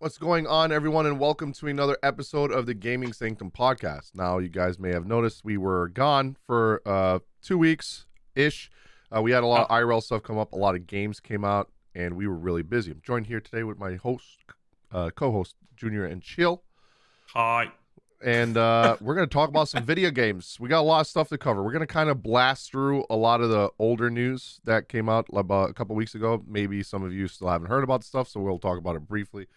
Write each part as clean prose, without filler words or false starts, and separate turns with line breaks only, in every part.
What's going on, everyone, and welcome to another episode of the Gaming Sanctum podcast. Now, you guys may have noticed we were gone for 2 weeks ish. We had a lot of IRL stuff come up, a lot of games came out, and we were really busy. I'm joined here today with my co-host Junior and Chill,
Hi.
and we're going to talk about some video games. We got a lot of stuff to cover. We're going to kind of blast through a lot of the older news that came out about a couple weeks ago. Maybe some of you still haven't heard about the stuff, so we'll talk about it briefly.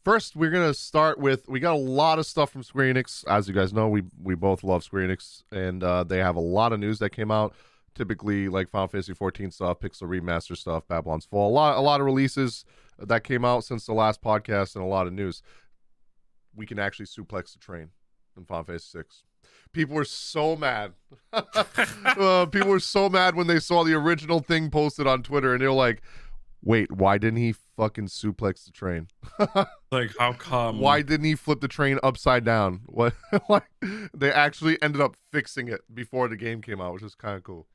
First, we're gonna start with, we got a lot of stuff from Square Enix. As you guys know, we both love Square Enix, and they have a lot of news that came out. Typically, like Final Fantasy 14 stuff, Pixel Remaster stuff, Babylon's Fall, a lot of releases that came out since the last podcast, and a lot of news. We can actually suplex the train in Final Fantasy 6. People were so mad. People were so mad when they saw the original thing posted on Twitter, and they were like, wait, why didn't he fucking suplex the train?
Like, how come?
Why didn't he flip the train upside down? What? Like, they actually ended up fixing it before the game came out, which is kind of cool.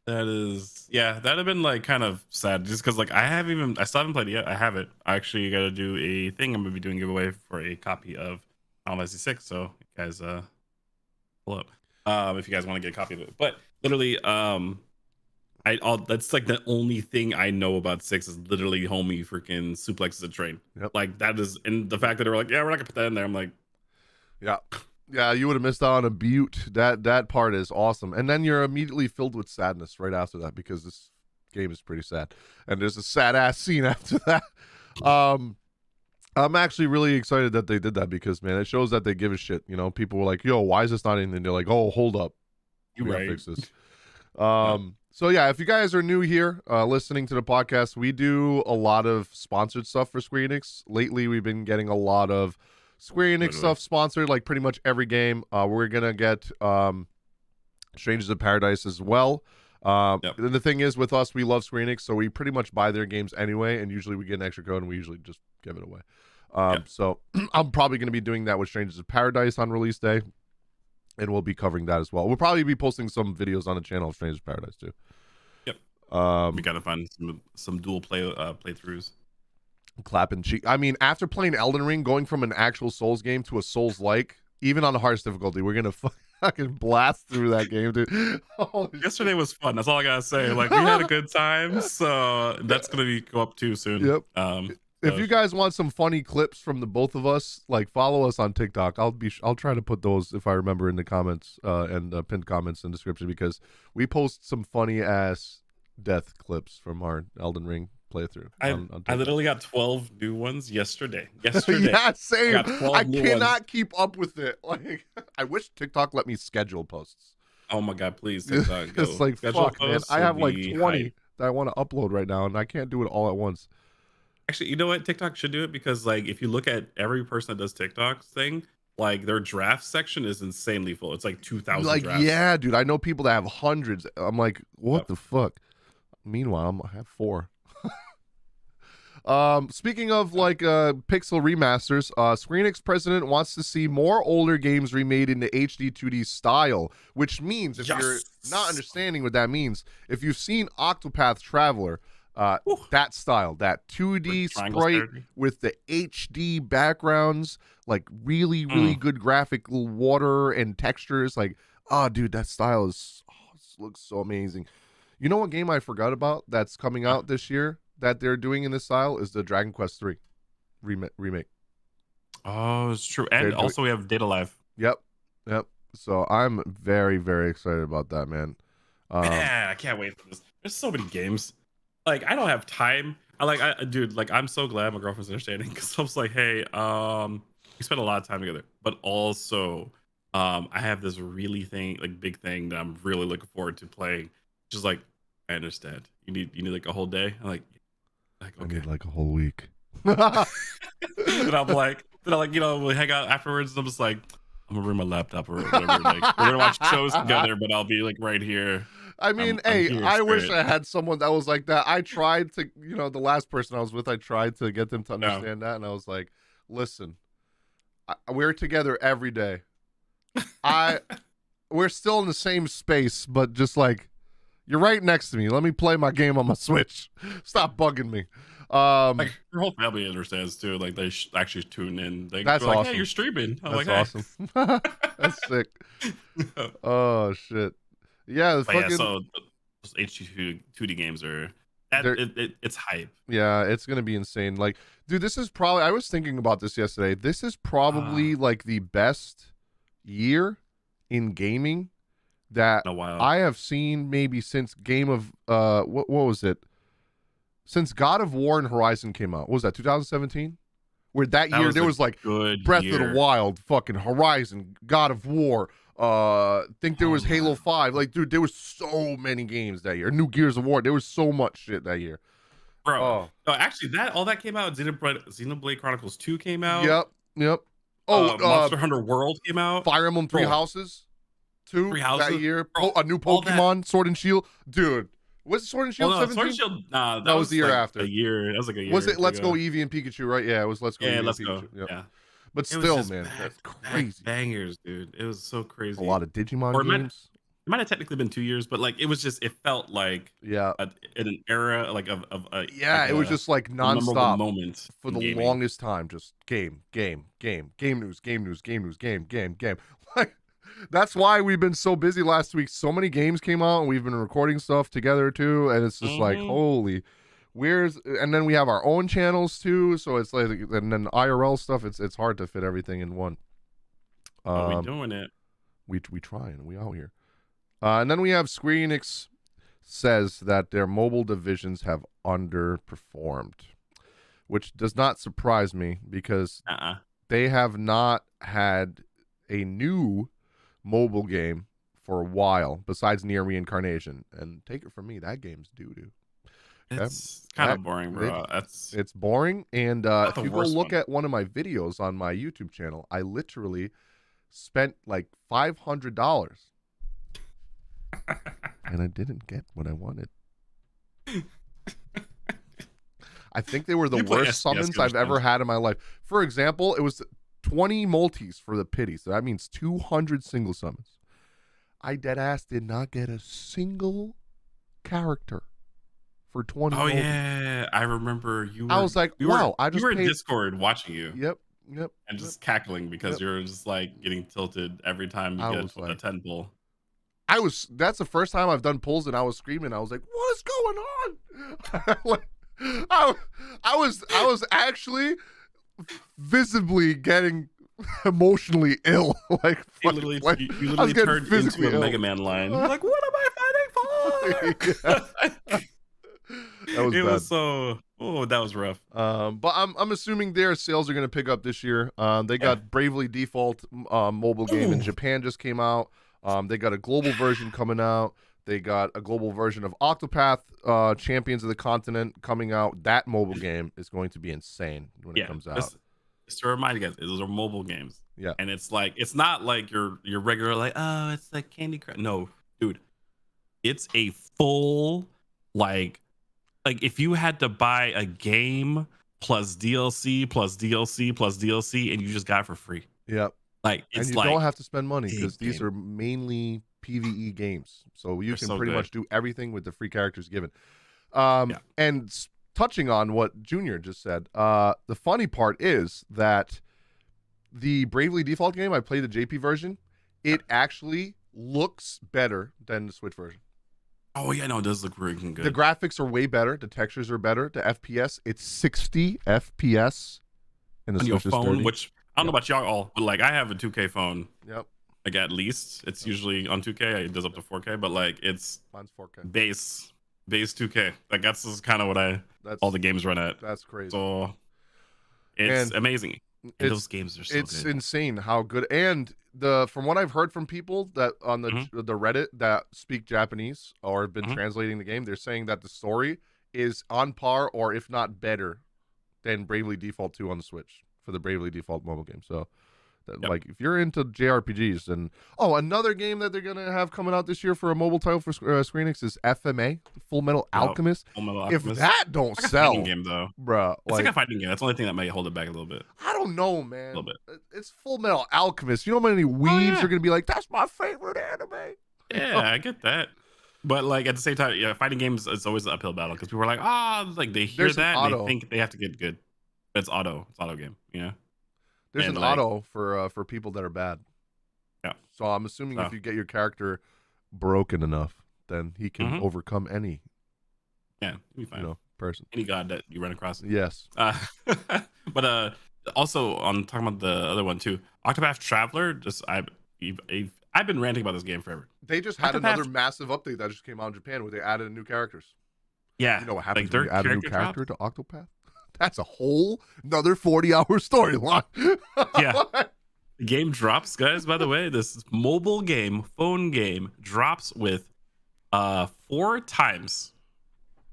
That is, yeah, that'd have been like kind of sad, just because like I still haven't played it yet. I have it. I actually got to do a thing. I'm gonna be doing a giveaway for a copy of Final Fantasy 6. So you guys, pull up if you guys want to get a copy of it. But literally, that's like the only thing I know about 6 is literally homie freaking suplexes a train.
Yep.
Like that is, and the fact that they were like, yeah, we're not gonna put that in there. I'm like,
yeah, you would have missed out on a beaut. That part is awesome, and then you're immediately filled with sadness right after that, because this game is pretty sad, and there's a sad ass scene after that. I'm actually really excited that they did that, because man, it shows that they give a shit. You know, people were like, yo, why is this not in? And they're like, oh, hold up, we gotta fix this. So yeah, if you guys are new here, listening to the podcast, we do a lot of sponsored stuff for Square Enix. Lately, we've been getting a lot of Square Enix stuff sponsored, like pretty much every game. We're gonna get Strangers of Paradise as well. And the thing is, with us, we love Square Enix, so we pretty much buy their games anyway, and usually we get an extra code, and we usually just give it away. So I'm probably gonna be doing that with Strangers of Paradise on release day. And we'll be covering that as well. We'll probably be posting some videos on the channel of Strangers of Paradise too.
Yep. We gotta find some dual playthroughs.
Clapping cheek. I mean, after playing Elden Ring, going from an actual Souls game to a Souls-like, even on the hardest difficulty, we're gonna fucking blast through that game, dude.
Yesterday was fun. That's all I gotta say. Like, we had a good time, so that's gonna go up too soon.
Yep. If you guys want some funny clips from the both of us, like, follow us on TikTok. I'll try to put those, if I remember, in the comments and pinned comments and description, because we post some funny ass death clips from our Elden Ring playthrough.
I literally got 12 new ones yesterday.
Yeah, same. I cannot keep up with it. Like, I wish TikTok let me schedule posts.
Oh my god, please, TikTok.
It's like, fuck, man. I have like 20 that I want to upload right now, and I can't do it all at once.
Actually, you know what? TikTok should do it, because like if you look at every person that does TikTok thing, like their draft section is insanely full. It's like 2,000
like
drafts.
Yeah, dude. I know people that have hundreds. I'm like, what the fuck? Meanwhile, I have 4. Speaking of like pixel remasters, Square Enix president wants to see more older games remade into HD 2D style, which means, if you're not understanding what that means, if you've seen Octopath Traveler, that style, that 2D sprite with the HD backgrounds, like really good graphic water and textures, like, oh dude, that style looks so amazing. You know what game I forgot about that's coming out this year that they're doing in this style is the Dragon Quest 3 remake.
Oh, it's true. And also we have Data Live.
Yep. So I'm very, very excited about that, man.
I can't wait for this. There's so many games. Like, I don't have time. Dude, like, I'm so glad my girlfriend's understanding, because I was like, hey, we spent a lot of time together, but also, I have this really big thing that I'm really looking forward to playing. Just like, I understand. You need like a whole day. I'm like, okay.
I need like a whole week.
And I'm like, we'll hang out afterwards. And I'm just like, I'm gonna bring my laptop or whatever. Like, we're gonna watch shows together, but I'll be like right here.
I mean, I wish I had someone that was like that. I tried to, the last person I was with, I tried to get them to understand that, and I was like, listen, we're together every day. We're still in the same space, but just like, You're right next to me. Let me play my game on my Switch. Stop bugging me.
Like your whole family understands too. Like they actually tune in. They're
That's
like,
awesome.
"Hey, you're streaming." I'm
That's
like,
awesome. That's sick.
"Hey."
Oh shit. Yeah, the
But yeah,
fucking.
so those HD 2D games are it's hype.
Yeah, it's gonna be insane. Like, dude, this is probably. I was thinking about this yesterday. This is probably like the best year in gaming that
In a while.
I have seen maybe since Game of what was it? Since God of War and Horizon came out. What was that 2017? Where that year there was like Breath of the Wild, fucking Horizon, God of War. Think there was Halo 5. Like, dude, there was so many games that year. New Gears of War. There was so much shit that year.
Bro.
Oh.
No, actually all that came out. Xenoblade Chronicles 2 came out.
Yep. Oh,
Monster Hunter World came out.
Fire Emblem Three Houses 2 that year.
Bro,
a new Pokemon, Sword and Shield. Dude, was it Sword and Shield 17?
Sword and Shield, nah,
that was the year
like
after.
A year. That was like a year.
Was it Let's Go Eevee and Pikachu, right? Yeah, it was Let's Go Eevee and Pikachu.
Go. Yeah.
But still, man, that's crazy.
Bangers, dude. It was so crazy.
A lot of Digimon games.
It might have technically been 2 years, but like it was just, it felt like in an era like of
it was just like nonstop
moment
for the longest time. Just game news. Like, that's why we've been so busy last week. So many games came out, and we've been recording stuff together too. And it's just like, holy, and then we have our own channels too. So it's like, and then IRL stuff. It's hard to fit everything in one.
We doing it.
We trying. We out here. And then we have Square Enix says that their mobile divisions have underperformed, which does not surprise me because they have not had a new mobile game for a while besides Near Reincarnation. And take it from me, that game's doo-doo.
It's kind of boring, bro.
It's boring. And if you go look at one of my videos on my YouTube channel, I literally spent like $500. And I didn't get what I wanted. I think they were the worst summons I've ever had in my life. For example, it was 20 multis for the pity. So that means 200 single summons. I deadass did not get a single character for 20 multis.
Yeah. I remember you were,
I was like, wow.
You were in Discord watching you.
Yep.
And just cackling because you're just like getting tilted every time you get a 10 pull.
That's the first time I've done pulls and I was screaming. I was like, what is going on? I was actually visibly getting emotionally ill. Like,
you literally turned into a Mega Man line. Like, what am I fighting for? That was rough.
But I'm assuming their sales are going to pick up this year. They got Bravely Default mobile game in Japan just came out. They got a global version coming out. They got a global version of Octopath Champions of the Continent coming out. That mobile game is going to be insane when it comes out.
Just to remind you guys, those are mobile games.
Yeah.
And it's like, it's not like your regular, like, oh, it's like Candy Crush. No, dude. It's a full, like if you had to buy a game plus DLC plus DLC plus DLC and you just got it for free.
Yep.
Like,
it's and you don't have to spend money because these are mainly PvE games, so you can pretty much do everything with the free characters given. And touching on what Junior just said, the funny part is that the Bravely Default game, I played the JP version. It actually looks better than the Switch version.
Oh yeah, no, it does look really good.
The graphics are way better. The textures are better. The FPS, it's 60 FPS in the Switch
phone,
30.
which I don't know about y'all all, but like I have a 2K phone.
Yep.
Like at least it's usually on 2K. It does up to 4K, but like it's
mine's 4K.
Base 2K. Like that's just kind of what all the games run at.
That's crazy.
So it's amazing. And those games are so good.
It's insane how good. And from what I've heard from people that on the Reddit that speak Japanese or have been translating the game, they're saying that the story is on par or if not better than Bravely Default 2 on the Switch for the Bravely Default mobile game. So like if you're into JRPGs, and another game that they're gonna have coming out this year for a mobile title for Square Enix is FMA, Full Metal Alchemist. If that don't sell,
game though,
bro,
it's like a fighting game. That's the only thing that may hold it back a little bit.
I don't know, man.
A little bit.
It's Full Metal Alchemist. You know how many weebs are gonna be like, that's my favorite anime.
Yeah, I get that. But like at the same time, yeah, fighting games it's always an uphill battle because people are like, like they hear
There's an
that and they
auto.
think they have to get good. But it's auto game, you know.
There's an
And like,
auto for people that are bad.
yeah,
So I'm assuming
so
if you get your character broken enough, then he can
mhm,
overcome any,
yeah, you'll be fine.
person.
Any god that you run across.
Yes.
Uh, but also on talking about the other one too, Octopath Traveler. I've been ranting about this game forever.
They just had another
Octopath,
massive update that just came out in Japan where they added new characters.
yeah,
You know what
like
happens when
their
you add a new
character
character
drops.
to Octopath? That's a whole another 40-hour storyline.
Yeah, the game drops, guys. By the way, this mobile game, phone game drops with 4 times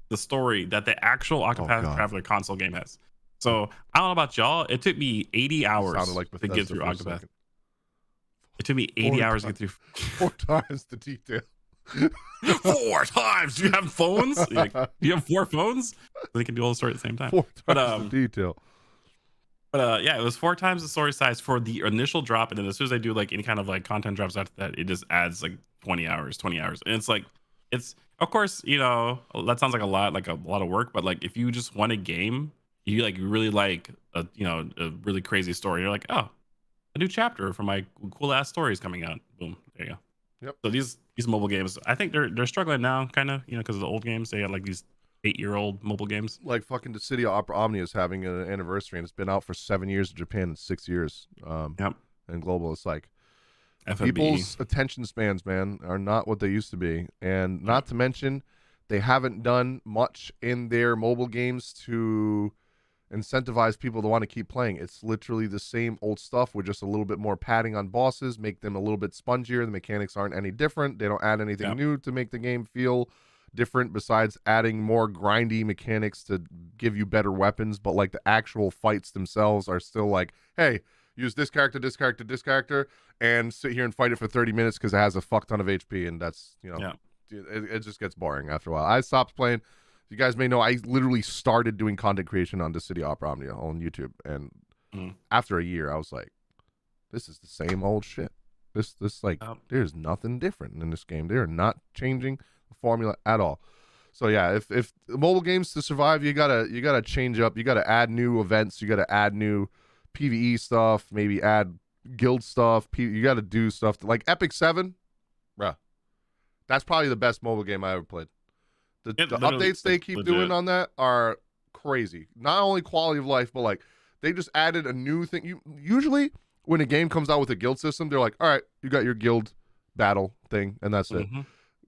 the story that the actual
Oh
Octopath
God.
Traveler console game has. So I don't know about y'all. It took me 80
It sounded
hours
like
to
Bethesda
get through
for a
Octopath.
second.
It took me 80 hours to get through.
4 times the detail.
4 times. Do you have phones? Like, do you have 4 phones? They can do all the story at the same time.
4 times
But
the detail.
yeah, it was 4 times the story size for the initial drop, and then as soon as I do like any kind of like content drops after that, it just adds like 20 hours, and it's like it's of course that sounds like a lot of work, but like if you just want a game, you really like a really crazy story, you're like, oh, a new chapter for my cool ass stories coming out. Boom, there you go.
Yep.
So these mobile games, I think they're struggling now, kind of, because of the old games. They had like these 8-year-old mobile games.
Like fucking the City Opera Omnia is having an anniversary and it's been out for 7 years in Japan and 6 years.
Yep.
And global, it's like
FMB.
people's attention spans, man, are not what they used to be. And not to mention, they haven't done much in their mobile games to incentivize people to want to keep playing. It's literally the same old stuff with just a little bit more padding on bosses, make them a little bit spongier. The mechanics aren't any different. They don't add anything new to make the game feel different besides adding more grindy mechanics to give you better weapons. But like the actual fights themselves are still like, hey, use this character, and sit here and fight it for 30 minutes because it has a fuck ton of HP. And that's, it just gets boring after a while. I stopped playing. You guys may know I literally started doing content creation on the City Opera Omnia on YouTube, and after a year, I was like, "This is the same old shit. This there's nothing different in this game. They are not changing the formula at all." So yeah, if mobile games to survive, you gotta change up. You gotta add new events. You gotta add new PVE stuff. Maybe add guild stuff. You gotta do stuff like Epic 7, bruh. That's probably the best mobile game I ever played. The updates they keep doing on that are crazy. Not only quality of life, but like they just added a new thing. Usually when a game comes out with a guild system, they're like, all right, you got your guild battle thing, and that's it.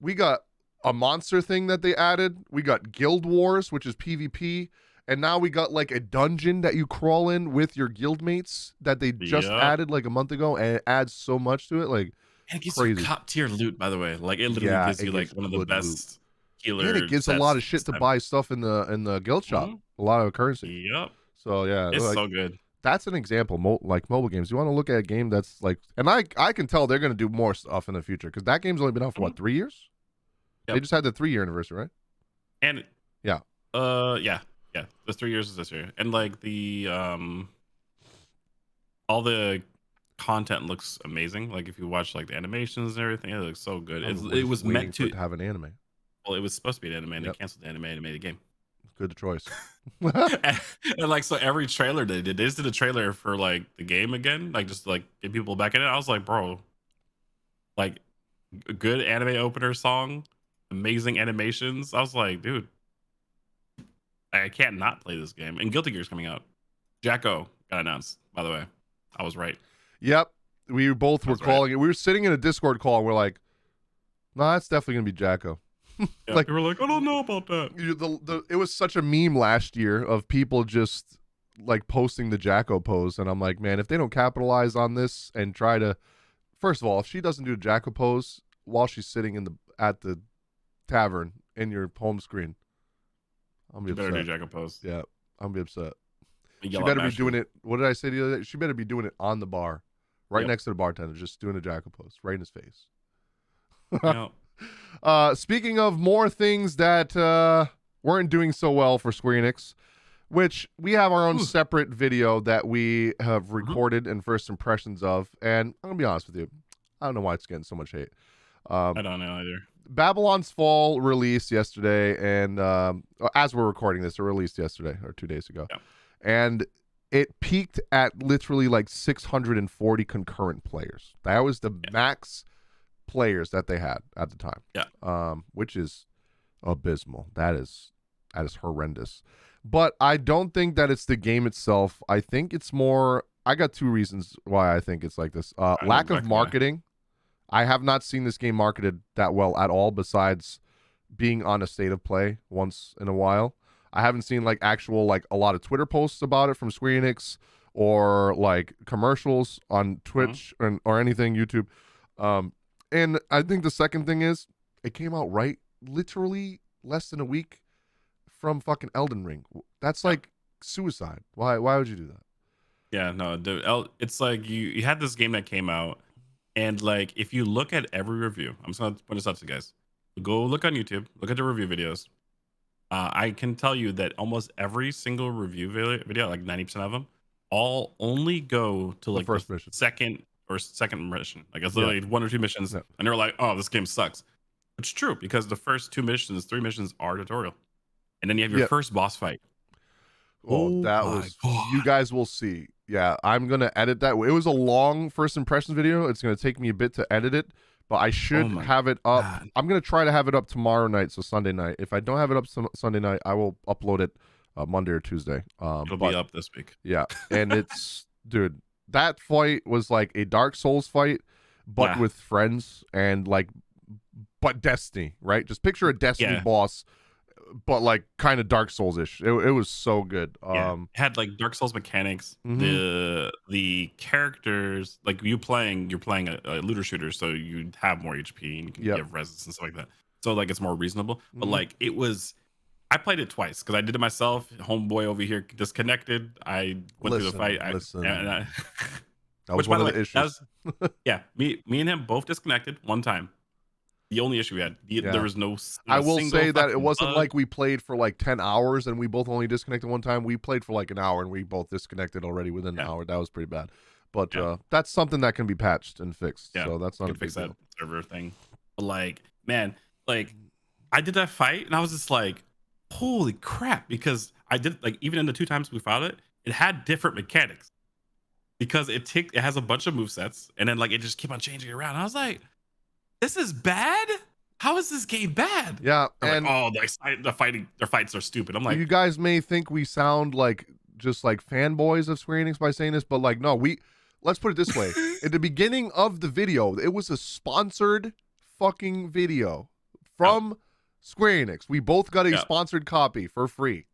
We got a monster thing that they added. We got Guild Wars, which is PvP, and now we got like a dungeon that you crawl in with your guild mates that they just added like a month ago, and it adds so much to it. Like,
and it gives you top tier loot, by the way. Like it literally gives you like one of the best.
And it gives a lot of shit to buy stuff in the guild shop. A lot of currency.
Yep.
So yeah,
it's so good.
That's an example. Like mobile games, you want to look at a game that's like, and I can tell they're going to do more stuff in the future because that game's only been out for what, 3 years? Yep. They just had the 3-year anniversary, right?
And
yeah.
The 3 years is this year, and like the all the content looks amazing. Like if you watch like the animations and everything, it looks so good. It was meant to
have an anime.
Well, it was supposed to be an anime, and they canceled the anime and made a game.
Good choice.
and like, so every trailer they just did a trailer for like the game again, like just like get people back in it. I was like, bro, like a good anime opener song, amazing animations. I was like, dude, I can't not play this game. And Guilty Gear's coming out. Jacko got announced, by the way. I was right.
Yep. We both were calling it. We were sitting in a Discord call and we're like, no, that's definitely gonna be Jacko.
Yeah, like we were like, I don't know about that.
It was such a meme last year of people just like posting the Jacko pose, and I'm like, man, if they don't capitalize on this and try to, first of all, if she doesn't do the Jacko pose while she's sitting at the tavern in your home screen, I'm gonna be upset.
Better do Jacko pose.
Yeah, I'm gonna be upset. She better be doing it. What did I say the other day? She better be doing it on the bar, right next to the bartender, just doing a Jacko pose right in his face.
Yep.
Speaking of more things that weren't doing so well for Square Enix, which we have our own separate video that we have recorded and first impressions of, and I'm gonna be honest with you, I don't know why it's getting so much hate.
I don't know either.
Babylon's Fall released yesterday, and as we're recording this, it released yesterday or 2 days ago,
Yeah.
and it peaked at literally like 640 concurrent players. That was the max players that they had at the time.
Yeah.
Which is abysmal. That is horrendous. But I don't think that it's the game itself. I think it's more. I got two reasons why I think it's like this. Lack of marketing. I have not seen this game marketed that well at all, besides being on a state of play once in a while. I haven't seen like actual like a lot of Twitter posts about it from Square Enix or like commercials on Twitch or anything, YouTube. And I think the second thing is it came out literally less than a week from fucking Elden Ring. That's like suicide. Why would you do that?
Yeah, no, it's like you had this game that came out, and like if you look at every review, I'm just gonna point this out to you guys. Go look on YouTube, look at the review videos. I can tell you that almost every single review video, like 90% of them, all only go to like the
first mission,
second mission. Like it's literally 1 or 2 missions, and they're like, "Oh, this game sucks." It's true because the first 3 missions are tutorial, and then you have your first boss fight.
Oh, that was God. You guys will see. Yeah, I'm gonna edit that. It was a long first impressions video. It's gonna take me a bit to edit it, but I should have it up. God. I'm gonna try to have it up tomorrow night, so Sunday night. If I don't have it up Sunday night, I will upload it Monday or Tuesday.
It'll be up this week.
Yeah, and it's dude, that fight was like a Dark Souls fight, but with friends and like, but Destiny, right? Just picture a Destiny boss, but like kind of Dark Souls-ish. It was so good.
It had like Dark Souls mechanics. The characters, like you're playing a looter shooter, so you have more HP and you can give resistance and stuff like that. So like it's more reasonable. But like I played it twice because I did it myself. Homeboy over here disconnected. I went through the fight.
That was one of the issues.
Me and him both disconnected one time. The only issue we had, there was no.
I will say that it wasn't like we played for like 10 hours and we both only disconnected one time. We played for like an hour and we both disconnected already within an hour. That was pretty bad. But that's something that can be patched and fixed. So that's not a big deal.
That server thing. But like, man, like I did that fight and I was just like, holy crap! Because I did like even in the 2 times we fought it, it had different mechanics because it has a bunch of movesets and then like it just kept on changing around. I was like, this is bad? How is this game bad?
Yeah,
and their fights are stupid. I'm like,
you guys may think we sound like just like fanboys of Square Enix by saying this, but like no, let's put it this way. At the beginning of the video, it was a sponsored fucking video from Square Enix. We both got a sponsored copy for free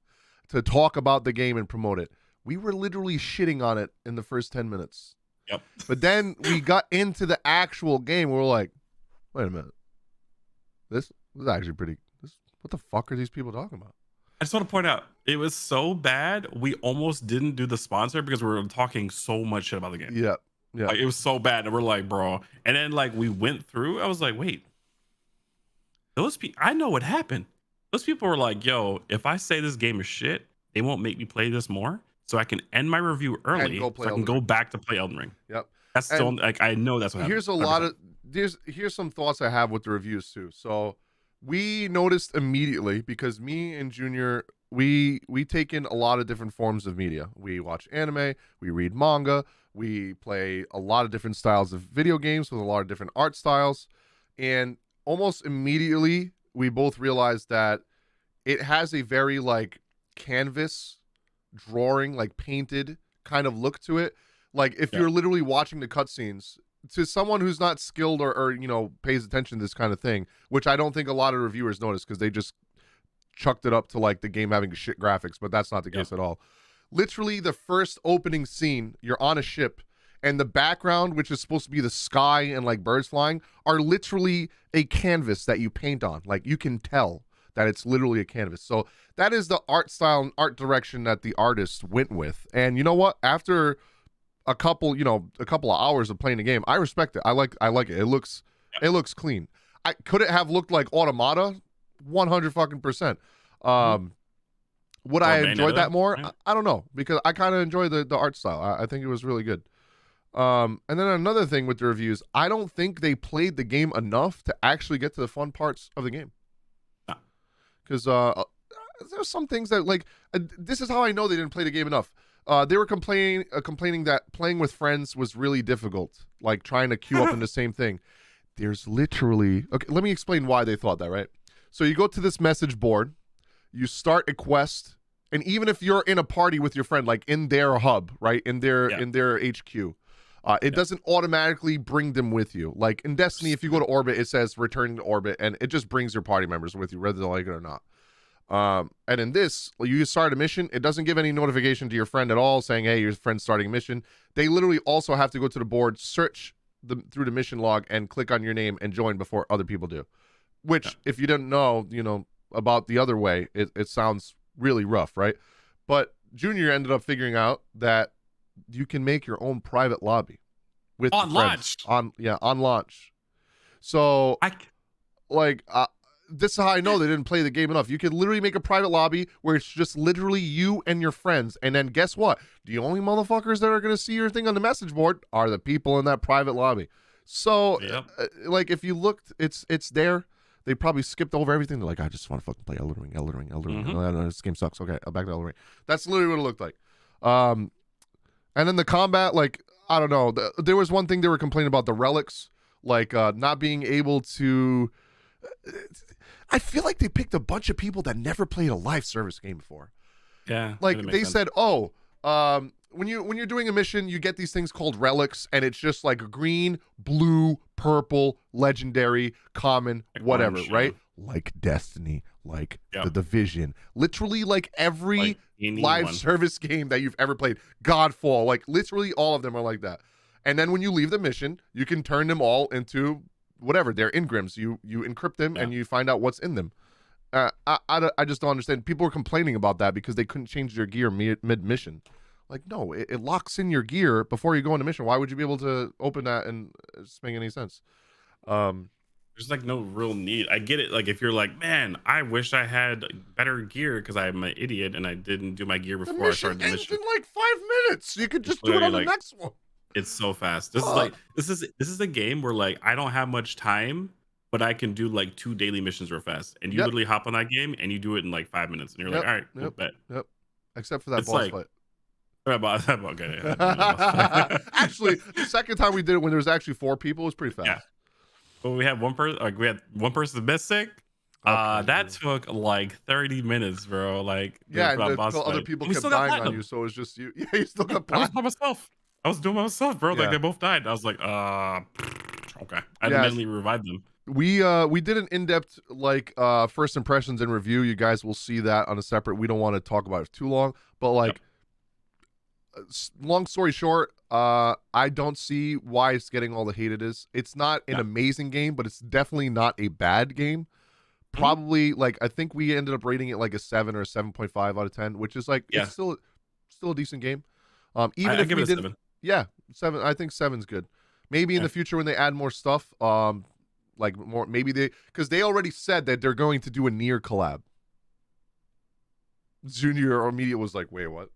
to talk about the game and promote it. We were literally shitting on it in the first 10 minutes.
Yep.
But then we got into the actual game. We're like, wait a minute. This is actually pretty. What the fuck are these people talking about?
I just want to point out, it was so bad, we almost didn't do the sponsor because we were talking so much shit about the game.
Yeah.
Like, it was so bad. And we're like, bro. And then, like, we went through. I was like, wait. Those people, I know what happened. Those people were like, yo, if I say this game is shit, they won't make me play this more. So I can end my review early so I can go back to play Elden Ring.
Yep.
That's still, like, I know that's what happened.
Here's a lot of... Here's some thoughts I have with the reviews too. So we noticed immediately because me and Junior, we take in a lot of different forms of media. We watch anime, we read manga, we play a lot of different styles of video games with a lot of different art styles, and almost immediately we both realized that it has a very like canvas drawing, like painted kind of look to it. Like if you're literally watching the cutscenes, to someone who's not skilled or you know pays attention to this kind of thing, which I don't think a lot of reviewers notice because they just chucked it up to like the game having shit graphics, but that's not the case at all. Literally the first opening scene, you're on a ship and the background, which is supposed to be the sky and like birds flying, are literally a canvas that you paint on. Like you can tell that it's literally a canvas. So that is the art style and art direction that the artist went with. And you know what? After a couple of hours of playing the game, I respect it. I like it. It looks clean. Could it have looked like Automata? 100%. Would I enjoy that more? I don't know, because I kind of enjoy the art style. I think it was really good. And then another thing with the reviews, I don't think they played the game enough to actually get to the fun parts of the game.
No.
Because there's some things that like this is how I know they didn't play the game enough. They were complaining that playing with friends was really difficult, like trying to queue up in the same thing. There's literally okay. Let me explain why they thought that. Right. So you go to this message board, you start a quest, and even if you're in a party with your friend, like in their hub, right, in their HQ, it doesn't automatically bring them with you. Like in Destiny, if you go to orbit, it says returning to orbit, and it just brings your party members with you, whether they like it or not. And in this, you start a mission. It doesn't give any notification to your friend at all saying, hey, your friend's starting a mission. They literally also have to go to the board, search through the mission log, and click on your name and join before other people do. Which, if you didn't know, about the other way, it sounds really rough, right? But Junior ended up figuring out that you can make your own private lobby with
on launch.
On launch. So this is how I know they didn't play the game enough. You can literally make a private lobby where it's just literally you and your friends, and then guess what? The only motherfuckers that are going to see your thing on the message board are the people in that private lobby. So like if you looked, it's there. They probably skipped over everything. They're like, I just want to fucking play Elden Ring. Mm-hmm. This game sucks. Okay, I'll back to Elden Ring. That's literally what it looked like. And then the combat, like, I don't know. There was one thing they were complaining about, the relics, like not being able to... I feel like they picked a bunch of people that never played a live service game before.
Yeah.
Like, they said, when you're doing a mission, you get these things called relics, and it's just like green, blue, purple, legendary, common, like whatever, orange, right? Like Destiny, like The Division, literally like every live service game that you've ever played, Godfall, like literally all of them are like that. And then when you leave the mission, you can turn them all into whatever. They're engrams. You encrypt them and you find out what's in them. I just don't understand. People were complaining about that because they couldn't change their gear mid-mission. Like, no, it locks in your gear before you go on a mission. Why would you be able to open that and it doesn't make any sense?
There's like no real need. I get it. Like if you're like, man, I wish I had better gear because I'm an idiot and I didn't do my gear before I started the mission.
In like 5 minutes. You could just do it on the next one.
It's so fast. This is a game where like I don't have much time, but I can do like 2 daily missions real fast. And you literally hop on that game and you do it in like 5 minutes. And you're like, all right, cool, bet.
Yep. Except for that boss fight.
Okay.
Actually, the second time we did it when there was actually 4 people, it was pretty fast.
Yeah. But we had one person. Like we had one person missing. That took like 30 minutes, bro. Like
and other people kept dying on you, so it was just you. Yeah, you still got.
I was by myself. I was doing myself, bro. Like they both died. I was like, okay. I immediately revived them.
We did an in-depth like first impressions and review. You guys will see that on a separate. We don't want to talk about it too long, but like. Long story short, I don't see why it's getting all the hate it is. It's not an amazing game, but it's definitely not a bad game. Probably like I think we ended up rating it like a 7 or a 7.5 out of 10, which is like it's still a decent game. Even if we didn't, 7. I think 7's good. Maybe in the future when they add more stuff, like more maybe because they already said that they're going to do a Nier collab. Junior or Media was like, wait, what?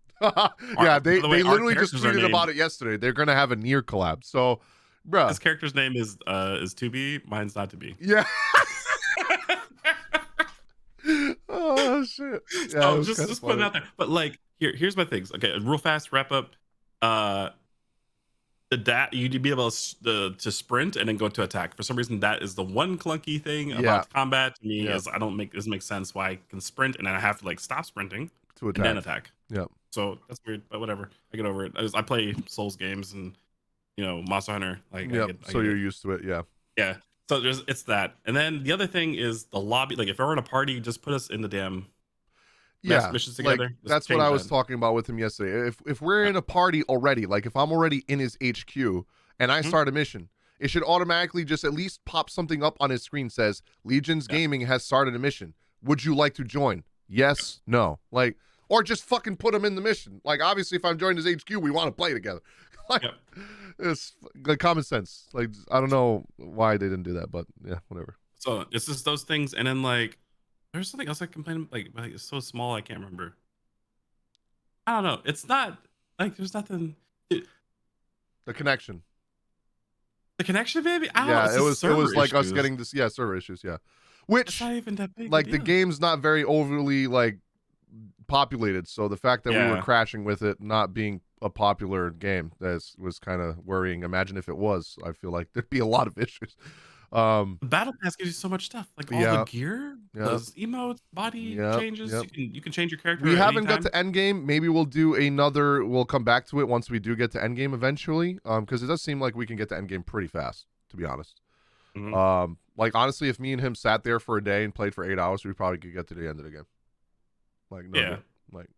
They literally just tweeted about it yesterday. They're gonna have a Nier collab. So, bro,
his character's name is to be. Mine's not to be.
Yeah. Oh shit. Yeah.
So just put it out there. But like, here's my things. Okay, real fast wrap up. You'd be able to sprint and then go to attack. For some reason, that is the one clunky thing about combat to me. Is doesn't make sense why I can sprint and then I have to like stop sprinting to attack and then attack.
Yeah.
So that's weird, but whatever. I get over it. I play Souls games and Monster Hunter. Like,
so you're used to it,
yeah. So it's that, and then the other thing is the lobby. Like, if we're in a party, just put us in the damn missions together.
Like, that's what I was talking about with him yesterday. If we're in a party already, like if I'm already in his HQ and I start a mission, it should automatically just at least pop something up on his screen says Legion's Gaming has started a mission. Would you like to join? Yes, no, like. Or just fucking put him in the mission. Like, obviously, if I'm joining his HQ, we want to play together. Like, it's like common sense. Like, I don't know why they didn't do that, but yeah, whatever.
So it's just those things, and then like, there's something else I complained like it's so small I can't remember. I don't know. It's not like there's nothing.
The connection.
The connection, baby. I don't know,
Yeah,
it's
it
just
was like us
issues.
getting this. Yeah, server issues. Yeah,
It's
which
not even that big.
like
a
the
deal.
game's not very overly like populated, so the fact that we were
Yeah.
crashing with it not being a popular game was kind of worrying. Imagine if it was. I feel like there'd be a lot of issues.
The battle pass gives you so much stuff, like all the
Yeah,
gear,
yeah,
those emotes, body
yeah,
changes.
yep.
You can change your character
We
at any
haven't got
time.
to endgame. Maybe we'll do another. We'll come back to it once we do get to endgame eventually. Because it does seem like we can get to endgame pretty fast, to be honest.
Mhm.
Like honestly, if me and him sat there for a day and played for 8 hours, we probably could get to the end of the game. Like no,
Yeah.
like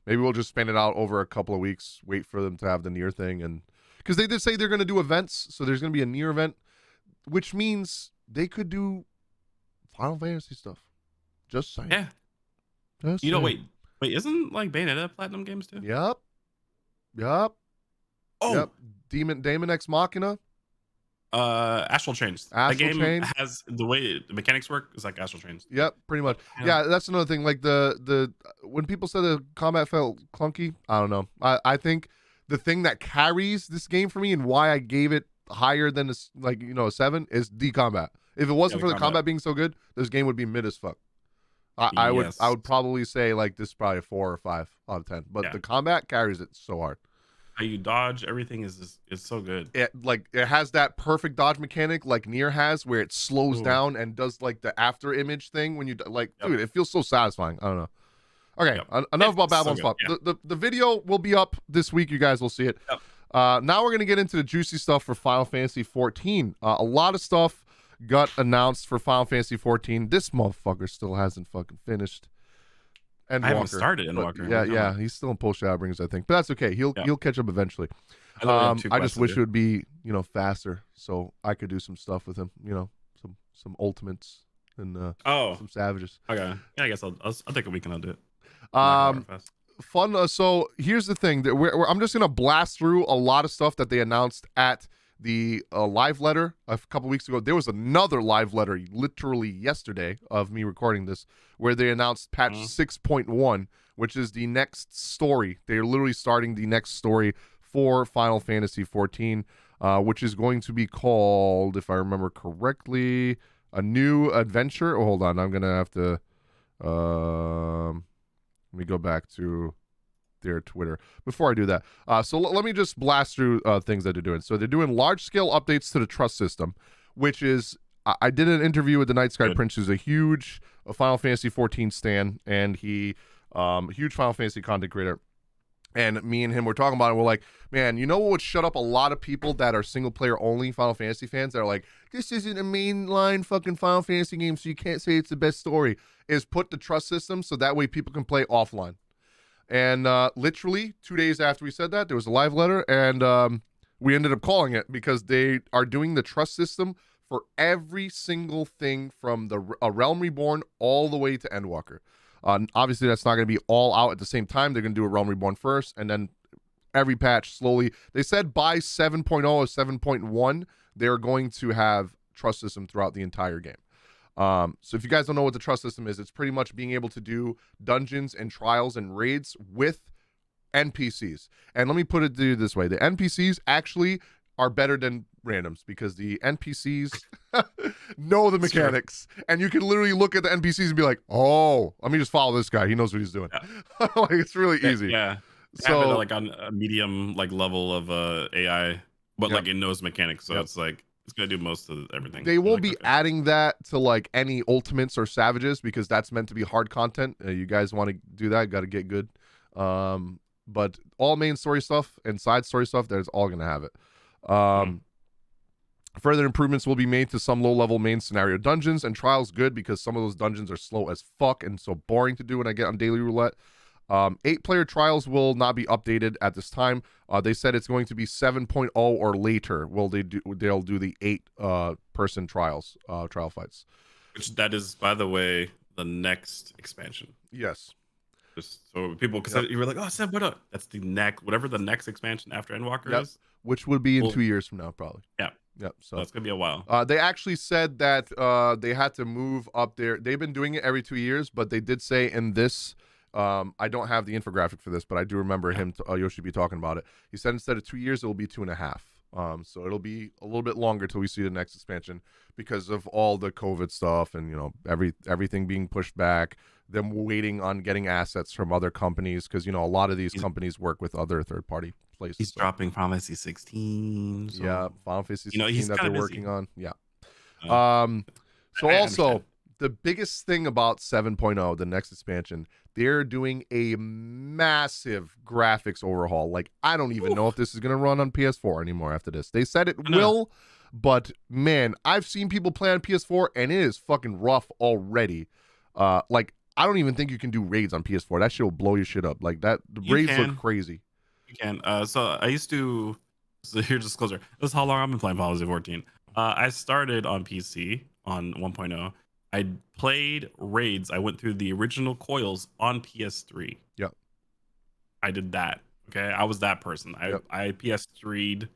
maybe we'll just span it out over a couple of weeks. Wait for them to have the near thing, and because they did say they're going to do events, so there's going to be a near event, which means they could do Final Fantasy stuff. Just saying.
Yeah.
Just
You know,
saying.
wait, isn't like Bayonetta Platinum Games too?
Yep. Yep.
Oh,
Yep. Damon X Machina.
Astral Chains. That
Astral
game
Chain.
has the way the mechanics work is like Astral Chains.
Yep, pretty much.
Yeah.
Yeah, that's another thing. Like the when people say the combat felt clunky, I don't know. I think the thing that carries this game for me and why I gave it higher than a 7 is the combat. If it wasn't for the combat being so good, this game would be mid as fuck. I would probably say like this is probably a 4 or 5 out of 10. But the combat carries it so hard.
How you dodge, everything is so good.
It has that perfect dodge mechanic like Nier has, where it slows down and does like the after image thing when you dude, it feels so satisfying. I don't know. Okay, enough about Babylon's Fall. The video will be up this week. You guys will see it. Now we're gonna get into the juicy stuff for Final Fantasy 14. A lot of stuff got announced for Final Fantasy 14. This motherfucker still hasn't fucking finished. And
I haven't started Endwalker.
Yeah, he's still in post Shadowbringers, I think, but that's okay. He'll catch up eventually.
I
just wish it would be faster, so I could do some stuff with him. Some ultimates and some savages.
Okay, yeah, I guess I'll take a week and I'll do it.
Fun. So here's the thing that I'm just gonna blast through a lot of stuff that they announced at the live letter a couple weeks ago. There was another live letter literally yesterday of me recording this where they announced patch 6.1, which is the next story. They're literally starting the next story for Final Fantasy 14, which is going to be called, if I remember correctly, A New Adventure. Oh, hold on, I'm gonna have to let me go back to their Twitter before I do that. So let me just blast through things that they're doing. So they're doing large-scale updates to the trust system, which is I did an interview with the Night Sky Prince, who's a huge Final Fantasy 14 stan, and he huge Final Fantasy content creator. And me and him were talking about it. We're like, man, you know what would shut up a lot of people that are single-player only Final Fantasy fans that are like, this isn't a mainline fucking Final Fantasy game, so you can't say it's the best story, is put the trust system so that way people can play offline. And literally 2 days after we said that, there was a live letter, and we ended up calling it because they are doing the trust system for every single thing from the Realm Reborn all the way to Endwalker. Obviously, that's not going to be all out at the same time. They're going to do a Realm Reborn first, and then every patch slowly. They said by 7.0 or 7.1, they're going to have trust system throughout the entire game. So if you guys don't know what the trust system is, it's pretty much being able to do dungeons and trials and raids with NPCs. And let me put it to you this way. The NPCs actually are better than randoms because the NPCs know the mechanics. And you can literally look at the NPCs and be like, oh, let me just follow this guy. He knows what he's doing. Like, it's really easy.
Yeah. So have it like on a medium like level of AI, but like it knows mechanics. So it's like it's gonna do most of everything.
They won't be adding that to like any ultimates or savages because that's meant to be hard content. You guys want to do that, got to get good. But all main story stuff and side story stuff, that's all gonna have it. Further improvements will be made to some low-level main scenario dungeons and trials. Good because some of those dungeons are slow as fuck and so boring to do when I get on daily roulette. 8-player trials will not be updated at this time. They said it's going to be 7.0 or later. They'll do the 8 person trials, trial fights.
Which that is, by the way, the next expansion.
Yes.
Just so people, because you were like, oh, Seb, what up? That's the next, whatever the next expansion after Endwalker is.
Which would be in 2 years from now, probably.
Yeah.
Yep. So
that's gonna be a while.
They actually said that they had to move up there. They've been doing it every 2 years, but they did say in this. I don't have the infographic for this, but I do remember him, Yoshi, be talking about it. He said instead of 2 years, it will be 2.5. So it'll be a little bit longer till we see the next expansion because of all the COVID stuff and everything being pushed back. Them waiting on getting assets from other companies because a lot of these companies work with other third-party places.
He's dropping Final Fantasy 16. So,
yeah, Final Fantasy 16 that they're working on. Yeah. So also the biggest thing about 7.0, the next expansion, they're doing a massive graphics overhaul. Like, I don't even know if this is going to run on PS4 anymore after this. They said it will, but man, I've seen people play on PS4 and it is fucking rough already. Like, I don't even think you can do raids on PS4. That shit will blow your shit up. Like that, the raids look crazy.
You can. So I used to. So here's disclosure. This is how long I've been playing Final Fantasy 14. I started on PC on 1.0. I played raids. I went through the original coils on PS3.
Yep.
I did that. Okay, I was that person. I PS3'd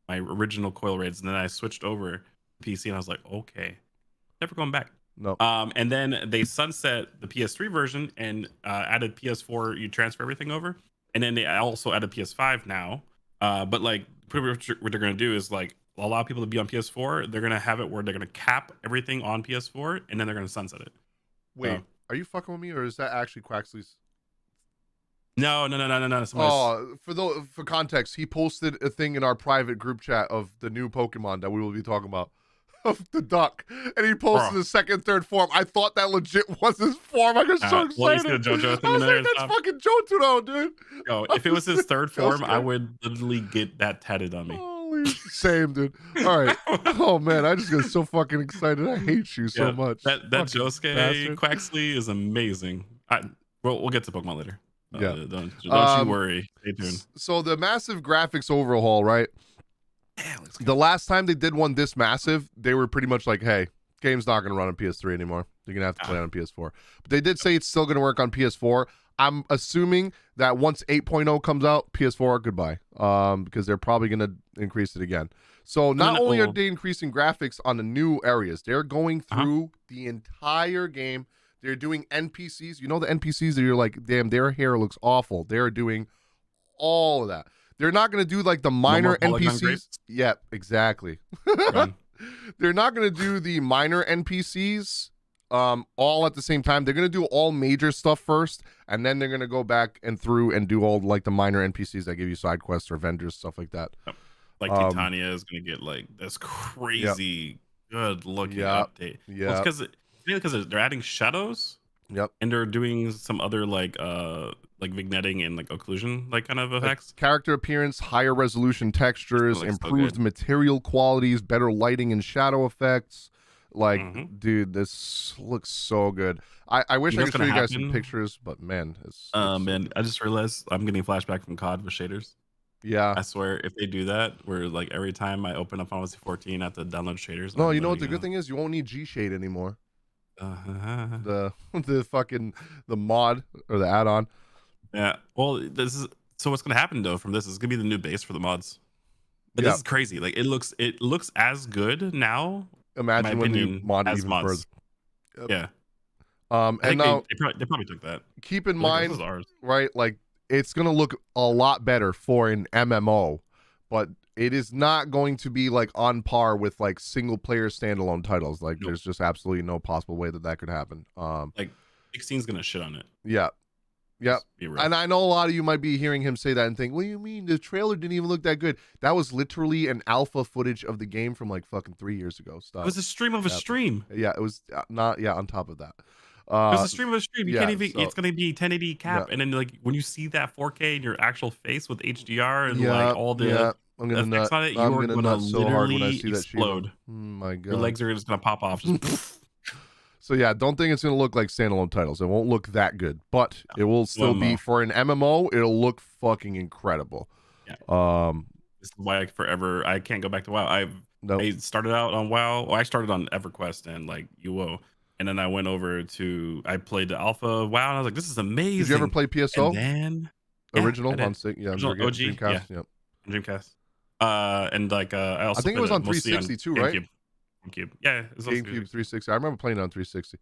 my original coil raids, and then I switched over to PC, and I was like, okay, never going back.
No.
And then they sunset the PS3 version and added PS4. You transfer everything over, and then they also added PS5 now. But like, pretty much what they're gonna do is like allow people to be on PS4. They're gonna have it where they're gonna cap everything on PS4, and then they're gonna sunset it.
Wait, are you fucking with me, or is that actually Quaxley's?
No.
For context, he posted a thing in our private group chat of the new Pokemon that we will be talking about. Of the duck, and he posted the second, third form. I thought that legit was his form. I got so excited.
Well, he's gonna JoJo thing
I was
in there.
like, that's fucking Johto, dude.
Yo, if it was his third form, I would literally get that tatted on me.
Holy, same, dude. All right. Oh man, I just got so fucking excited. I hate you so much.
That Josuke Quaxley is amazing. We'll get to Pokemon later. Don't you worry. Stay tuned.
So the massive graphics overhaul, right? The last time they did one this massive, they were pretty much like, hey, game's not going to run on PS3 anymore. You're going to have to play it on PS4. But they did say it's still going to work on PS4. I'm assuming that once 8.0 comes out, PS4, goodbye. Because they're probably going to increase it again. So not only are they increasing graphics on the new areas, they're going through the entire game. They're doing NPCs. You know the NPCs that you're like, damn, their hair looks awful. They're doing all of that. They're not going to do like the minor NPCs. Yeah, exactly. They're not going to do the minor NPCs all at the same time. They're going to do all major stuff first, and then they're going to go back and through and do all like the minor NPCs that give you side quests or vendors, stuff like that.
Like Titania is going to get like this crazy good looking update.
Yeah.
Well, because they're adding shadows.
Yep.
And they're doing some other like vignetting and like occlusion like kind of effects.
Character appearance, higher resolution textures, improved material qualities, better lighting and shadow effects. Like, dude, this looks so good. I wish I could show you guys some pictures, but man, it's
man, I just realized I'm getting flashback from COD with shaders.
Yeah.
I swear, if they do that, where like every time I open up Final Fantasy 14, I have to download shaders.
No, you know what the good thing is? You won't need G-Shade anymore. The fucking the mod or the add-on.
Yeah. Well, so what's gonna happen though from this is gonna be the new base for the mods. But this is crazy. Like it looks as good now.
Imagine when you mod even further.
Yep. Yeah.
And now
they probably took that.
Keep in mind, this is ours. Right? Like it's gonna look a lot better for an MMO, but it is not going to be like on par with like single player standalone titles. Like there's just absolutely no possible way that could happen.
Like 16's gonna shit on it.
Yeah. Yep. And I know a lot of you might be hearing him say that and think, what do you mean? The trailer didn't even look that good. That was literally an alpha footage of the game from like fucking 3 years ago. Stop.
It was a stream of a stream.
Yeah, it was not. Yeah, on top of that.
It was a stream of a stream. You can't even. It's gonna be 1080 cap, and then like when you see that 4K in your actual face with HDR and like all the
I'm gonna
effects on it, you are gonna
nut so hard when I see
explode.
That. Oh my god,
your legs are just gonna pop off. Just
So yeah, don't think it's gonna look like standalone titles. It won't look that good, but it will still be for an MMO. It'll look fucking incredible.
Yeah. This is why I can't go back to WoW. I started out on WoW. Well, I started on EverQuest and like UO. And then I went over to I played the alpha WoW, and I was like, "This is amazing."
Did you ever play PSO?
And then
original on OG,
Dreamcast,
Yep.
Dreamcast. And like I
think it was on 360 too, right?
GameCube. Yeah, it was
GameCube 360. I remember playing it on 360.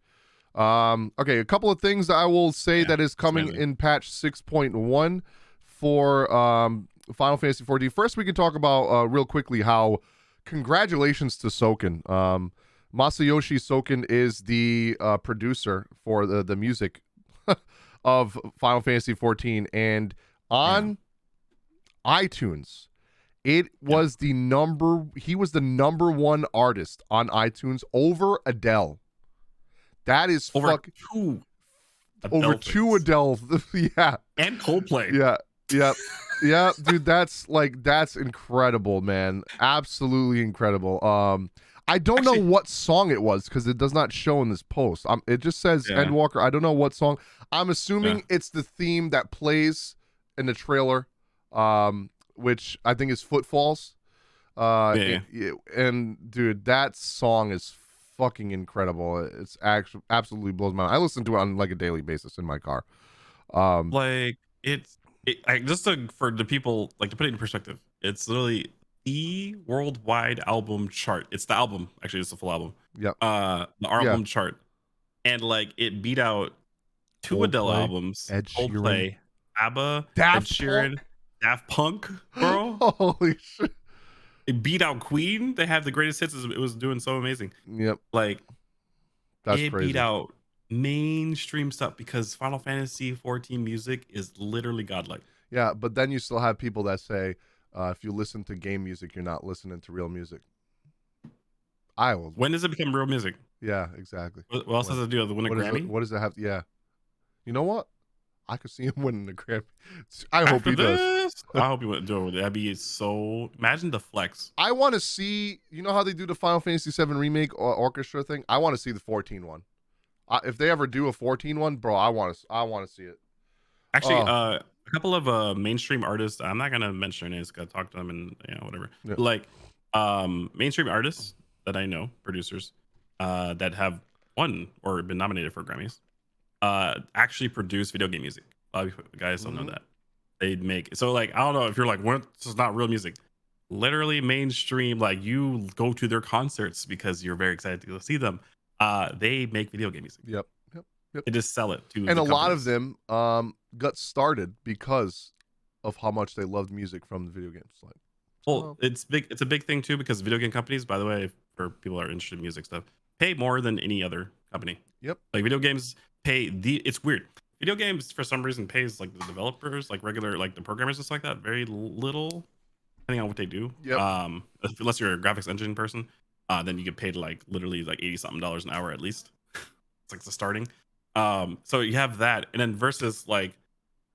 Okay, a couple of things that I will say that is coming in patch 6.1 for Final Fantasy 14. First, we can talk about real quickly how congratulations to Soken. Masayoshi Soken is the producer for the music of Final Fantasy 14, and on iTunes, it was he was the number one artist on iTunes over Adele. That is
over two
Adele. Yeah.
And Coldplay.
Yeah, dude, that's incredible, man. Absolutely incredible. I don't know what song it was because it does not show in this post. It just says Endwalker. I don't know what song. I'm assuming it's the theme that plays in the trailer, which I think is Footfalls. And dude, that song is fucking incredible. It's actually absolutely blows my mind. I listen to it on like a daily basis in my car.
For the people, like, to put it in perspective, it's literally the worldwide album chart. It's the album, actually, it's the full album.
Yep.
The album chart, and like it beat out two Adele albums, Coldplay, ABBA, Ed Sheeran, Daft Punk, bro.
Holy shit!
It beat out Queen. They have the greatest hits. It was doing so amazing.
Yep.
Like,
that's
it
crazy.
beat out mainstream stuff because Final Fantasy 14 music is literally godlike.
Yeah, but then you still have people that say if you listen to game music, you're not listening to real music.
When does it become real music?
Yeah, exactly.
What else does it do? Win a Grammy?
What does it have? Yeah. You know what? I could see him winning the Grammy. I hope he does.
I hope he would do it. That'd be so. Imagine the flex.
I want to see. You know how they do the Final Fantasy 7 remake or orchestra thing? I want to see the 14 one. If they ever do a 14 one, bro, I want to see it.
Actually, a couple of mainstream artists. I'm not gonna mention their names. Gotta talk to them and whatever. Yeah. Like mainstream artists that I know, producers that have won or been nominated for Grammys, actually produce video game music. A lot of guys don't know that. They'd make so like I don't know if you're like, well, this is not real music. Literally mainstream, like you go to their concerts because you're very excited to go see them. They make video game music.
Yep.
They just sell it to.
And a lot of them got started because of how much they loved music from the video games. Like,
well, it's big. It's a big thing too because video game companies, by the way, for people who are interested in music stuff, pay more than any other company.
Yep.
Like video games pay it's weird. Video games for some reason pays like the developers, like regular, like the programmers and stuff like that, very little, depending on what they do.
Yep.
Unless you're a graphics engine person, then you get paid like literally like $80-something an hour at least. It's like the starting. So you have that, and then versus like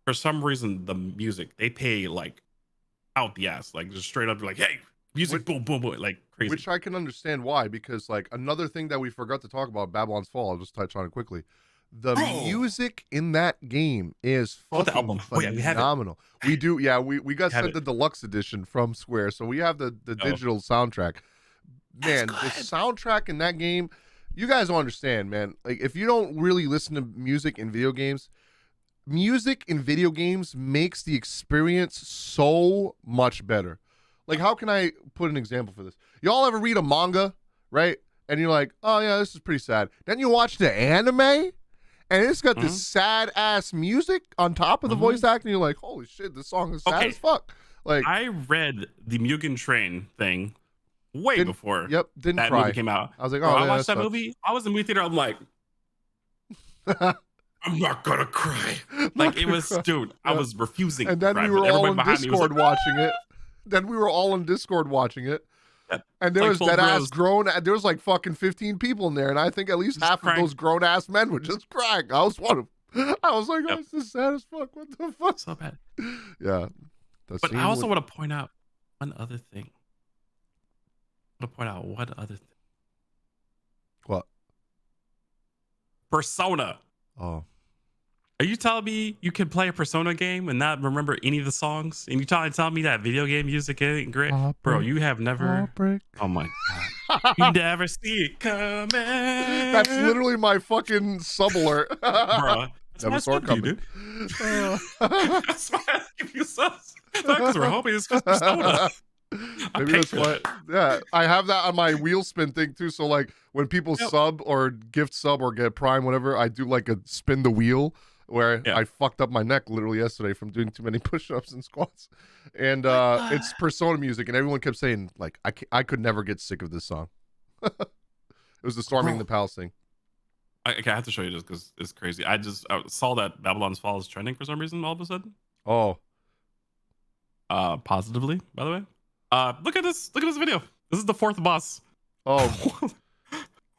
for some reason the music they pay like out the ass, like just straight up like, hey, music, boom, boom, boom, like crazy.
Which I can understand why, because like another thing that we forgot to talk about, Babylon's Fall. I'll just touch on it quickly. The music in that game is fucking phenomenal. We do, yeah. We got sent the deluxe edition from Square, so we have the digital soundtrack. Man, the soundtrack in that game, you guys don't understand, man. Like, if you don't really listen to music in video games makes the experience so much better. Like, how can I put an example for this? Y'all ever read a manga, right? And you're like, oh yeah, this is pretty sad. Then you watch the anime, and it's got this sad ass music on top of the voice acting. You're like, holy shit, this song is sad as fuck. Like,
I read the Mugen Train thing way before
didn't
that
cry.
movie came out.
I was like, oh,
I watched that movie. I was in the movie theater. I'm like, I'm not gonna cry. Like, it was, dude, I was refusing.
And then we were all in Discord watching it. Then we were all in Discord watching it. And there was that ass grown. There was like fucking 15 people in there, and I think at least half of those grown ass men were just crying. I was one of them. I was like, oh, this is sad as fuck. What the fuck?
So bad.
Yeah.
But I also want to point out one other thing.
What?
Persona.
Oh.
Are you telling me you can play a Persona game and not remember any of the songs? And you tell me that video game music ain't great? Bro, you have never... Oh my God. You never see it coming.
That's literally my fucking sub alert.
Bro.
Never saw it coming.
That's why I give you subs. Because we're hoping it's just Persona.
Maybe that's what. Yeah, I have that on my wheel spin thing too. So like when people sub or gift sub or get Prime, whatever, I do like a spin the wheel where
Yeah.
I fucked up my neck literally yesterday from doing too many push-ups and squats. And it's Persona music, and everyone kept saying like I could never get sick of this song. It was the Storming the Palace thing.
I have to show you this because it's crazy. I saw that Babylon's Fall is trending for some reason all of a sudden.
Oh.
Positively, by the way. Look at this video. This is the 4th boss.
Oh.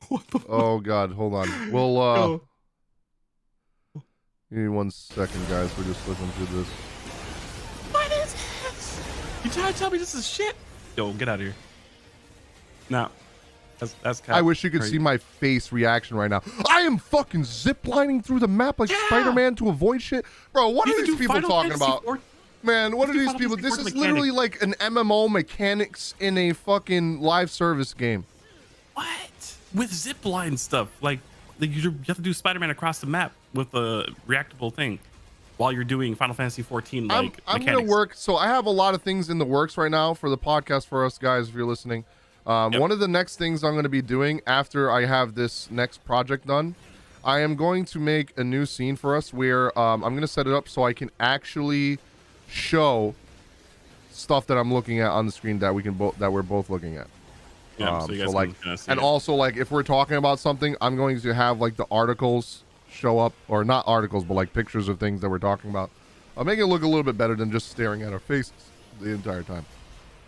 What the
Oh god, hold on. We'll
Yo.
give me 1 second, guys. We're just looking through this.
What is this? You trying to tell me this is shit? Yo, get out of here. No. That's kind
I wish you could see my face reaction right now. I am fucking ziplining through the map like Spider-Man to avoid shit. Bro, what are these people talking about? Man, what are these people? This is literally like an MMO mechanics in a fucking live service game.
What? With zipline stuff. Like you have to do Spider-Man across the map with a reactable thing while you're doing Final Fantasy 14 like
I'm gonna work. So I have a lot of things in the works right now for the podcast for us guys if you're listening. One of the next things I'm going to be doing after I have this next project done, I am going to make a new scene for us where I'm going to set it up so I can actually show stuff that I'm looking at on the screen that we're both looking at.
Yeah, so you guys can see
and
it.
also like if we're talking about something, I'm going to have like the articles show up, or not articles, but like pictures of things that we're talking about. I'll make it look a little bit better than just staring at our faces the entire time.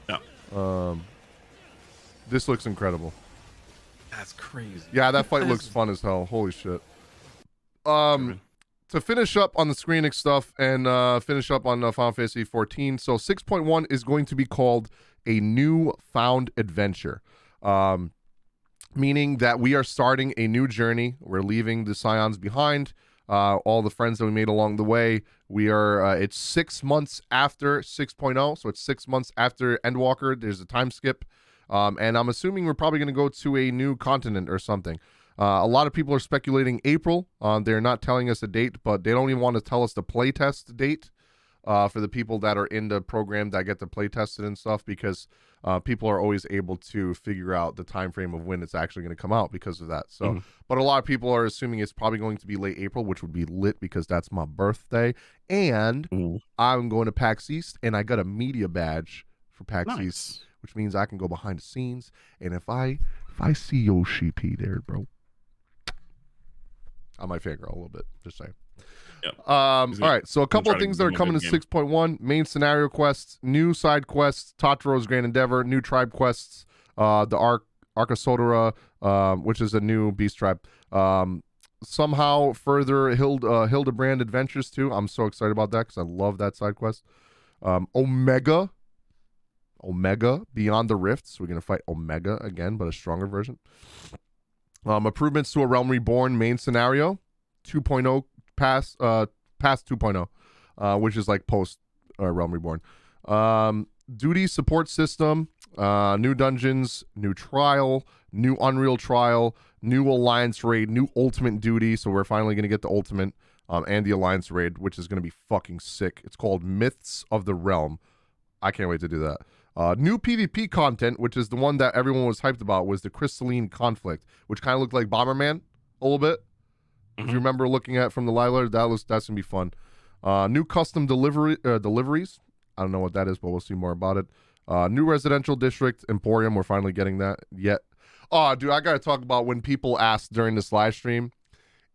Yeah.
This looks incredible.
That's crazy.
Yeah, that fight looks fun as hell. Holy shit. To finish up on the screening stuff and finish up on Final Fantasy 14. So 6.1 is going to be called a New Found Adventure. Meaning that we are starting a new journey. We're leaving the Scions behind. All the friends that we made along the way. We are, it's 6 months after 6.0. So it's 6 months after Endwalker. There's a time skip. And I'm assuming we're probably going to go to a new continent or something. A lot of people are speculating April. They're not telling us a date, but they don't even want to tell us the playtest date for the people that are in the program that get to play test it and stuff, because people are always able to figure out the time frame of when it's actually going to come out because of that. So, but a lot of people are assuming it's probably going to be late April, which would be lit because that's my birthday. And I'm going to PAX East, and I got a media badge for PAX East, which means I can go behind the scenes. And if I see Yoshi P there, bro, I might fangirl a little bit. Just saying.
Yep.
All right. So a couple of things that are coming to 6.1: main scenario quests, new side quests, Tataro's Grand Endeavor, new tribe quests, the Arkasodora, which is a new beast tribe. Somehow further Hildebrand adventures too. I'm so excited about that because I love that side quest. Omega Beyond the Rifts. We're going to fight Omega again, but a stronger version. Improvements to A Realm Reborn main scenario. 2.0 past 2.0, which is like post Realm Reborn. Duty support system, new dungeons, new trial, new Unreal trial, new Alliance raid, new ultimate duty. So we're finally going to get the ultimate and the Alliance raid, which is going to be fucking sick. It's called Myths of the Realm. I can't wait to do that. New PvP content, which is the one that everyone was hyped about, was the Crystalline Conflict, which kind of looked like Bomberman a little bit. If you remember looking at from the live letter, that's gonna be fun. New custom deliveries. I don't know what that is, but we'll see more about it. New residential district, Emporium. We're finally getting that yet. Oh, dude, I gotta talk about when people asked during this live stream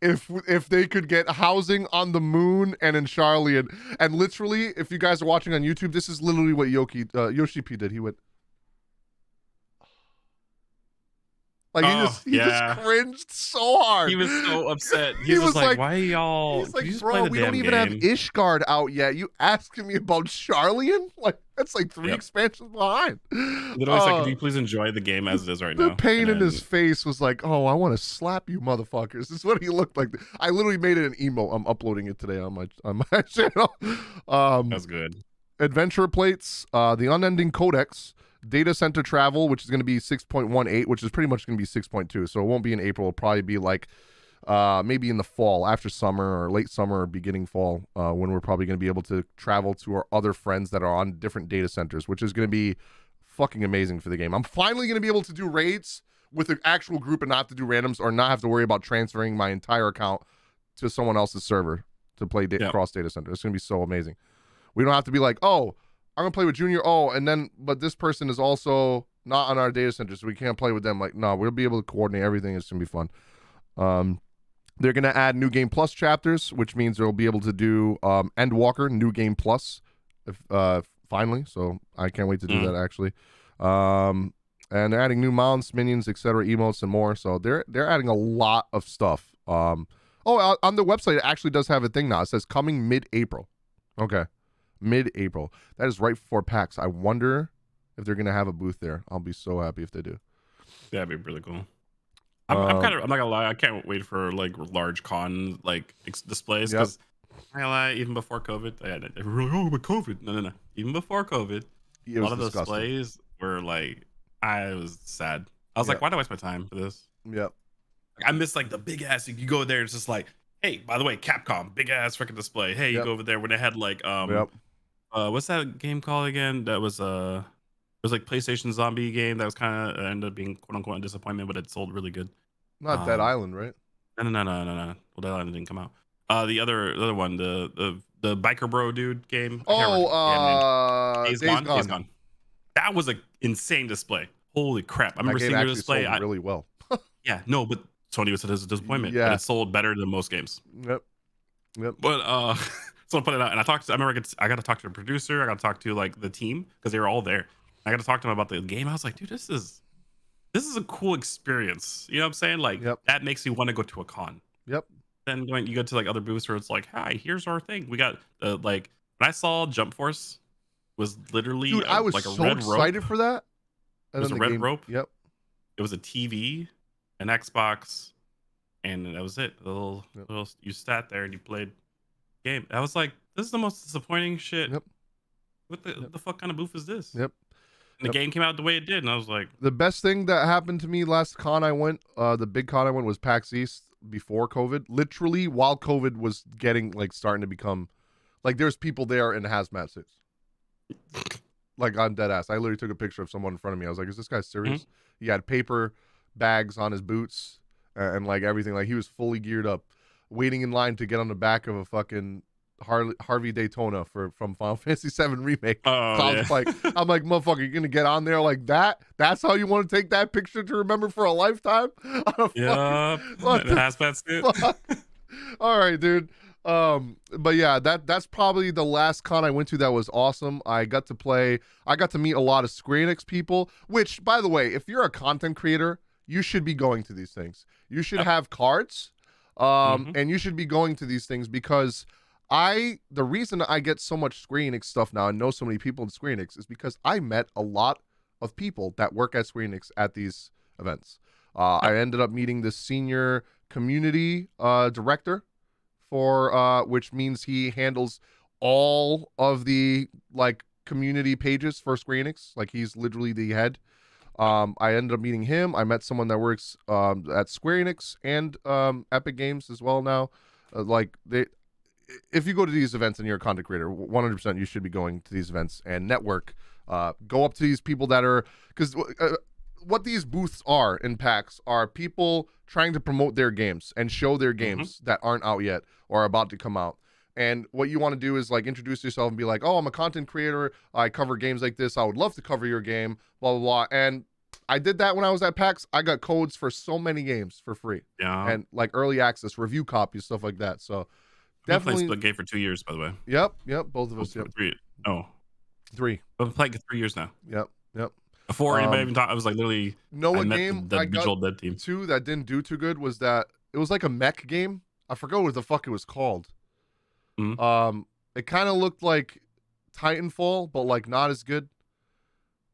if they could get housing on the moon and in Charlie, and literally, if you guys are watching on YouTube, this is literally what Yoshi P did. He went like he just cringed so hard.
He was so upset. He was like, "Why y'all?"
He's like, "Bro, we don't even have Ishgard out yet. You asking me about Charlian? Like that's like 3 expansions behind."
Literally, like, "Can you please enjoy the game as it is right now?"
The pain in his face was like, "Oh, I want to slap you, motherfuckers." This is what he looked like. I literally made it an emo. I'm uploading it today on my channel.
That's good.
Adventure plates, the Unending Codex. Data center travel, which is going to be 6.18, which is pretty much going to be 6.2. So it won't be in April. It'll probably be like maybe in the fall, after summer or late summer or beginning fall, when we're probably going to be able to travel to our other friends that are on different data centers, which is going to be fucking amazing for the game. I'm finally going to be able to do raids with an actual group and not have to do randoms or not have to worry about transferring my entire account to someone else's server to play
Yep.
cross data center. It's gonna be so amazing. We don't have to be like, oh, I'm gonna play with Junior. Oh, and then but this person is also not on our data center, so we can't play with them. Like, no, we'll be able to coordinate everything. It's gonna be fun. They're gonna add New Game Plus chapters, which means they'll be able to do Endwalker New Game Plus, if, finally. So I can't wait to do that actually. And they're adding new mounts, minions, etc., emotes, and more. So they're adding a lot of stuff. On the website, it actually does have a thing now. It says coming mid-April. Okay, mid-April. That is right before PAX. I wonder if they're gonna have a booth there. I'll be so happy if they do.
That'd be really cool. I'm not gonna lie, I can't wait for like large con like displays because I lie, even before COVID, they were like, oh, but COVID. No. Even before COVID, a lot of those displays were like, I was sad. I was like, why do I waste my time for this?
Yep.
I miss like the big ass. You go there, it's just like, hey, by the way, Capcom, big ass freaking display. Hey, you go over there when they had like what's that game called again? That was it was like PlayStation zombie game that was kind of ended up being quote unquote a disappointment, but it sold really good.
Not Dead Island, right?
No. Well, Dead Island didn't come out. The other one, the biker bro dude game. Days Gone. That was an insane display. Holy crap! I remember seeing the display.
Sold really well.
Yeah, no, but Sony was a disappointment. Yeah, but it sold better than most games.
Yep.
But so I put it out, and I remember I got to talk to the producer. I got to talk to like the team because they were all there. I got to talk to them about the game. I was like, dude, this is a cool experience. You know what I'm saying? Like that makes you want to go to a con.
Yep.
Then you go to like other booths where it's like, hi, here's our thing. We got like when I saw Jump Force was literally
dude, I was
like
so excited for that.
And it was a red rope.
Yep.
It was a TV, an Xbox, and that was it. Little you sat there and you played game. I was like, this is the most disappointing shit.
Yep.
What the fuck kind of booth is this?
Yep.
And the game came out the way it did, and I was like,
the best thing that happened to me last con I went, the big con I went was PAX East before COVID. Literally while COVID was getting like starting to become like there's people there in hazmat suits. Like I'm dead ass. I literally took a picture of someone in front of me. I was like, is this guy serious? He had paper bags on his boots and like everything. Like he was fully geared up, waiting in line to get on the back of a fucking Harvey Daytona from Final Fantasy VII Remake. Like, I'm like, motherfucker, you're gonna get on there like that? That's how you want to take that picture to remember for a lifetime?
Yeah, hazmat suit.
All right, dude. But yeah, that's probably the last con I went to that was awesome. I got to meet a lot of Square Enix people, which, by the way, if you're a content creator, you should be going to these things. You should have cards, and you should be going to these things because the reason I get so much Square Enix stuff now and know so many people in Square Enix is because I met a lot of people that work at Square Enix at these events. I ended up meeting the senior community director for which means he handles all of the like community pages for Square Enix. Like he's literally the head. I ended up meeting him. I met someone that works at Square Enix and Epic Games as well now. If you go to these events and you're a content creator, 100% you should be going to these events and network. Go up to these people that are, because what these booths are in PAX are people trying to promote their games and show their games that aren't out yet or are about to come out. And what you want to do is like introduce yourself and be like, oh, I'm a content creator. I cover games like this. I would love to cover your game, blah, blah, blah. And I did that when I was at PAX. I got codes for so many games for free. Yeah. And like early access, review copies, stuff like that. So definitely.
I've played Split for 2 years, by the way.
Yep. Both of us. Yep.
3. Oh.
3.
I've played 3 years now.
Yep.
Before anybody even talked, I was like literally.
A game
the Visual Dead team.
2 that didn't do too good was that it was like a mech game. I forgot what the fuck it was called. It kind of looked like Titanfall, but like not as good.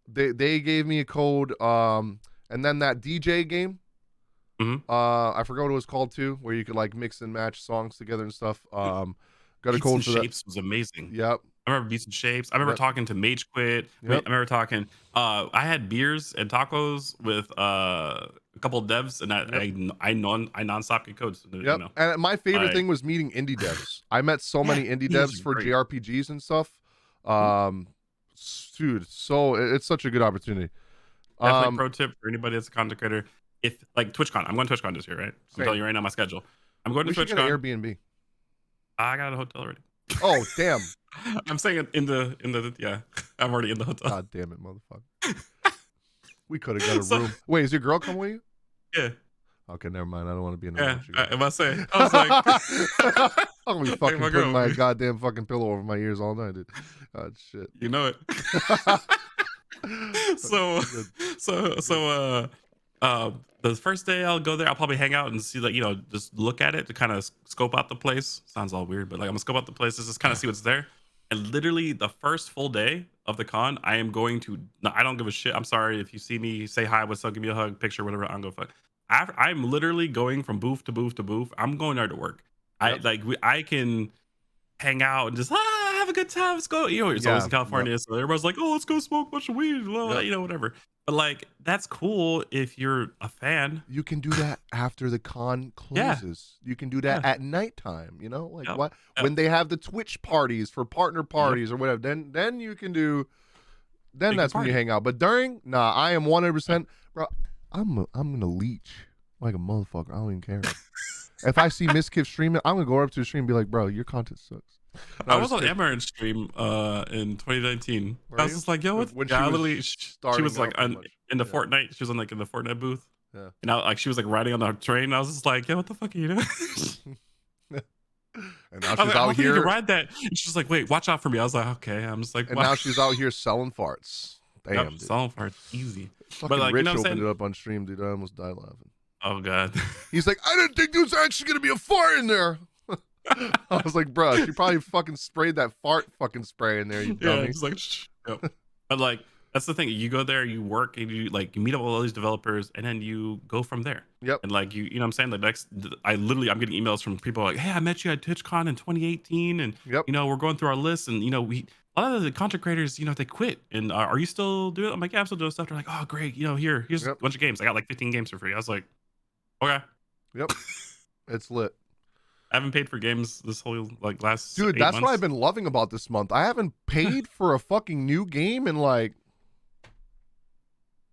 They gave me a code. And then that DJ game. I forgot what it was called too, where you could like mix and match songs together and stuff. Got a code for that.
Shapes was amazing.
Yep.
I remember Beats and Shapes. I remember talking to Mage Quit. I remember talking. I had beers and tacos with a couple of devs, and I nonstop get codes.
Yep. You know? And my favorite thing was meeting indie devs. I met so many indie devs for JRPGs and stuff. Dude, so it's such a good opportunity.
Definitely pro tip for anybody that's a content creator. If like TwitchCon, I'm going to TwitchCon this year, right? So I'm telling you right now my schedule. I'm going to TwitchCon.
Airbnb.
I got a hotel already.
Oh, damn.
I'm saying in the yeah. I'm already in the hotel.
God damn it, motherfucker. We could have got a room. Wait, is your girl coming with you?
Yeah.
Okay, never mind. I don't want to be in the
Yeah.
room. With you
I must say. I was like,
I'm gonna be fucking
my
putting
girl,
my
man.
goddamn fucking pillow over my ears all night, dude. God shit.
You know it. so
Good.
the first day I'll go there, I'll probably hang out and see, like, just look at it to kind of scope out the place. Sounds all weird, but like I'm gonna scope out the place, just kind of see what's there. And literally the first full day of the con, I am going to, no, I don't give a shit. I'm sorry if you see me, say hi, what's up, give me a hug, picture, whatever. I'm going to fuck. I'm literally going from booth to booth to booth. I'm going there to work.
Yep.
I can hang out and just have a good time. Let's go. It's always in California, so everybody's like, "Oh, let's go smoke a bunch of weed," whatever. But like, that's cool if you're a fan.
You can do that after the con closes. You can do that at nighttime. Like what when they have the Twitch parties for partner parties or whatever. Then you can do. Then that's when you hang out. But during, nah, I am 100%, bro. I'm gonna leech like a motherfucker. I don't even care. If I see Miskiff streaming, I'm gonna go up to the stream and be like, bro, your content sucks. No,
I was on Amaranth stream in 2019. I was just like, yo, what?
When
she was like in the Fortnite. She was on in the Fortnite booth.
Yeah.
And she was like riding on the train. I was just like, yo, what the fuck are you doing?
And now she's out here
to ride that. And she's like, wait, watch out for me. I was like, okay. I'm just like,
and now she's out here selling farts. Damn, dude.
Selling farts, easy.
Fucking
but like,
Rich opened it up on stream, dude. I almost died laughing.
Oh god.
He's like, I didn't think there was actually gonna be a fart in there. I was like, bro, she probably fucking sprayed that fart fucking spray in there, you dummy.
Yeah, it's like, shh. Yep. But like, that's the thing. You go there, you work, and you meet up with all these developers, and then you go from there.
Yep.
And like, you know what I'm saying? I'm getting emails from people like, hey, I met you at TwitchCon in 2018, and we're going through our list, and a lot of the content creators, they quit. And are you still doing it? I'm like, yeah, I'm still doing stuff. They're like, oh, great. Here's a bunch of games. I got like 15 games for free. I was like, okay.
Yep. It's lit.
I haven't paid for games this whole last
dude.
8
That's
months.
what I've been loving about this month. I haven't paid for a fucking new game in like.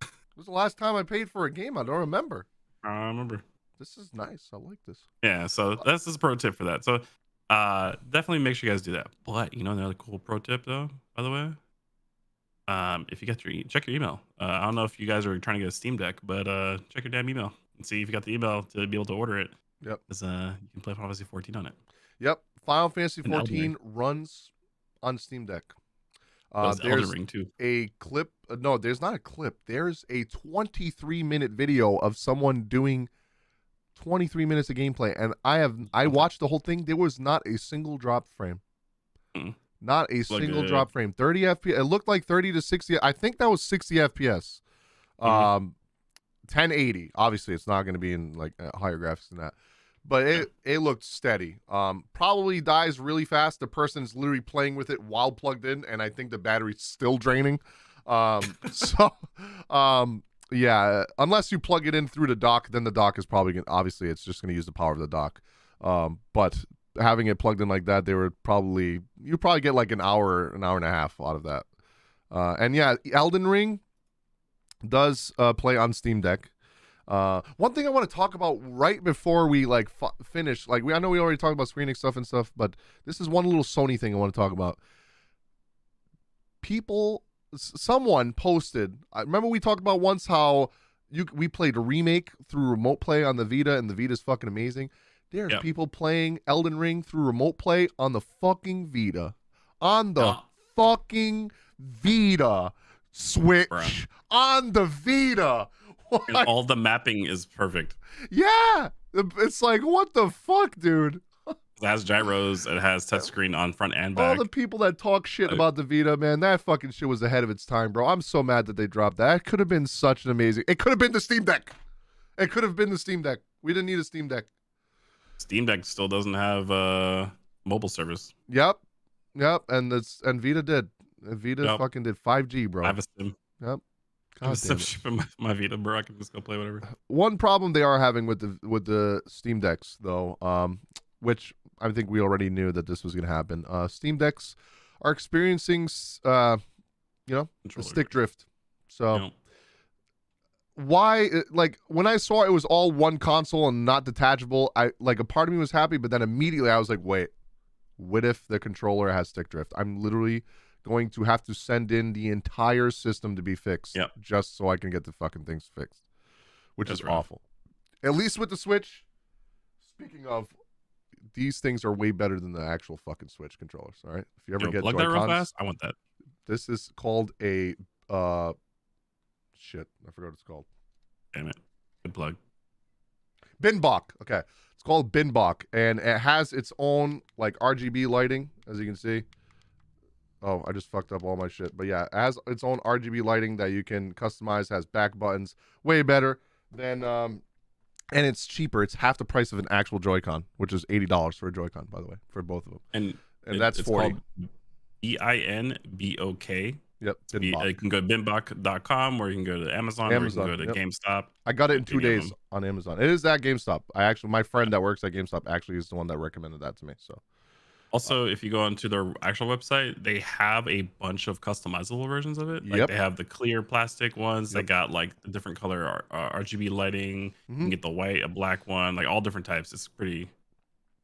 This was the last time I paid for a game. I don't remember.
I remember.
This is nice. I like this.
Yeah. So that's just a pro tip for that. So definitely make sure you guys do that. But another cool pro tip though, by the way. If you check your email. I don't know if you guys are trying to get a Steam Deck, but check your damn email and see if you got the email to be able to order it.
Yep.
Because you can play Final Fantasy 14 on it.
Yep. Final Fantasy 14 runs on Steam Deck. There's
Elden Ring too.
A clip. No, there's not a clip. There's a 23-minute video of someone doing 23 minutes of gameplay, and I watched the whole thing. There was not a single drop frame. Not a single drop frame. 30 FPS. It looked like 30 to 60. I think that was 60 FPS. 1080. Obviously, it's not going to be in like higher graphics than that. But it looked steady. Probably dies really fast. The person's literally playing with it while plugged in, and I think the battery's still draining. Yeah, unless you plug it in through the dock, then the dock is probably obviously it's just going to use the power of the dock. But having it plugged in like that, you probably get like an hour and a half out of that. And yeah, Elden Ring does play on Steam Deck. One thing I want to talk about right before we finish, I know we already talked about screening stuff and stuff, but this is one little Sony thing I want to talk about. Someone posted, I remember we talked about once how we played a remake through remote play on the Vita, and the Vita's fucking amazing. There's people playing Elden Ring through remote play on the fucking Vita. On the fucking Vita. Switch. Bruh. On the Vita.
And all the mapping is perfect.
Yeah. It's like, what the fuck, dude?
It has gyros. It has touchscreen on front and back.
All the people that talk shit about the Vita, man, that fucking shit was ahead of its time, bro. I'm so mad that they dropped that. It could have been such an amazing... It could have been the Steam Deck. It could have been the Steam Deck. We didn't need a Steam Deck.
Steam Deck still doesn't have mobile service.
Yep. And Vita did. Vita fucking did 5G, bro.
I have a Sim.
Yep.
I have a Sim shipping my Vita, bro. I can just go play whatever.
One problem they are having with the Steam Decks, though, which I think we already knew that this was going to happen. Steam Decks are experiencing, stick drift. So why, when I saw it was all one console and not detachable, a part of me was happy, but then immediately I was like, wait, What if the controller has stick drift? I'm literally going to have to send in the entire system to be fixed just so I can get the fucking things fixed, which is awful. At least with the Switch, speaking of, these things are way better than the actual fucking Switch controllers, all right? If you ever get
plug that real fast, I want that.
This is called a, shit, I forgot what it's called.
Damn it. Good plug.
Binbok. Okay. It's called Binbok, and it has its own, like, RGB lighting, as you can see. Oh, I just fucked up all my shit. But yeah, it has its own RGB lighting that you can customize, has back buttons, way better than, and it's cheaper. It's half the price of an actual Joy-Con, which is $80 for a Joy-Con, by the way, for both of them.
And
that's
it's
40.
called BINBOK.
Yep.
You can go to binbok.com, or you can go to Amazon, or you can go to GameStop.
I got it in 2 days on Amazon. It is at GameStop. My friend that works at GameStop actually is the one that recommended that to me. So,
also, if you go onto their actual website, they have a bunch of customizable versions of it. Like they have the clear plastic ones. They got like the different color RGB lighting. You can get the white, a black one, like all different types. It's pretty.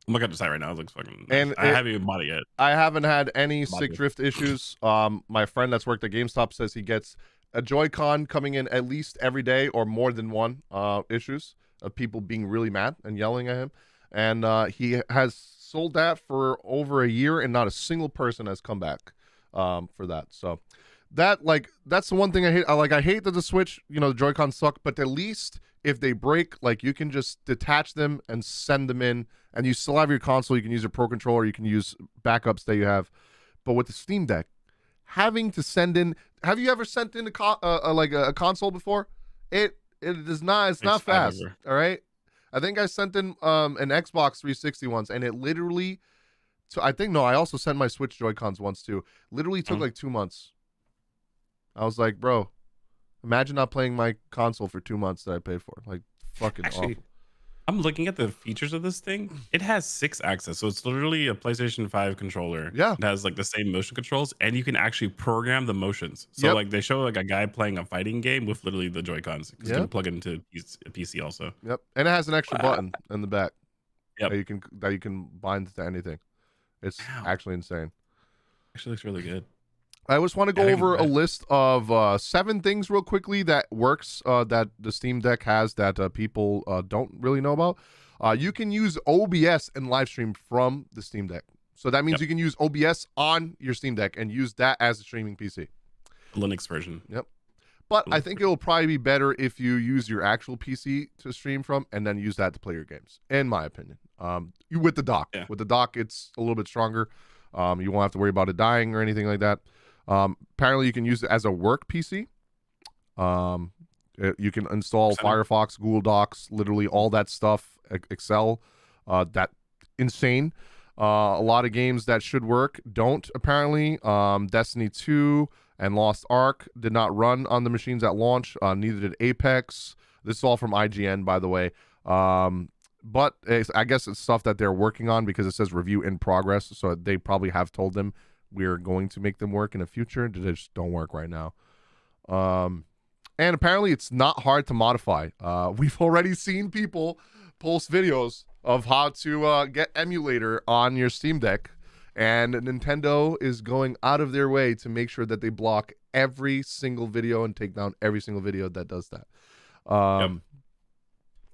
I'm looking at the site right now. It looks fucking nice. And I haven't even bought it yet.
I haven't had any stick drift issues. My friend that's worked at GameStop says he gets a Joy-Con coming in at least every day, or more than one issues of people being really mad and yelling at him. And he has sold that for over a year, and not a single person has come back for that. So that's the one thing I hate. I hate that the Switch, the Joy-Con suck, but at least if they break, like, you can just detach them and send them in, and you still have your console. You can use your Pro Controller, you can use backups that you have. But with the Steam Deck, having to send in, have you ever sent in a console before? It is not, it's not fast. All right. I think I sent in an Xbox 360 once, and it literally, I also sent my Switch Joy-Cons once too. Literally took like 2 months. I was like, bro, imagine not playing my console for 2 months that I paid for. Like, fucking awful.
I'm looking at the features of this thing. It has 6 axis, so it's literally a PlayStation 5 controller.
Yeah,
it has like the same motion controls, and you can actually program the motions. So like they show like a guy playing a fighting game with literally the Joy-Cons, because you can plug it into a PC also.
Yep, and it has an extra button in the back. Yep, that you can bind to anything. It's actually insane.
Actually looks really good.
I just want to go over a list of 7 things real quickly that works that the Steam Deck has that people don't really know about. You can use OBS and live stream from the Steam Deck. So that means you can use OBS on your Steam Deck and use that as a streaming PC.
Linux version.
Yep. But I think it will probably be better if you use your actual PC to stream from, and then use that to play your games, in my opinion. With the dock. Yeah. With the dock, it's a little bit stronger. You won't have to worry about it dying or anything like that. Apparently you can use it as a work PC. You can install Firefox, Google Docs, literally all that stuff, Excel, that insane. A lot of games that should work don't, apparently. Destiny 2 and Lost Ark did not run on the machines at launch. Neither did Apex. This is all from IGN, by the way. But I guess it's stuff that they're working on, because it says review in progress. So they probably have told them we're going to make them work in the future. They just don't work right now. And apparently it's not hard to modify. We've already seen people post videos of how to get emulator on your Steam Deck. And Nintendo is going out of their way to make sure that they block every single video and take down every single video that does that.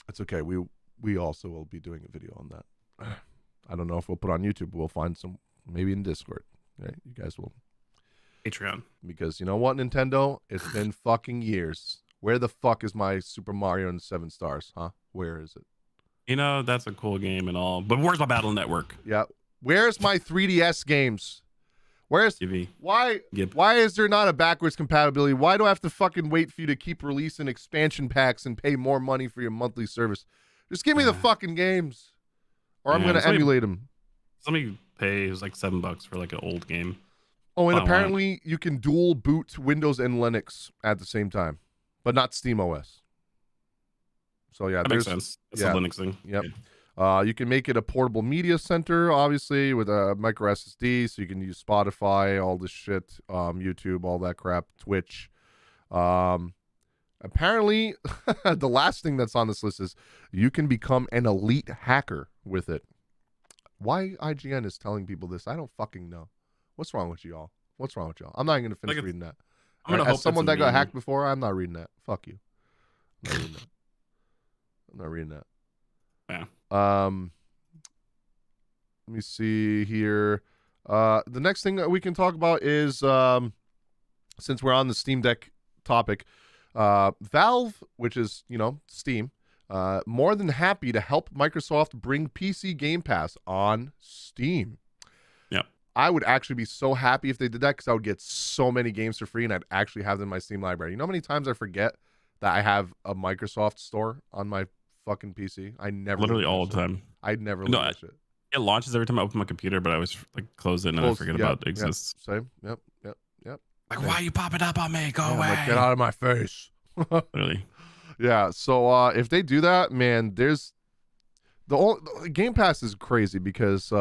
It's okay. We also will be doing a video on that. I don't know if we'll put on YouTube. We'll find some, maybe in Discord. Right? You guys will.
Patreon.
Because you know what, Nintendo? It's been fucking years. Where the fuck is my Super Mario and 7 Stars, huh? Where is it?
That's a cool game and all, but where's my Battle Network?
Yeah. Where's my 3DS games? Where's why is there not a backwards compatibility? Why do I have to fucking wait for you to keep releasing expansion packs and pay more money for your monthly service? Just give me the fucking games, or I'm gonna emulate them.
Somebody pay, it was like $7 for like an old game.
Oh, and apparently you can dual boot Windows and Linux at the same time, but not SteamOS. So yeah,
that makes sense. It's a Linux thing.
Yep. Yeah. You can make it a portable media center, obviously, with a micro SSD, so you can use Spotify, all this shit, YouTube, all that crap, Twitch. Apparently, the last thing that's on this list is you can become an elite hacker with it. Why IGN is telling people this, I don't fucking know. What's wrong with y'all? What's wrong with y'all? I'm not even gonna finish reading that.
I'm gonna
As
hope
someone
it's a
that got
meme.
hacked before, I'm not reading that. Fuck you. I'm not reading that. I'm not reading that.
Yeah.
Let me see here. The next thing that we can talk about is since we're on the Steam Deck topic, Valve, which is Steam, more than happy to help Microsoft bring PC Game Pass on Steam.
Yeah.
I would actually be so happy if they did that because I would get so many games for free and I'd actually have them in my Steam library. You know how many times I forget that I have a Microsoft store on my fucking PC? I never
Literally all the time.
I'd never
No,
leave that shit.
it launches every time I open my computer, but I always like close it and I forget about it exists.
Same. Yep.
Like,
same.
why are you popping up on me? Go away.
Like, get out of my face.
Literally.
Yeah. So if they do that, man, there's the Game Pass is crazy because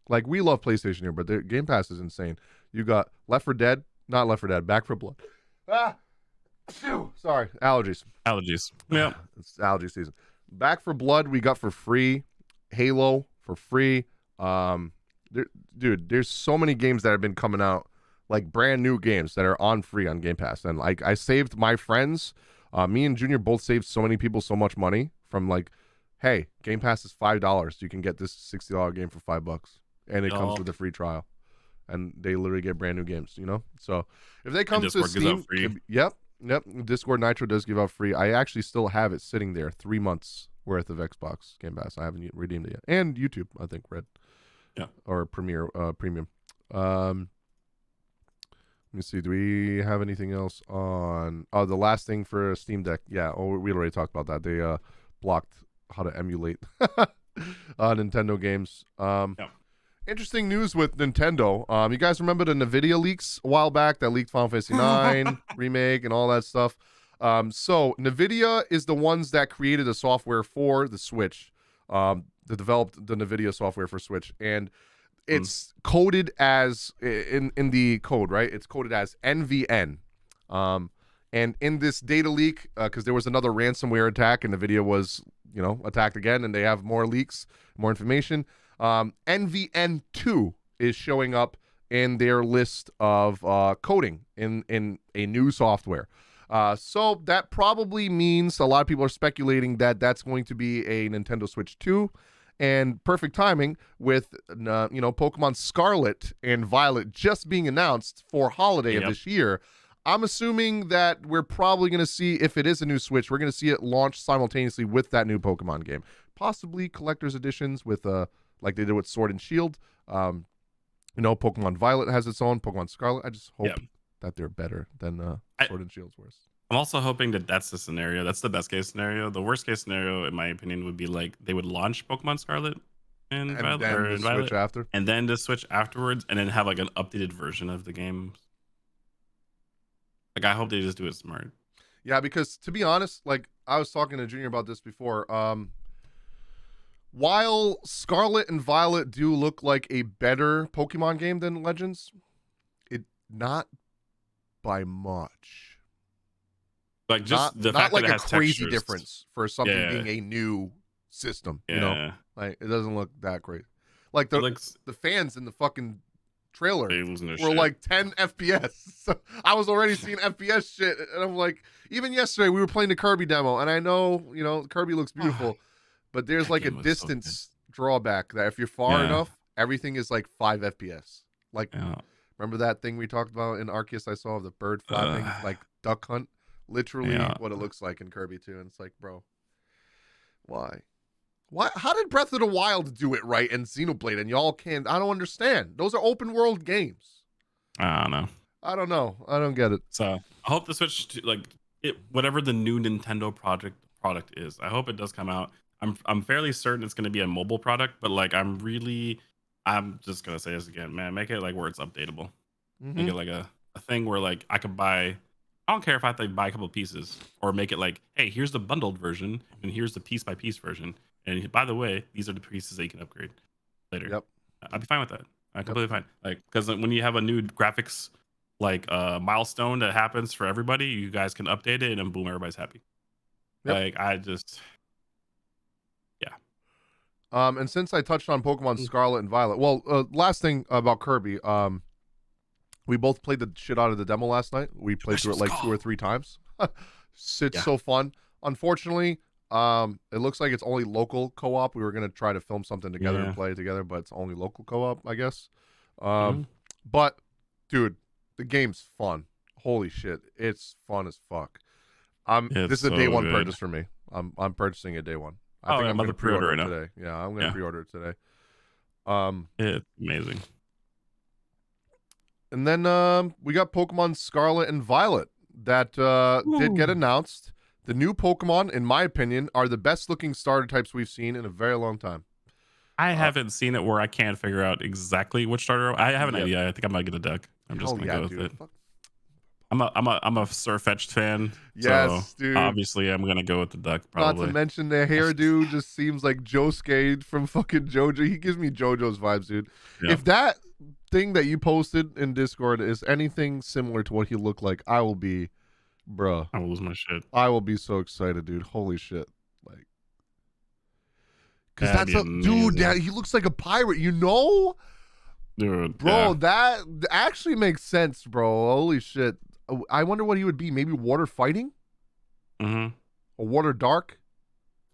like we love PlayStation here, but the Game Pass is insane. You got Back 4 Blood. Sorry, allergies.
Yeah.
It's allergy season. Back 4 Blood we got for free. Halo for free. Dude, there's so many games that have been coming out, like brand new games that are on free on Game Pass. And like I saved my friends, me and Junior both saved so many people so much money from like, hey, Game Pass is $5. You can get this $60 game for $5, and it comes with a free trial. And they literally get brand new games, So if they come to Steam, yep, Discord Nitro does give out free. I actually still have it sitting there, 3 months worth of Xbox Game Pass. I haven't redeemed it yet, and YouTube, I think, Red, or Premium. Let me see. Do we have anything else on? Oh, the last thing for Steam Deck. Yeah. Oh, we already talked about that. They blocked how to emulate Nintendo games. Interesting news with Nintendo. You guys remember the NVIDIA leaks a while back that leaked Final Fantasy IX remake and all that stuff? So NVIDIA is the ones that created the software for the Switch. They developed the NVIDIA software for Switch, and it's coded as in the code, right? It's coded as NVN. And in this data leak, because there was another ransomware attack, and NVIDIA was attacked again, and they have more leaks, more information. NVN2 is showing up in their list of coding in a new software. So that probably means a lot of people are speculating that that's going to be a Nintendo Switch 2, and perfect timing with Pokemon Scarlet and Violet just being announced for holiday of this year. I'm assuming that we're probably going to see, if it is a new Switch, we're going to see it launch simultaneously with that new Pokemon game. Possibly collector's editions with like they did with Sword and Shield. Pokemon Violet has its own. Pokemon Scarlet. I just hope that they're better than Sword and Shield's worse.
I'm also hoping that that's the scenario. That's the best case scenario. The worst case scenario, in my opinion, would be like they would launch Pokemon Scarlet and Violet,
Switch after,
and then the Switch afterwards, and then have like an updated version of the game. Like, I hope they just do it smart.
Yeah, because to be honest, like I was talking to Junior about this before. While Scarlet and Violet do look like a better Pokemon game than Legends, it not by much.
Like just the fact
like
that it
a
has
crazy
textures.
difference for something being a new system. Like it doesn't look that great. Like the fans in the fucking trailer were like 10 FPS. So I was already seeing FPS shit, and I'm like, even yesterday we were playing the Kirby demo, and I know Kirby looks beautiful, but there's like a distance drawback that if you're far enough, everything is like 5 FPS. Like remember that thing we talked about in Arceus? I saw of the bird flapping like Duck Hunt. Literally what it looks like in Kirby too, and it's like, bro, why? How did Breath of the Wild do it right and Xenoblade and y'all can't? I don't understand. Those are open world games.
I don't know.
I don't get it.
So I hope the Switch, whatever the new Nintendo product is, I hope it does come out. I'm fairly certain it's going to be a mobile product, but like I'm just gonna say this again, man. Make it like where it's updatable. Make it like a thing where like I could buy. I don't care if I have to buy a couple of pieces, or make it like, hey, here's the bundled version and here's the piece by piece version. And by the way, these are the pieces that you can upgrade later.
Yep.
I'd be fine with that. I'm completely fine. Like, because when you have a new graphics like milestone that happens for everybody, you guys can update it and boom, everybody's happy. Like
And since I touched on Pokemon Scarlet and Violet, well, last thing about Kirby, we both played the shit out of the demo last night. We played through it like 2 or 3 times. It's so fun. Unfortunately, it looks like it's only local co-op. We were gonna try to film something together and play it together, but it's only local co-op, I guess. But dude, the game's fun. Holy shit, it's fun as fuck. This is a day one purchase for me. I'm purchasing it day one. I think I'm gonna pre-order it today. Yeah, I'm gonna pre-order it today.
It's amazing.
And then we got Pokemon Scarlet and Violet that did get announced. The new Pokemon, in my opinion, are the best looking starter types we've seen in a very long time.
I haven't seen it where I can't figure out exactly which starter. I have an idea. I think I might get a deck. I'm just gonna go with it. I'm a Sirfetch'd fan.
Yes,
so
dude.
Obviously, I'm gonna go with the duck. Probably.
Not to mention the hairdo just seems like Josuke from fucking JoJo. He gives me JoJo's vibes, dude. Yeah. If that thing that you posted in Discord is anything similar to what he looked like, I will be, bruh.
I will lose my shit.
I will be so excited, dude. Holy shit! Like, because that's a dude. That he looks like a pirate, you know.
Dude,
bro, that actually makes sense, bro. Holy shit. I wonder what he would be. Maybe water fighting? Or water dark?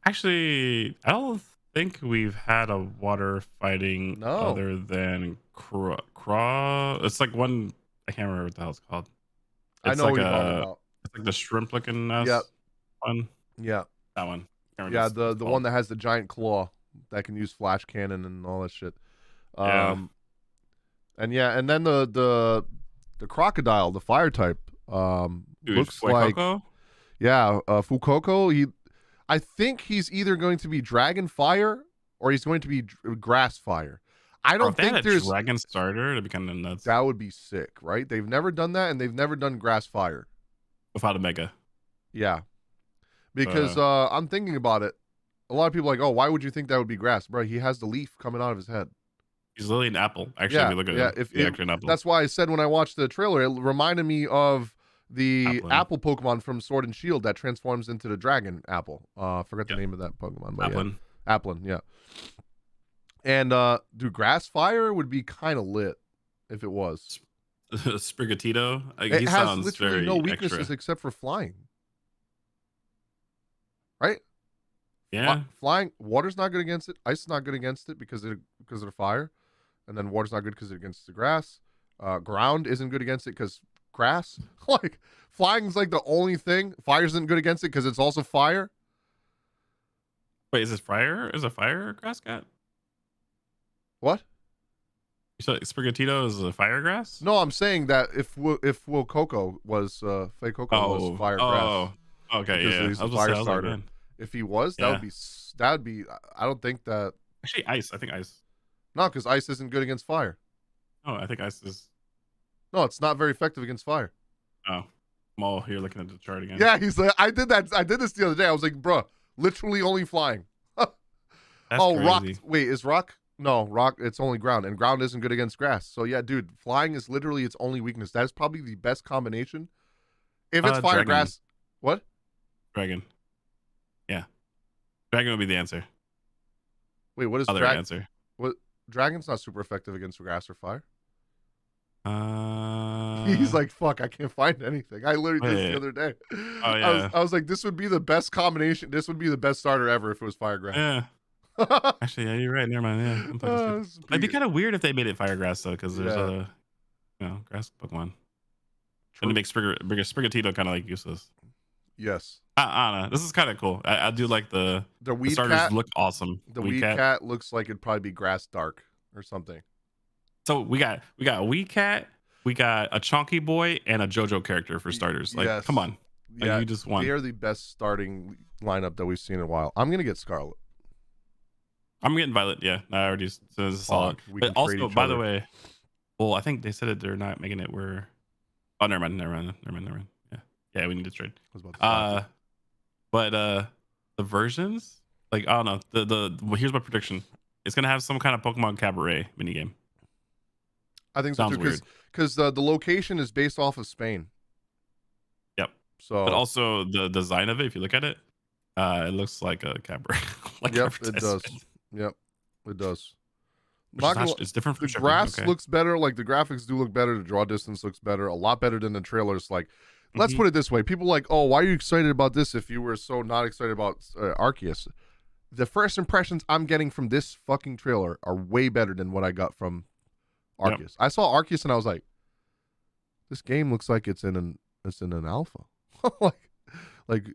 Actually, I don't think we've had a water fighting other than Craw. It's like one, I can't remember what the hell it's called. It's
I know
like
what you're talking about.
It's like the shrimp looking one.
Yeah.
That one.
Yeah, the one that has the giant claw that can use flash cannon and all that shit. And yeah, and then the crocodile, the fire type, looks like Fukoko. I think he's either going to be dragon fire or he's going to be grass fire. I don't think there's
dragon starter to be kind of nuts.
That would be sick, right? They've never done that, and they've never done grass fire
without a mega.
Yeah, because I'm thinking about it. A lot of people are like, oh, why would you think that would be grass, bro? He has the leaf coming out of his head.
He's literally an apple. Actually, if you look at it, he's actually an apple.
That's why I said when I watched the trailer, it reminded me of the apple Pokemon from Sword and Shield that transforms into the dragon apple. I forgot the name of that Pokemon. But Applin, yeah. And dude, grass fire would be kind of lit if it was.
Sprigatito.
It has literally no weaknesses except for flying. Right?
Yeah.
Flying, water's not good against it. Ice is not good against it because of the fire. And then water's not good because it's against the grass. Ground isn't good against it because grass. Like, flying's like the only thing. Fire isn't good against it because it's also fire.
Wait, is this fire? Is a fire grass cat?
What?
You said Sprigatito is a fire grass?
No, I'm saying that if Coco was Fake Coco was fire grass. Oh,
okay, yeah.
He's a fire starter. Like, if he was, that would be. I don't think that.
Actually, ice. I think ice.
No, because ice isn't good against fire.
Oh, I think ice is.
No, it's not very effective against fire.
Oh, Mo, you're looking at the chart again.
Yeah, he's like, I did this the other day. I was like, bro, literally only flying.
That's crazy.
Rock. Wait, is rock? No, rock. It's only ground, and ground isn't good against grass. So yeah, dude, flying is literally its only weakness. That is probably the best combination. If it's fire, grass, what?
Dragon. Yeah, dragon would be the answer.
Wait, what is
other answer?
What? Dragon's not super effective against grass or fire. He's like, fuck, I can't find anything. I literally did this the other day.
Oh yeah.
I was like, this would be the best combination. This would be the best starter ever if it was fire grass.
Yeah. Actually, yeah, you're right. Never mind. Yeah, it'd be kind of weird if they made it fire grass though, because there's a, grass Pokemon. And it makes Sprigatito kind of like useless.
Yes.
I don't know. This is kind of cool. I do like the starters cat, look awesome.
The weed cat looks like it'd probably be grass dark or something.
So we got a wee cat, we got a chunky boy, and a JoJo character for starters. Like, come on. Like, you just won.
They are the best starting lineup that we've seen in a while. I'm gonna get Scarlet.
I'm getting Violet. Yeah, I already said it's a solid. But also, by the way, well, I think they said that they're not making it where. Oh, never mind. Yeah, we need to trade. But the versions, like, I don't know. Here's my prediction. It's gonna have some kind of Pokemon Cabaret minigame.
I think so too, because the location is based off of Spain.
Yep.
So,
but also the design of it, if you look at it, it looks like a cabaret.
Yep, it does. Yep. It does.
Which is not, it's different from
the
shipping.
grass
Okay.
looks better. Like the graphics do look better. The draw distance looks better. A lot better than the trailers. Like, let's put it this way: people are like, oh, why are you excited about this if you were so not excited about Arceus? The first impressions I'm getting from this fucking trailer are way better than what I got from Arceus. Yep. I saw Arceus and I was like, this game looks like it's in an alpha.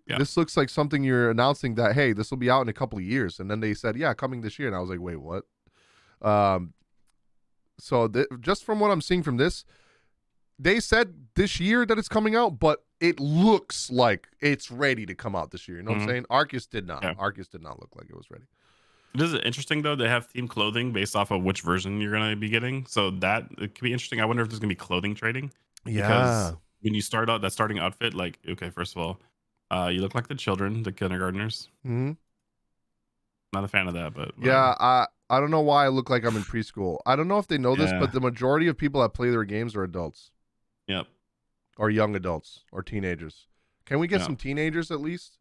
This looks like something you're announcing that, hey, this will be out in a couple of years. And then they said, yeah, coming this year. And I was like, wait, what? So just from what I'm seeing from this, they said this year that it's coming out, but it looks like it's ready to come out this year. You know what I'm saying? Arceus did not. Yeah. Arceus did not look like it was ready.
It is interesting though. They have themed clothing based off of which version you're gonna be getting, so that it could be interesting. I wonder if there's gonna be clothing trading.
Yeah.
Because when you start out that starting outfit, like, okay, first of all, you look like the children, the kindergartners.
Mm-hmm.
Not a fan of that, but
whatever. Yeah, I don't know why I look like I'm in preschool. I don't know if they know this, but the majority of people that play their games are adults.
Yep.
Or young adults or teenagers. Can we get some teenagers at least?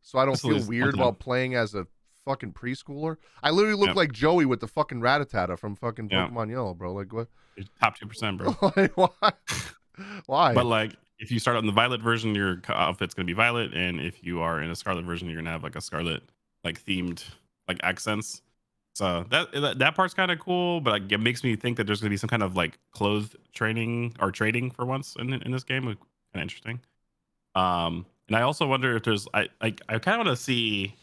So I don't feel weird about playing as a fucking preschooler. I literally look like Joey with the fucking Rattata from fucking Pokemon Yellow, bro. Like what?
You're top 2%, bro.
Why? Why?
But like, if you start out in the Violet version, your outfit's gonna be Violet, and if you are in a Scarlet version, you're gonna have like a Scarlet like themed like accents. So that part's kind of cool, but like, it makes me think that there's gonna be some kind of like clothes training or trading for once in this game. Kind of interesting. And I also wonder if there's I kind of want to see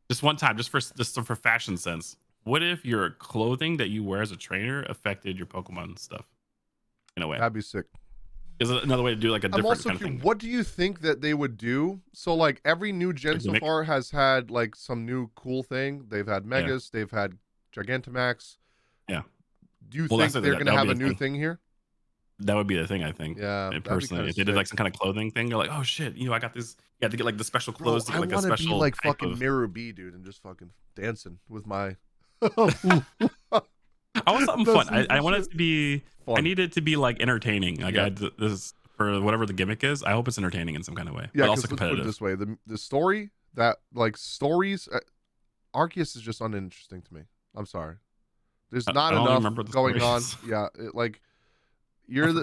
just one time, just for fashion sense. What if your clothing that you wear as a trainer affected your Pokemon stuff in a way?
That'd be sick.
Is it another way to do like a different
also
kind of thing?
What do you think that they would do? So like every new gen so far has had like some new cool thing. They've had Megas, they've had Gigantamax.
Yeah.
Do you think they're gonna have a new thing here?
That would be the thing, I think.
Yeah.
And personally, if they did like some kind of clothing thing, you're like, oh shit, I got this. You have to get like the special clothes.
Bro,
to get, like,
I want to be like fucking Mirror B, dude, and just fucking dancing with my.
I want something fun. I want it to be fun. I need it to be like entertaining. Like this for whatever the gimmick is. I hope it's entertaining in some kind of way.
Yeah,
but also
competitive. Let's put it this way: the story that like stories, Arceus is just uninteresting to me. I'm sorry. There's not enough going on. Yeah, you're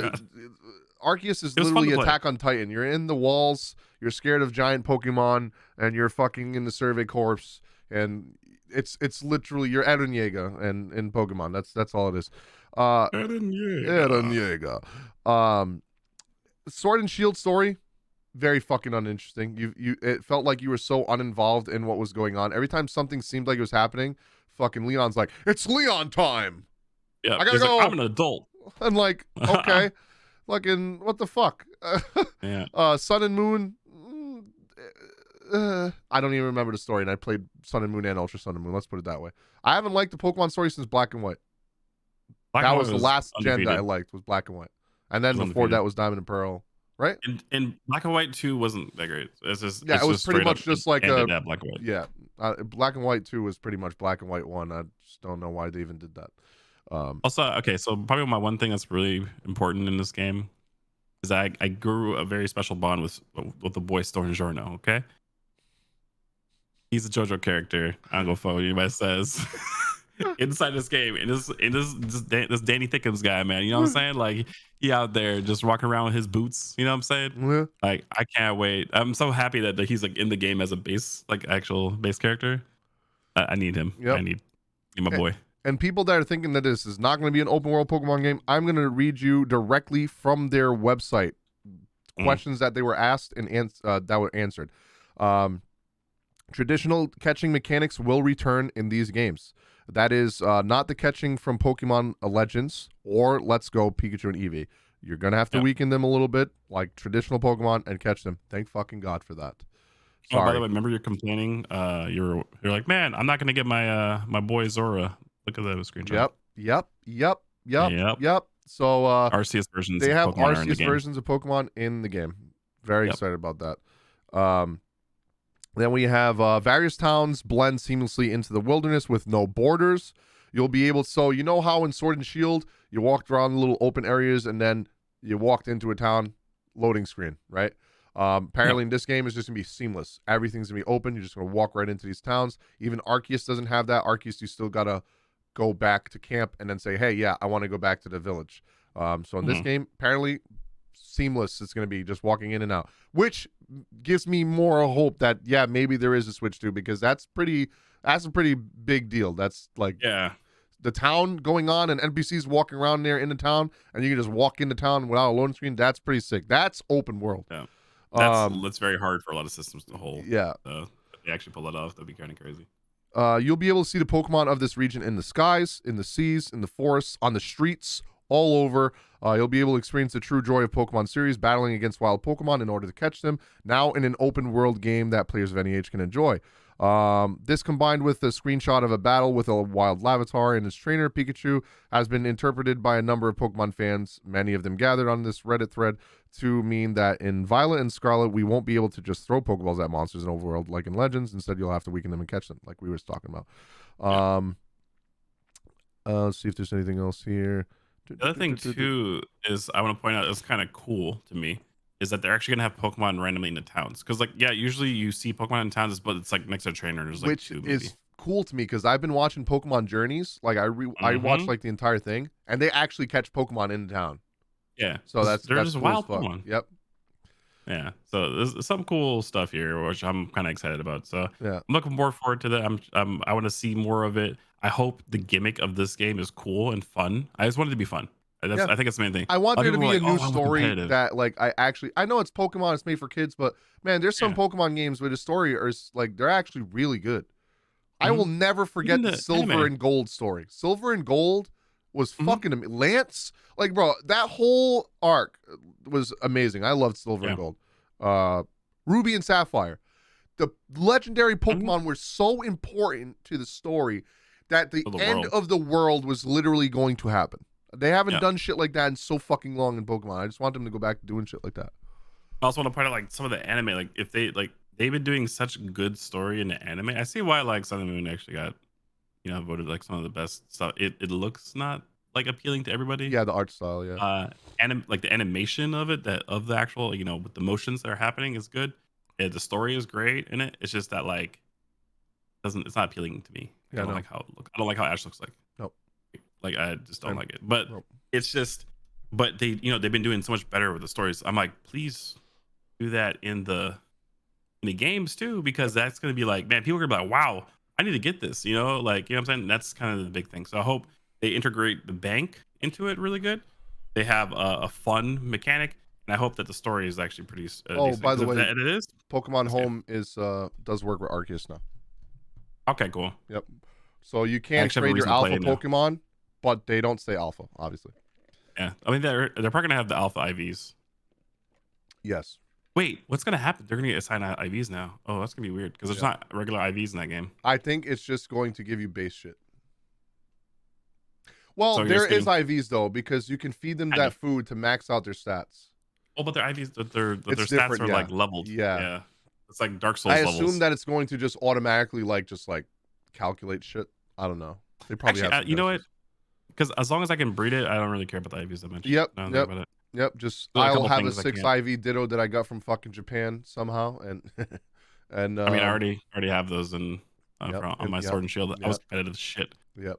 Arceus is literally Attack on Titan. You're in the walls. You're scared of giant Pokemon, and you're fucking in the Survey Corps, and it's literally you're Eren Yeager and in Pokemon. That's all it is. Eren Yeager. Sword and Shield story, very fucking uninteresting. It felt like you were so uninvolved in what was going on. Every time something seemed like it was happening, fucking Leon's like, it's Leon time.
Yeah,
I gotta go.
Like, I'm an adult.
And like, okay, fucking what the fuck? Sun and Moon. I don't even remember the story, and I played Sun and Moon and Ultra Sun and Moon. Let's put it that way. I haven't liked the Pokemon story since Black and White. That was the last gen that I liked was Black and White, and then before that was Diamond and Pearl, right?
And Black and White 2 wasn't that great. It
was pretty much just like a
Black and White.
Yeah, Black and White 2 was pretty much Black and White 1. I just don't know why they even did that.
Also, okay, so probably my one thing that's really important in this game is I grew a very special bond with the boy Stormjorno. Okay, he's a JoJo character. I don't go for what anybody says. Inside this game, and this Danny Thickums guy, man, you know what I'm saying? Like, he out there just walking around with his boots, you know what I'm saying?
Yeah.
Like, I can't wait. I'm so happy that he's like in the game as a actual base character. I need him.
Yep.
I need my boy.
And people that are thinking that this is not going to be an open world Pokemon game, I'm going to read you directly from their website questions that they were asked and that were answered. Traditional catching mechanics will return in these games. That is not the catching from Pokemon Legends or Let's Go Pikachu and Eevee. You're going to have to weaken them a little bit like traditional Pokemon and catch them. Thank fucking God for that.
Sorry. Oh, by the way, remember you're complaining. You're like, man, I'm not going to get my boy Zora. Look at that screenshot.
Yep. So
Arceus versions.
They have Arceus versions of Pokemon in the game. Very excited about that. Then we have various towns blend seamlessly into the wilderness with no borders. You'll be able, so you know how in Sword and Shield you walked around the little open areas and then you walked into a town, loading screen, right? Apparently in this game, it's just gonna be seamless. Everything's gonna be open. You're just gonna walk right into these towns. Even Arceus doesn't have that. Arceus, you still gotta go back to camp and then say, hey, yeah, I want to go back to the village. So in this game, apparently seamless. It's going to be just walking in and out, which gives me more hope that, yeah, maybe there is a Switch 2, because that's a pretty big deal. That's like the town going on and NPCs walking around there in the town, and you can just walk into town without a loading screen. That's pretty sick. That's open world.
Yeah. That's very hard for a lot of systems to hold.
Yeah.
If they actually pull that off, that'd be kind of crazy.
You'll be able to see the Pokemon of this region in the skies, in the seas, in the forests, on the streets, all over. You'll be able to experience the true joy of Pokemon series, battling against wild Pokemon in order to catch them, now in an open world game that players of any age can enjoy. This, combined with a screenshot of a battle with a wild Larvitar and its trainer, Pikachu, has been interpreted by a number of Pokemon fans, many of them gathered on this Reddit thread, to mean that in Violet and Scarlet, we won't be able to just throw Pokeballs at monsters in overworld like in Legends. Instead, you'll have to weaken them and catch them, like we were talking about. Let's see if there's anything else here.
The other thing too is I want to point out is kind of cool to me is that they're actually gonna have Pokemon randomly in the towns, because like usually you see Pokemon in towns, but it's like next to a trainer. There's like
which
two,
is cool to me, because I've been watching Pokemon Journeys. Like I watched like the entire thing, and they actually catch Pokemon in town.
Yeah,
so
there's
cool
wild Pokemon.
Yep.
Yeah, so there's some cool stuff here, which I'm kind of excited about. So
yeah,
I'm looking more forward to that. I want to see more of it. I hope the gimmick of this game is cool and fun. I just want it to be fun. I think that's the main thing.
I want there to be a new story that, like, I know it's Pokemon, it's made for kids, but man, there's some Pokemon games where the story is like, they're actually really good. I will never forget the Silver and Gold story. Silver and Gold was fucking amazing. Lance, like, bro, that whole arc was amazing. I loved Silver and Gold. Ruby and Sapphire. The legendary Pokemon were so important to the story that the end of the world was literally going to happen. They haven't done shit like that in so fucking long in Pokemon. I just want them to go back to doing shit like that.
I also want to point out, like, some of the anime, like, if they've been doing such good story in the anime. I see why, like, Sun and Moon actually got, voted like some of the best stuff. It looks not like appealing to everybody.
Yeah, the art style, yeah.
Like the animation of it, of the actual, with the motions that are happening is good. The story is great in it. It's just that, like, it's not appealing to me. I don't like how it looks. I don't like how Ash looks like.
Nope.
Like, I just don't like it. But it's just, but they, they've been doing so much better with the stories. I'm like, please do that in the games too, because that's gonna be like, man, people are gonna be like, wow, I need to get this. Like, what I'm saying? That's kind of the big thing. So I hope they integrate the bank into it really good. They have a fun mechanic, and I hope that the story is actually pretty.
Oh, by the way,
it is.
Pokemon Home does work with Arceus now.
Okay, cool.
Yep. So you can trade your alpha Pokemon, but they don't stay alpha, obviously.
Yeah, I mean they're probably gonna have the alpha IVs.
Yes.
Wait, what's gonna happen? They're gonna get assigned IVs now. Oh, that's gonna be weird because there's not regular IVs in that game.
I think it's just going to give you base shit. Well, so there is IVs though, because you can feed them that food to max out their stats.
Oh, but their IVs, their stats are like leveled.
Yeah.
It's like Dark Souls.
I
levels.
assume that it's going to just automatically like calculate shit. I don't know. They probably have.
You know what? Because as long as I can breed it, I don't really care about the IVs that much.
Yep. Just I'll have a 6 IV Ditto that I got from fucking Japan somehow, and
I mean, I already have those on my Sword and Shield. I was competitive as shit.
Yep.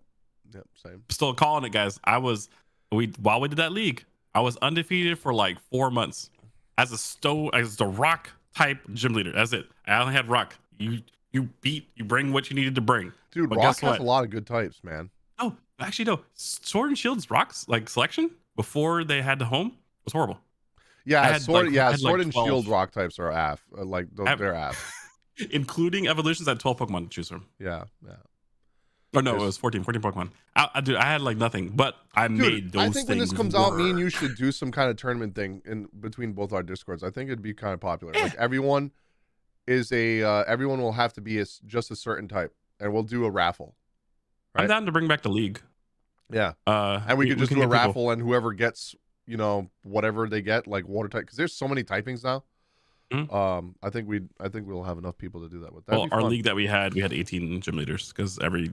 Same.
Still calling it, guys. While we did that league, I was undefeated for like 4 months as a rock type gym leader. That's it. I only had rock. You bring what you needed to bring.
Dude,
but
rock has a lot of good types, man.
Oh, actually, no. Sword and Shield's rocks like selection before they had the home was horrible.
Yeah, Sword and Shield rock types are AF. They're AF.
Including evolutions, I had 12 Pokemon to choose from.
Yeah.
Oh no, it was 14 Pokemon. I had like nothing, but I made those.
I think when this comes out, me and you should do some kind of tournament thing in between both our Discords. I think it'd be kind of popular. Yeah. Like everyone will have to be just a certain type, and we'll do a raffle.
Right? I'm down to bring back the league.
Yeah. And we could just do a raffle, and whoever gets, whatever they get, like water type, because there's so many typings now.
Mhm.
I think we'll have enough people to do that with. That'd
Well,
be
our
fun.
league that we had 18 gym leaders because every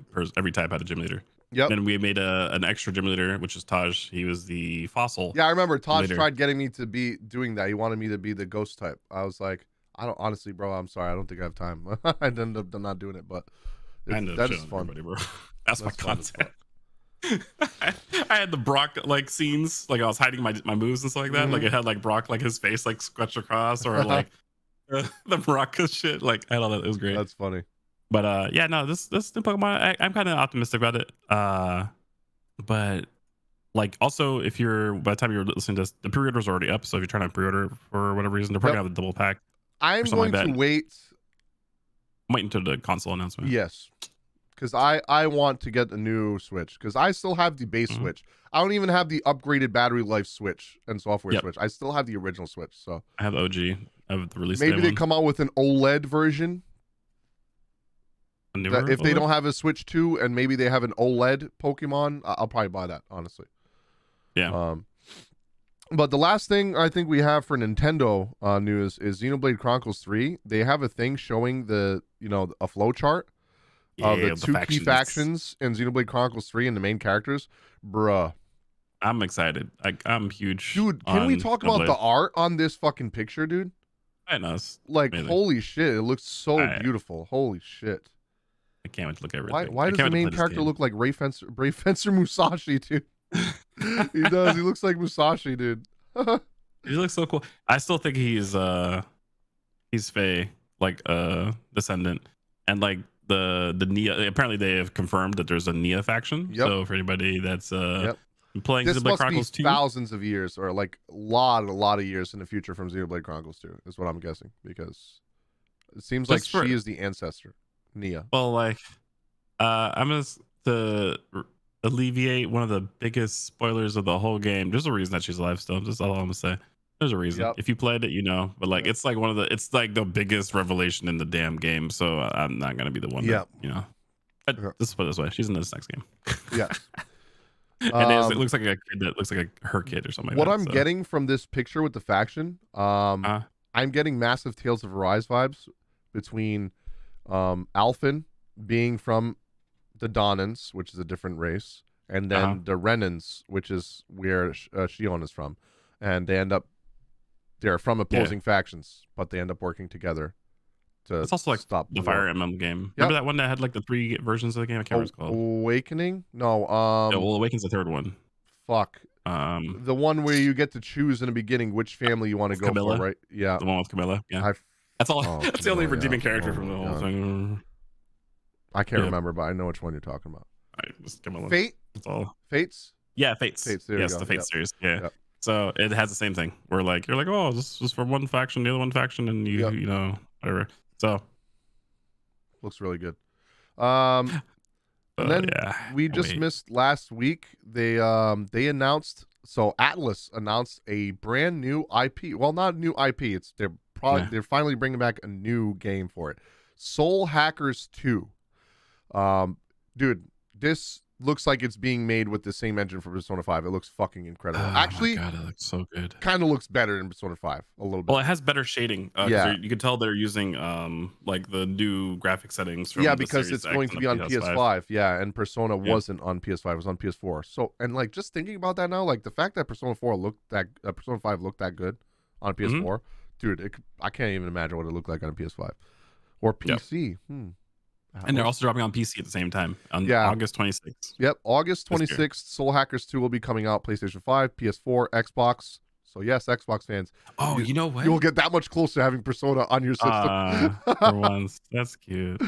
type had a gym leader.
Yep.
Then we made an extra gym leader, which is Taj. He was the fossil
Yeah, I remember
gym
Tosh
leader.
tried getting me to be doing that. He wanted me to be the ghost type. I was like, I don't honestly, bro. I'm sorry. I don't think I have time. I ended up not doing it, but
I ended up
that is
shitting on
fun.
everybody, bro. That's my
That's fun as
content.
fuck.
I had the Brock like scenes, like I was hiding my moves and stuff like that. Like
Mhm.
it had like Brock like his face like scratched across, or like the Baraka shit. Like I had all that. It was great.
That's funny.
But yeah, no, this new Pokemon, I'm kind of optimistic about it. But like also, if you're by the time you're listening to this, the pre-order's already up. So if you're trying to pre-order for whatever reason, they're probably
Yep.
gonna have a double pack or
I'm
something like
going to
that.
wait.
Wait until the console announcement.
Yes, because I want to get a new Switch because I still have the base
Mhm.
Switch. I don't even have the upgraded battery life Switch and software
Yep.
Switch. I still have the original Switch. So
I have the OG. I have the release day
maybe they
one.
come out with an OLED version.
A
That
newer
if they
OLED?
don't have a Switch 2 and maybe they have an OLED Pokemon, I'll probably buy that, honestly.
Yeah.
But the last thing I think we have for Nintendo news is Xenoblade Chronicles 3. They have a thing showing a flow chart of the
Yeah, the
two key
factions.
factions in Xenoblade Chronicles 3 and the main characters. Bruh.
I'm excited. I'm huge.
Dude, can we talk about the
Xenoblade.
art on this fucking picture, dude?
I know. It's
Like,
amazing.
holy shit. It looks so
I
beautiful. Holy shit.
can't wait to look at
Why
everything.
why
I
does
can't
the
wait to
main
play this
character
game.
look like Brave Fencer Musashi, dude? He does. He looks like Musashi, dude.
He looks so cool. I still think he's Fae, like descendant, and like the Nia. Apparently, they have confirmed that there's a Nia faction.
Yep.
So for anybody that's
Yep.
playing
This
Xenoblade
must be
Chronicles 2,
thousands of years, or like a lot of years in the future from Xenoblade Chronicles 2, is what I'm guessing, because it seems like
Just for-
she is the ancestor, Nia.
well, like I'm gonna to alleviate one of the biggest spoilers of the whole game. There's a reason that she's alive still. Just all I'm gonna say. There's a reason.
Yep.
If you played it, you know. But like,
Yep.
it's like it's like the biggest revelation in the damn game. So I'm not gonna be the one.
Yep.
That, you know. But
Okay.
let's put it this way: she's in this next game.
Yes.
And it looks like a kid that looks like her kid or something.
What
like
I'm
that, so.
getting from this picture with the faction, I'm getting massive Tales of Arise vibes between Alphen being from the Donans, which is a different race, and then the Renans, which is where Shion is from, and they're from opposing factions, but they end up working together to
It's also like
stop
the
war.
Fire Emblem game.
Yep.
Remember that one that had like the 3 versions of the game? I can't remember what it's called.
Awakening? No.
Yeah, well, Awaken's the third one.
Fuck. The one where you get to choose in the beginning which family you want to go
Camilla?
for, right? Yeah.
The one with Camilla. Yeah. That's all.
Oh,
That's the only
Camilla,
redeeming
yeah.
character
Oh
from the
my
whole
God.
thing.
I can't
Yeah.
remember, but I know which one you're talking about.
Just Camilla.
Fate?
That's all.
Fates?
Yeah, Fates.
Fates, there you
Yes,
go.
the Fates
Yep.
series. Yeah.
Yep.
So it has the same thing. Where like you're like, oh, this was from one faction, the other one faction, and you
Yep.
you know whatever. So
Looks really good. And then
yeah,
we
can't
just
wait.
missed last week. They announced, so Atlas announced a brand new IP. Well, not new IP. It's they're finally bringing back a new game for it. Soul Hackers 2. Dude, this looks like it's being made with the same engine for Persona 5. It looks fucking incredible.
Oh
Actually,
my God, it looks so good.
kind of looks better than Persona 5 a little bit.
Well, it has better shading.
Yeah.
You can tell they're using like the new graphic settings. From
Yeah,
the
because
Series
it's
X
going to
and
be
the
on PS5. Yeah, and Persona
Yeah.
wasn't on PS5. It was on PS4. So, and like just thinking about that now, like the fact that Persona 5 looked that good on PS4, dude, I can't even imagine what it looked like on a PS5 or PC.
And they're also dropping on PC at the same time on August 26th.
Yep, August
This year.
26th, Soul Hackers 2 will be coming out PlayStation 5, PS4, Xbox. So yes, Xbox fans,
Oh, you know what?
you will get that much closer to having Persona on your system.
For once, that's cute.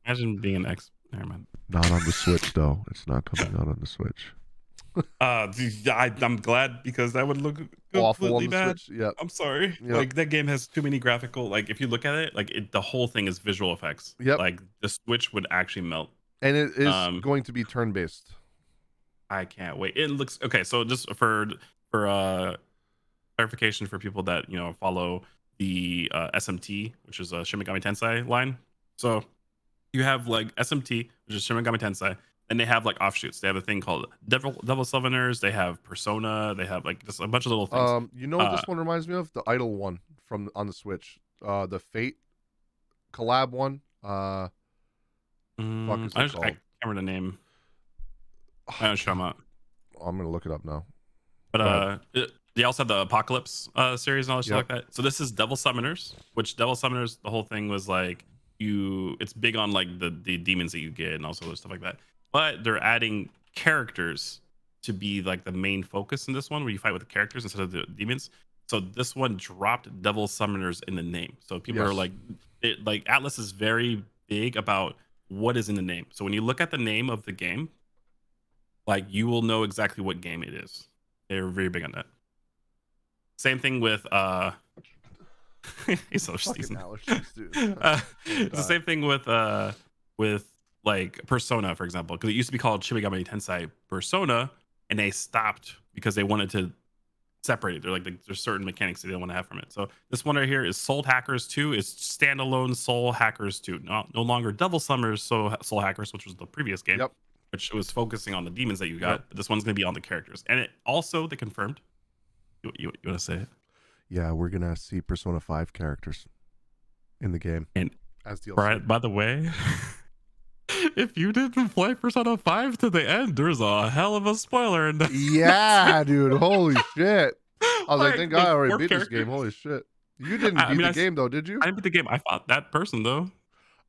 Imagine being an X. Never mind.
Not on the Switch though. It's not coming out on the Switch.
I'm glad because that would look
Awful on
completely
the
bad.
Switch. Yep.
I'm sorry.
Yep.
Like that game has too many graphical. Like if you look at it, like the whole thing is visual effects.
Yep.
Like the Switch would actually melt.
And it is going to be turn-based.
I can't wait. It looks okay. So just for clarification for people that follow the SMT, which is a Shin Megami Tensei line. So you have like SMT, which is Shin Megami Tensei, and they have like offshoots. They have a thing called Devil Summoners. They have Persona. They have like just a bunch of little things.
You know what this one reminds me of? The Idle one from on the Switch. The Fate collab one. Fuck is it
I
called?
can't remember the name. I don't know about.
I'm gonna look it up now.
But they also have the Apocalypse series and all that shit
Yep.
like that. So this is Devil Summoners, which Devil Summoners, the whole thing was like it's big on like the demons that you get and also stuff like that. But they're adding characters to be like the main focus in this one, where you fight with the characters instead of the demons. So this one dropped Devil Summoners in the name. So people are
Yes.
like Atlas is very big about what is in the name. So when you look at the name of the game, like you will know exactly what game it is. They're very big on that. Same thing with he's so
Fucking
seasoned.
allergies, dude.
It's the same thing with like Persona, for example, because it used to be called Shin Megami Tensei Persona, and they stopped because they wanted to separate it. They're like there's certain mechanics that they don't want to have from it. So this one right here is Soul Hackers 2. Is standalone Soul Hackers 2. No longer Devil Summoners Soul Hackers, which was the previous game.
Yep.
Which was focusing on the demons that you got.
Yep.
But this one's going to be on the characters. And it also, they confirmed. You want to say it?
Yeah, we're gonna see Persona 5 characters in the game
And
as DLC.
right, by the way, if you didn't play Persona 5 to the end, there's a hell of a spoiler in that.
Yeah, dude. Holy shit. I was like, thank God I already
four
beat this game. Holy shit. You didn't beat the game though, did you?
I didn't beat the game. I fought that person though.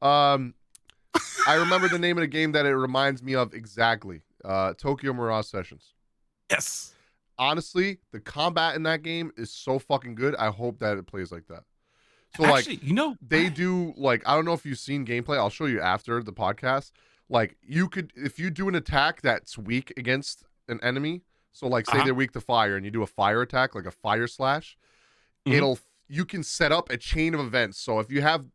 I remember the name of the game that it reminds me of exactly. Tokyo Mirage Sessions.
Yes.
Honestly, the combat in that game is so fucking good. I hope that it plays like that. So
Actually,
they do like, I don't know if you've seen gameplay. I'll show you after the podcast. Like you could, if you do an attack that's weak against an enemy. So like say they're weak to fire and you do a fire attack, like a fire slash, you can set up a chain of events. So if you have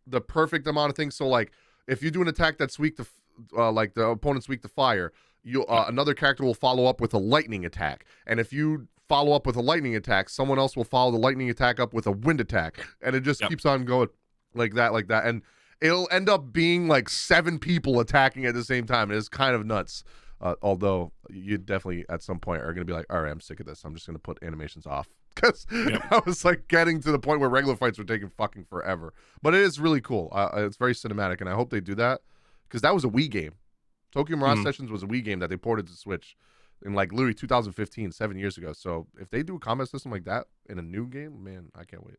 the perfect amount of things, so like if you do an attack that's weak to, like the opponent's weak to fire, you another character will follow up with a lightning attack, and if you follow up with a lightning attack, someone else will follow the lightning attack up with a wind attack, and it just keeps on going like that, and it'll end up being like 7 people attacking at the same time. It's kind of nuts. Although you definitely at some point are going to be like, all right, I'm sick of this. I'm just going to put animations off because I was like getting to the point where regular fights were taking fucking forever. But it is really cool. It's very cinematic, and I hope they do that because that was a Wii game. Tokyo Mirage Sessions was a Wii game that they ported to Switch in like literally 2015, 7 years ago. So if they do a combat system like that in a new game, man, I can't wait.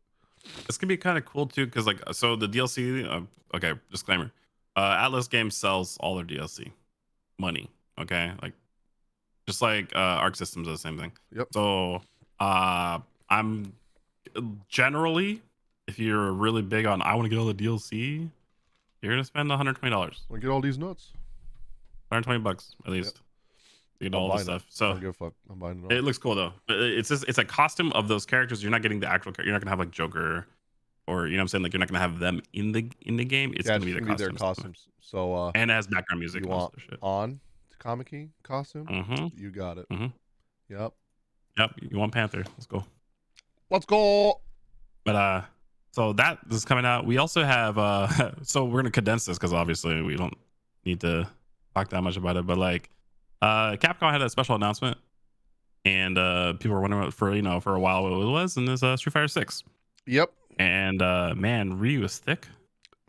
It's gonna be kind of cool too, because like so the DLC. Okay, disclaimer: Atlas Games sells all their DLC money. Okay, like just like Arc Systems does the same thing.
Yep.
So I'm generally, if you're really big on I want to get all the DLC, you're gonna spend $120.
Want to get all these nuts?
$120 at least. You get all the stuff. So
I don't give a fuck. I'm buying it all.
it looks cool though. But it's a costume of those characters. You're not getting the actual character. You're not gonna have like Joker, or you know what I'm saying. Like you're not gonna have them in the game. It's gonna be
their costumes. So
and it has background music.
You
and all
want
that shit.
on Kamiki costume? You got it. Yep.
You want Panther? Let's go.
Let's go.
But so that is coming out. We also have so we're gonna condense this because obviously we don't need to talk that much about it. But like Capcom had a special announcement, and people were wondering for a while what it was, and it's Street Fighter 6.
Yep.
And man, Ryu is thick.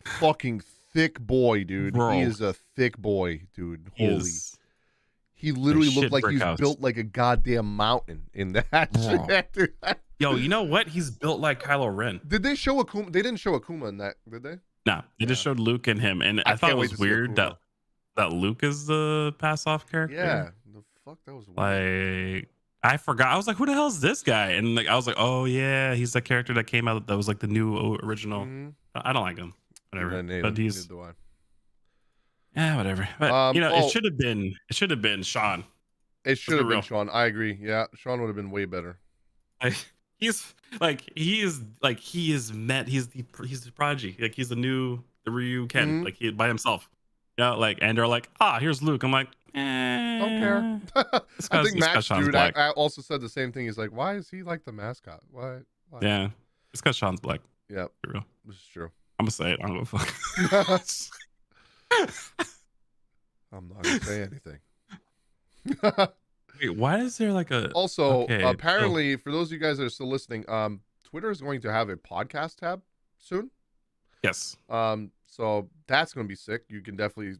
Fucking thick boy, dude.
Bro.
He is a thick boy, dude. He literally looked like he's built like a goddamn mountain in that shit, dude.
Yo, you know what? He's built like Kylo Ren.
Did they show Akuma? They didn't show Akuma in that, did they?
No, they just showed Luke and him, and I thought it was weird that Luke is the pass off character.
Yeah, the fuck, that was
weird. Like I forgot. I was like, who the hell is this guy? And like I was like, oh yeah, he's the character that came out that was like the new original. I don't like him. Whatever. But he's yeah, whatever. But it should have been Sean.
It should have been Sean. I agree. Yeah, Sean would have been way better.
He's the prodigy. Like he's the Ryu Ken. Like he by himself. Yeah, like and they're like, here's Luke. I'm like,
don't care. I think Max, dude, I also said the same thing. He's like, why is he like the mascot? Why?
Yeah, it's because Sean's black.
Yeah,
for real.
This is true.
I'm gonna say it. I don't give a fuck.
I'm not gonna say anything.
Wait, why is there like a
also apparently for those of you guys that are still listening, Twitter is going to have a podcast tab soon.
Yes.
So that's going to be sick. You can definitely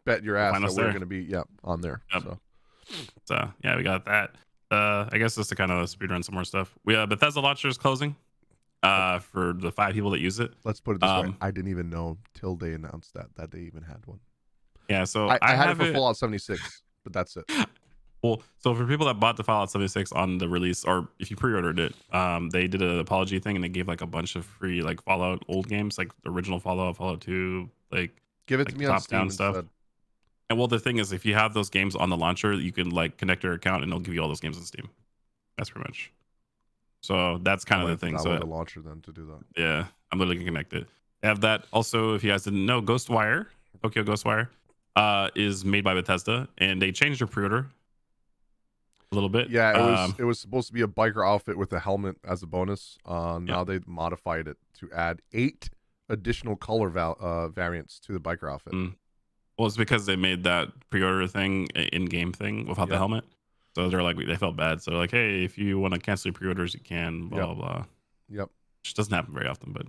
bet your ass that we're going to be on there.
Yep.
So
yeah, we got that. I guess just to kind of speedrun some more stuff. Bethesda launcher is closing. For the 5 people that use it.
Let's put it this way: I didn't even know till they announced that they even had one.
Yeah, so
I had it for Fallout 76, but that's it.
Well, so for people that bought the Fallout 76 on the release, or if you pre-ordered it, they did an apology thing and they gave like a bunch of free like Fallout old games, like the original Fallout, Fallout 2, like
give it to me on Steam
stuff.
instead.
And well, the thing is, if you have those games on the launcher, you can like connect your account and it'll give you all those games on Steam. That's pretty much. So that's kind of the thing. So
the launcher then to do that.
Yeah, I'm literally gonna connect it. They have that. Also, if you guys didn't know, Tokyo Ghostwire, is made by Bethesda, and they changed their pre-order a little bit.
Yeah, it was supposed to be a biker outfit with a helmet as a bonus. Now they modified it to add 8 additional color variants to the biker outfit.
Well, it's because they made that pre-order thing in-game thing without the helmet. So they're like, they felt bad. So they're like, hey, if you want to cancel your pre-orders, you can, blah, blah, blah.
Yep.
Which doesn't happen very often, but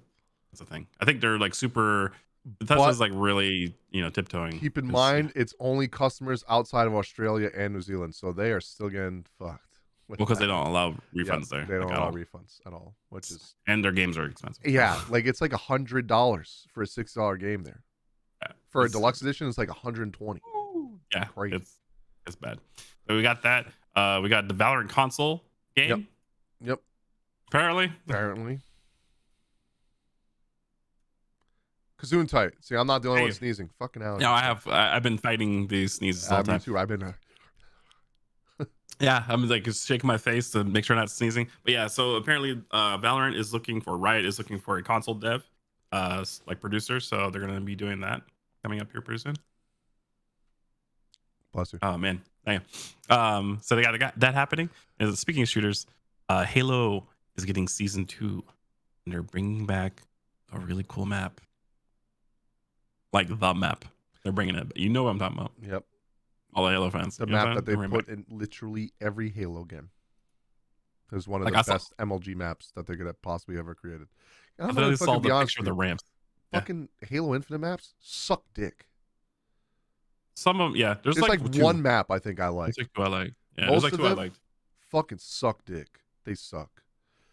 that's a thing. I think they're like super, Bethesda's like really, tiptoeing.
Keep in mind, it's only customers outside of Australia and New Zealand. So they are still getting fucked.
Well, because they don't allow refunds there.
They don't allow refunds at all, which is.
And their games are expensive.
Yeah. Like it's like $100 for a $6 game there. Yeah, for a deluxe edition, it's like $120.
Yeah.
Crazy.
It's bad. So we got that. We got the Valorant console game.
Yep.
Apparently.
Kazoon tight. See, I'm not the only one sneezing. Fucking hell.
No, I've been fighting these sneezes all the time.
Me too. I've been.
Yeah, I'm like just shaking my face to make sure I'm not sneezing. But yeah, so apparently, Valorant is looking for Riot is looking for a console dev, like producer. So they're gonna be doing that coming up here pretty soon.
Bless you.
Oh man. So they got that happening. And speaking of shooters, Halo is getting season 2, and they're bringing back a really cool map, like the map. They're bringing it. You know what I'm talking about?
Yep.
All the Halo fans.
The map that they put in literally every Halo game. It was one of the best MLG maps that they could have possibly ever created.
I literally saw the picture of the ramps.
Fucking Halo Infinite maps suck dick.
Some of them, yeah. There's
like one map I think I like.
There's like 2 I like. Yeah,
most
there's like 2 I liked.
Fucking suck dick. They suck.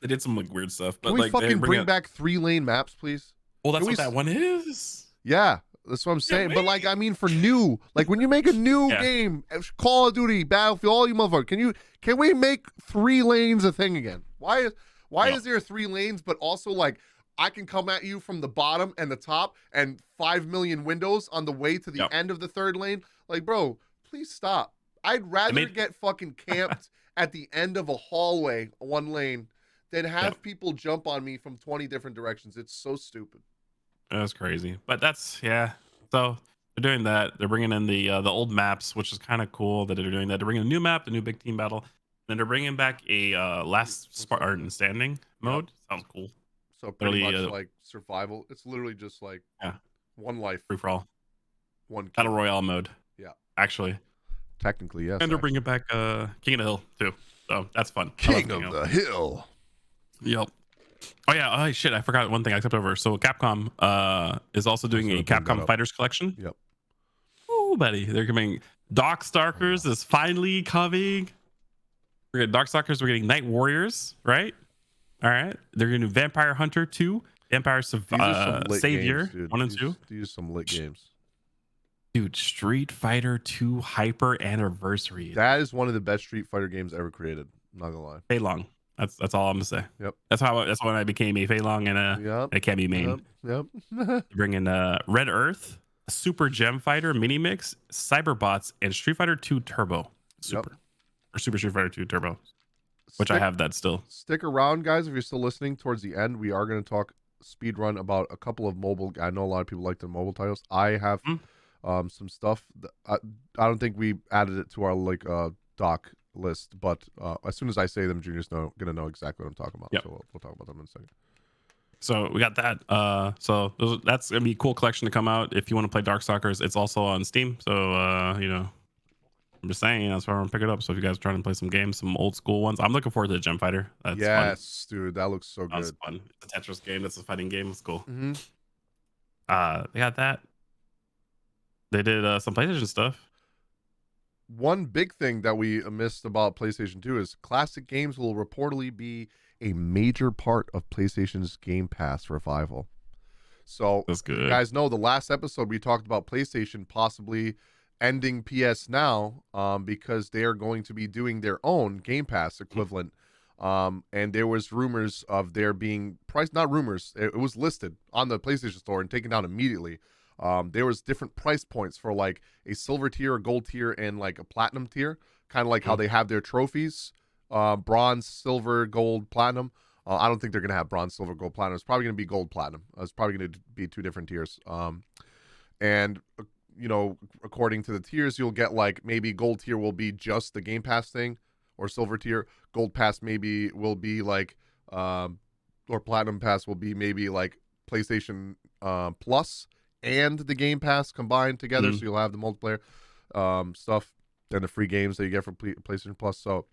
They did some like weird stuff. But
Can we
like,
fucking bring back 3-lane maps, please?
Well, that's what that one is.
Yeah, that's what I'm saying. But like, I mean, for new, like when you make a new game, Call of Duty, Battlefield, all you motherfuckers, can we make 3 lanes a thing again? Why is there 3 lanes, but also like I can come at you from the bottom and the top and 5 million windows on the way to the end of the 3rd lane? Like, bro, please stop. I'd rather get fucking camped at the end of a hallway, 1 lane, than have people jump on me from 20 different directions. It's so stupid.
That's crazy. But that's, So they're doing that. They're bringing in the old maps, which is kind of cool that they're doing that. They're bringing a new map, the new big team battle. And then they're bringing back a last Spartan standing mode. Sounds cool.
So pretty much like survival. It's literally just like one life.
Free for all.
One
Battle Royale mode.
Yeah.
Actually.
Technically, yes.
And they're bringing back King of the Hill too. So that's fun.
King of the Hill.
Yep. Oh yeah. Oh shit. I forgot one thing I stepped over. So Capcom is also doing a Capcom Fighters collection.
Yep.
Oh, buddy. They're coming. Darkstalkers is finally coming. We're getting Darkstalkers. We're getting Night Warriors, right? All right. They're going to do Vampire Hunter 2, Vampire Savior
games,
1 and 2.
These are some lit games.
Dude, Street Fighter 2 Hyper Anniversary.
That is one of the best Street Fighter games ever created. I'm not gonna lie.
Fei Long. That's all I'm gonna say.
Yep.
That's when I became a Fei Long and a Cammy main.
Yep.
Bringing Red Earth, Super Gem Fighter Mini Mix, Cyberbots, and Street Fighter 2 Turbo. Or Super Street Fighter 2 Turbo. Which I have that still.
Stick around, guys. If you're still listening towards the end, we are going to talk speedrun about a couple of mobile. I know a lot of people like the mobile titles. I have some stuff. I don't think we added it to our doc list, but as soon as I say them, Junior's going to know exactly what I'm talking about. So we'll talk about them in a second.
So we got that. So that's going to be a cool collection to come out. If you want to play Darkstalkers, it's also on Steam. So, I'm just saying, that's why I'm gonna pick it up. So if you guys are trying to play some games, some old school ones, I'm looking forward to the Gem Fighter. That's fun.
Yes, dude, that looks so
That's
good.
fun. It's a Tetris game. That's a fighting game. It's cool.
Hmm.
They got that. They did some PlayStation stuff.
One big thing that we missed about PlayStation 2 is classic games will reportedly be a major part of PlayStation's Game Pass revival. So,
That's good.
you guys know the last episode we talked about PlayStation possibly ending PS Now because they are going to be doing their own Game Pass equivalent. And there was rumors of there being price, not rumors, it was listed on the PlayStation Store and taken down immediately. There was different price points for like a silver tier, a gold tier, and like a platinum tier, kind of like how they have their trophies, bronze, silver, gold, platinum. I don't think they're going to have bronze, silver, gold, platinum. It's probably going to be gold, platinum. It's probably going to be two different tiers. And, you know, according to the tiers, you'll get like maybe gold tier will be just the Game Pass thing, or silver tier. Gold Pass maybe will be like, or platinum pass will be maybe like PlayStation Plus and the Game Pass combined together. So you'll have the multiplayer stuff and the free games that you get from PlayStation Plus. So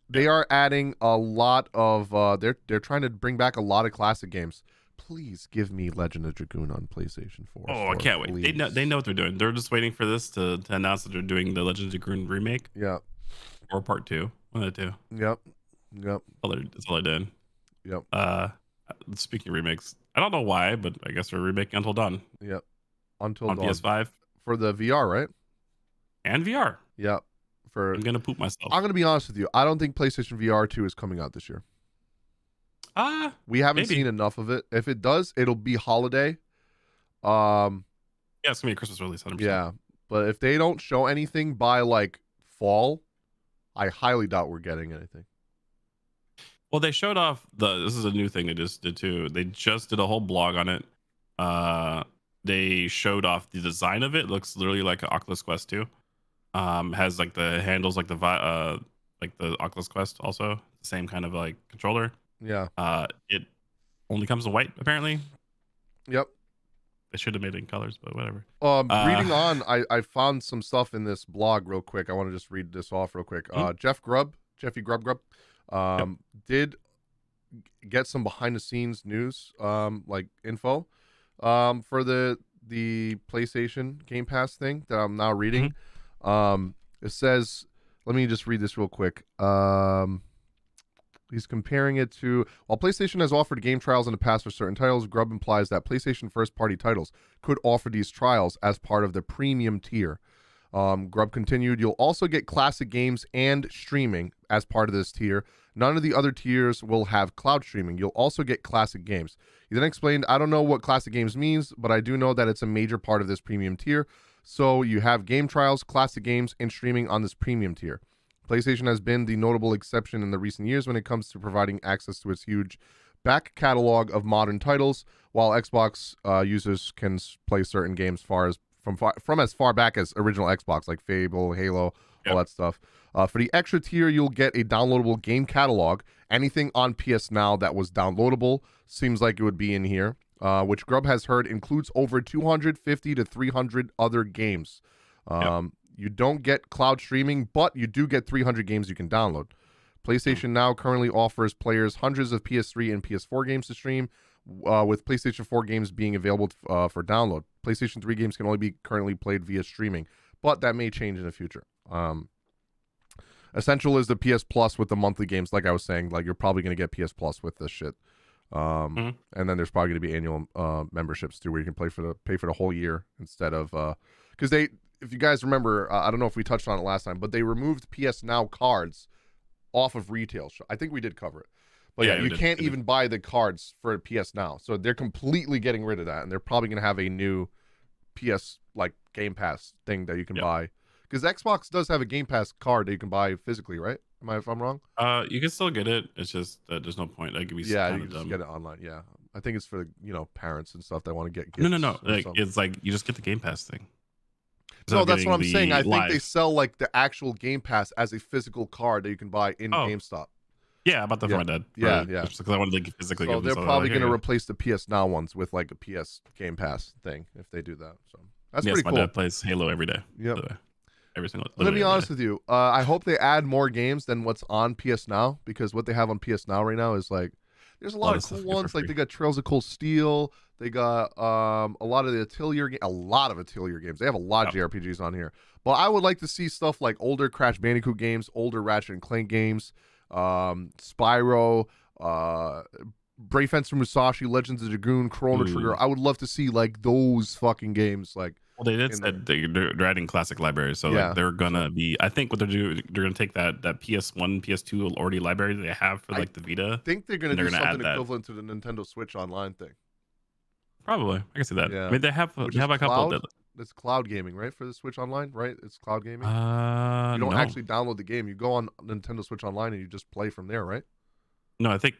they are adding a lot of they're trying to bring back a lot of classic games. Please give me Legend of Dragoon on PlayStation 4.
Oh, I can't wait. They know what they're doing. They're just waiting for this to announce that they're doing the Legend of Dragoon remake.
Yeah.
Or part 2. One of the two.
Yep.
That's all I did.
Yep.
Speaking of remakes, I don't know why, but I guess they're remaking Until Dawn.
Yep. Until
on
Dawn.
PS5
for the VR, right?
And VR.
Yep.
I'm gonna poop myself.
I'm gonna be honest with you. I don't think PlayStation VR 2 is coming out this year. We haven't seen enough of it. If it does, it'll be holiday.
Yeah, it's gonna be a Christmas release. 100%.
Yeah, but if they don't show anything by like fall, I highly doubt we're getting anything.
Well, they showed off this is a new thing they just did too. They just did a whole blog on it. They showed off the design of it. It looks literally like an Oculus Quest 2. Has like the handles like the Oculus Quest, also the same kind of like controller.
Yeah.
It only comes in white apparently.
Yep.
They should have made it in colors, but whatever.
Reading on, I found some stuff in this blog real quick. I want to just read this off real quick. Jeffy Grubb, did get some behind the scenes news, like info, for the PlayStation Game Pass thing that I'm now reading. It says, let me just read this real quick. He's comparing it to, while PlayStation has offered game trials in the past for certain titles, Grubb implies that PlayStation first-party titles could offer these trials as part of the premium tier. Grubb continued, you'll also get classic games and streaming as part of this tier. None of the other tiers will have cloud streaming. You'll also get classic games. He then explained, I don't know what classic games means, but I do know that it's a major part of this premium tier. So you have game trials, classic games, and streaming on this premium tier. PlayStation has been the notable exception in the recent years when it comes to providing access to its huge back catalog of modern titles, while Xbox users can play certain games from as far back as original Xbox, like Fable, Halo, all that stuff. For the extra tier, you'll get a downloadable game catalog. Anything on PS Now that was downloadable seems like it would be in here, which Grubb has heard includes over 250 to 300 other games. You don't get cloud streaming, but you do get 300 games you can download. PlayStation Now currently offers players hundreds of PS3 and PS4 games to stream, with PlayStation 4 games being available for download. PlayStation 3 games can only be currently played via streaming, but that may change in the future. Essential is the PS Plus with the monthly games, like I was saying. Like, you're probably going to get PS Plus with this shit. And then there's probably going to be annual memberships too, where you can pay for the whole year instead of because if you guys remember, I don't know if we touched on it last time, but they removed PS Now cards off of retail. I think we did cover it. But yeah, you can't even buy the cards for PS Now. So they're completely getting rid of that, and they're probably going to have a new PS like Game Pass thing that you can buy. Because Xbox does have a Game Pass card that you can buy physically, right? If I'm wrong?
You can still get it. It's just there's no point. Like,
you can just get it online. Yeah, I think it's for parents and stuff that want to get gifts.
No. Like, it's like you just get the Game Pass thing.
No, that's what I'm saying. I think they sell like the actual Game Pass as a physical card that you can buy in GameStop.
Yeah, about that for my dad.
Yeah.
Just because I wanted to physically.
So they're probably going to replace the PS Now ones with like a PS Game Pass thing if they do that. So that's pretty cool.
My dad plays Halo every day.
Yeah.
every single.
Let me be
Literally every
honest
day.
with you. I hope they add more games than what's on PS Now, because what they have on PS Now right now is like, there's a lot of cool
stuff you get for
ones. Like
free.
they got Trails of Cold Steel. They got a lot of the Atelier, a lot of Atelier games. They have a lot of
Yep.
JRPGs on here. But I would like to see stuff like older Crash Bandicoot games, older Ratchet and Clank games, Spyro, Brave Fencer Musashi, Legends of Dragoon, Chrono Trigger.
Ooh.
I would love to see like those fucking games. Like,
Well, they did
in
said they're adding classic libraries, so
yeah,
like they're gonna
so
be. I think what they're gonna take that PS1, PS2 already library that they have for
I
like the Vita,
think they're gonna
and they're
do
gonna add
something
that.
equivalent to the Nintendo Switch Online thing.
Probably, I can see that. I
Yeah,
mean, they have
which
they
is
have a couple
cloud.
that.
It's cloud gaming, right? For the Switch Online, right? It's cloud gaming. You don't
No,
actually download the game. You go on Nintendo Switch Online and you just play from there, right?
no, I think.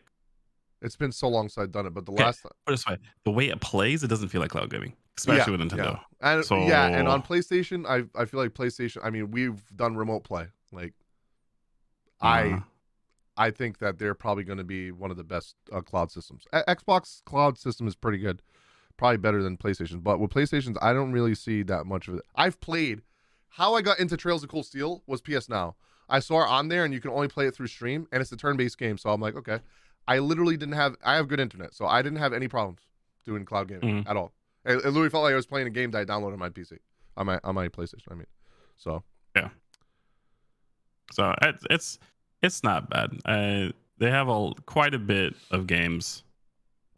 It's been so long since I've done it, but the
Okay,
last,
put it this way: the way it plays, it doesn't feel like cloud gaming,
yeah,
especially with
yeah,
Nintendo.
and
So,
on PlayStation, I feel like PlayStation. I mean, we've done remote play. Like,
uh,
I think that they're probably going to be one of the best cloud systems. Xbox cloud system is pretty good, probably better than PlayStation. But with PlayStations, I don't really see that much of it. I've played. How I got into Trails of Cold Steel was PS Now. I saw it on there, and you can only play it through stream, and it's a turn-based game. So I'm like, okay. I literally didn't have. I have good internet, so I didn't have any problems doing cloud gaming
mhm.
at all. It literally felt like I was playing a game that I downloaded on my PC, on my PlayStation. I mean, so
Yeah. So it's not bad. They have quite a bit of games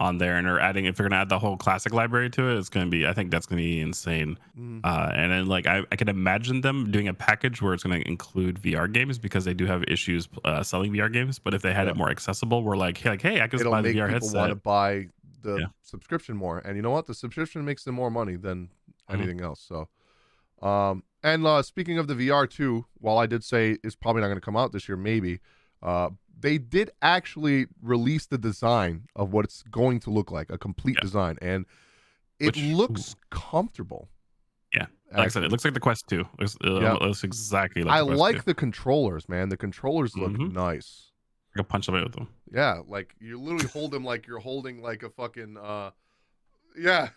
on there, and they're adding. If they're gonna add the whole classic library to it, it's gonna be. I think that's gonna be insane.
mm,
And then like I can imagine them doing a package where it's gonna include VR games because they do have issues selling VR games. But if they had
yeah,
it more accessible, we're like, hey, I can just
it'll
buy the
make
VR
people want to
headset.
buy the
Yeah.
subscription more. And you know what? The subscription makes them more money than
Mhm.
anything else. So, and speaking of the VR too, while I did say it's probably not going to come out this year, maybe, they did actually release the design of what it's going to look like, a complete
Yeah.
design, and it
Which
looks comfortable.
yeah, like I said, it
Actually,
looks like the Quest 2.
yeah,
It looks exactly like
I
the Quest 2.
like the controllers, man. The controllers look
Mm-hmm.
nice.
I can punch away with them.
Yeah, like you literally hold them like you're holding like a fucking yeah.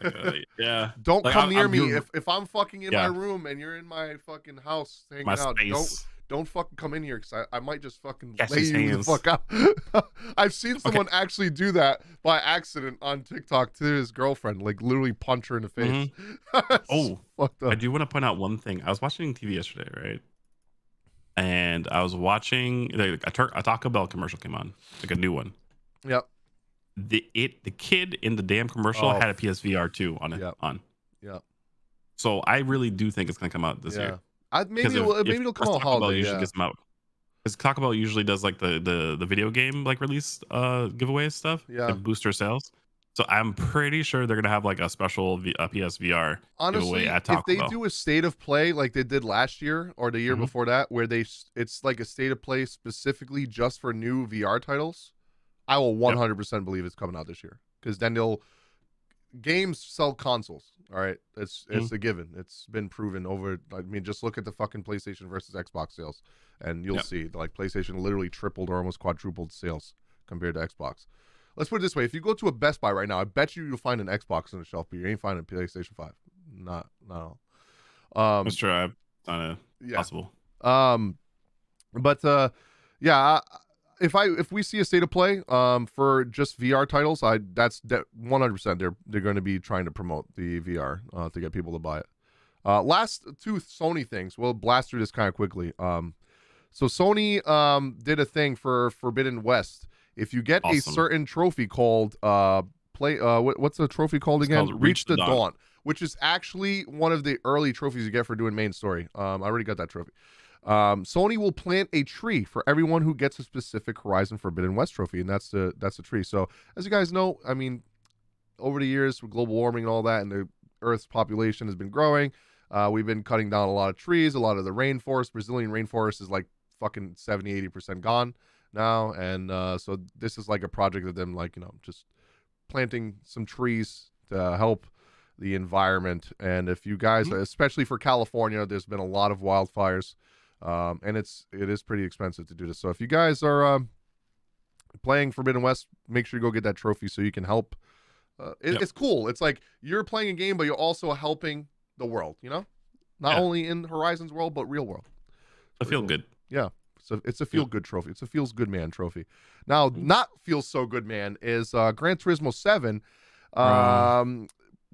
Yeah,
Don't
like
come near me
you're,
if I'm fucking in my
yeah,
room and you're in my fucking house
my
hanging out.
space.
Don't fucking come in here because I might just fucking
Catch
lay
these
you the
hands.
fuck out. I've seen
Okay.
someone actually do that by accident on TikTok to his girlfriend, like literally punch her in the face.
Oh,
Fucked
I
up.
do want to point out one thing. I was watching TV yesterday, right? And I was watching a Taco Bell commercial came on, like a new one.
Yep.
The kid in the damn commercial
Oh,
had a PSVR 2 on it
yep.
on.
Yep.
So I really do think it's gonna come out this
Yeah.
year.
Maybe it'll come
First
out
Taco Bell
holiday.
usually
Yeah.
gets them out. Because Taco Bell usually does like the video game like release giveaway stuff
Yeah.
to boost their sales. So I'm pretty sure they're gonna have like a special PSVR
Honestly,
giveaway at
if
Taco
they
Bell.
do a state of play like they did last year or the year
Mhm.
before that, where it's like a state of play specifically just for new VR titles, I will 100% believe it's coming out this year, because then games sell consoles. All right, it's
Mhm.
a given. It's been proven over. I mean, just look at the fucking PlayStation versus Xbox sales, and you'll
Yep.
see like PlayStation literally tripled or almost quadrupled sales compared to Xbox. Let's put it this way: if you go to a Best Buy right now, I bet you'll find an Xbox on the shelf, but you ain't finding a PlayStation 5. Not at all.
That's true. It's not
Yeah.
possible.
But yeah, if we see a state of play for just VR titles, that's 100% they're going to be trying to promote the VR to get people to buy it. Last two Sony things. We'll blast through this kind of quickly. So Sony did a thing for Forbidden West. If you get a
Awesome.
certain trophy called what's the trophy called
It's
again?
called
Reach the Dawn, which is actually one of the early trophies you get for doing main story. I already got that trophy. Sony will plant a tree for everyone who gets a specific Horizon Forbidden West trophy, and that's the tree. So as you guys know, I mean, over the years with global warming and all that, and the Earth's population has been growing, we've been cutting down a lot of trees. A lot of the rainforest, Brazilian rainforest, is like fucking 70-80% gone now, and so this is like a project of them, like, just planting some trees to help the environment. And if you guys, especially for California, there's been a lot of wildfires, and it is pretty expensive to do this. So if you guys are playing Forbidden West, make sure you go get that trophy so you can help. It's cool. It's like you're playing a game, but you're also helping the world. not
Yeah.
only in Horizon's world but real world.
I feel good.
Yeah. So it's a feel good trophy. It's a feels good man trophy. Now, not feels so good man is Gran Turismo 7,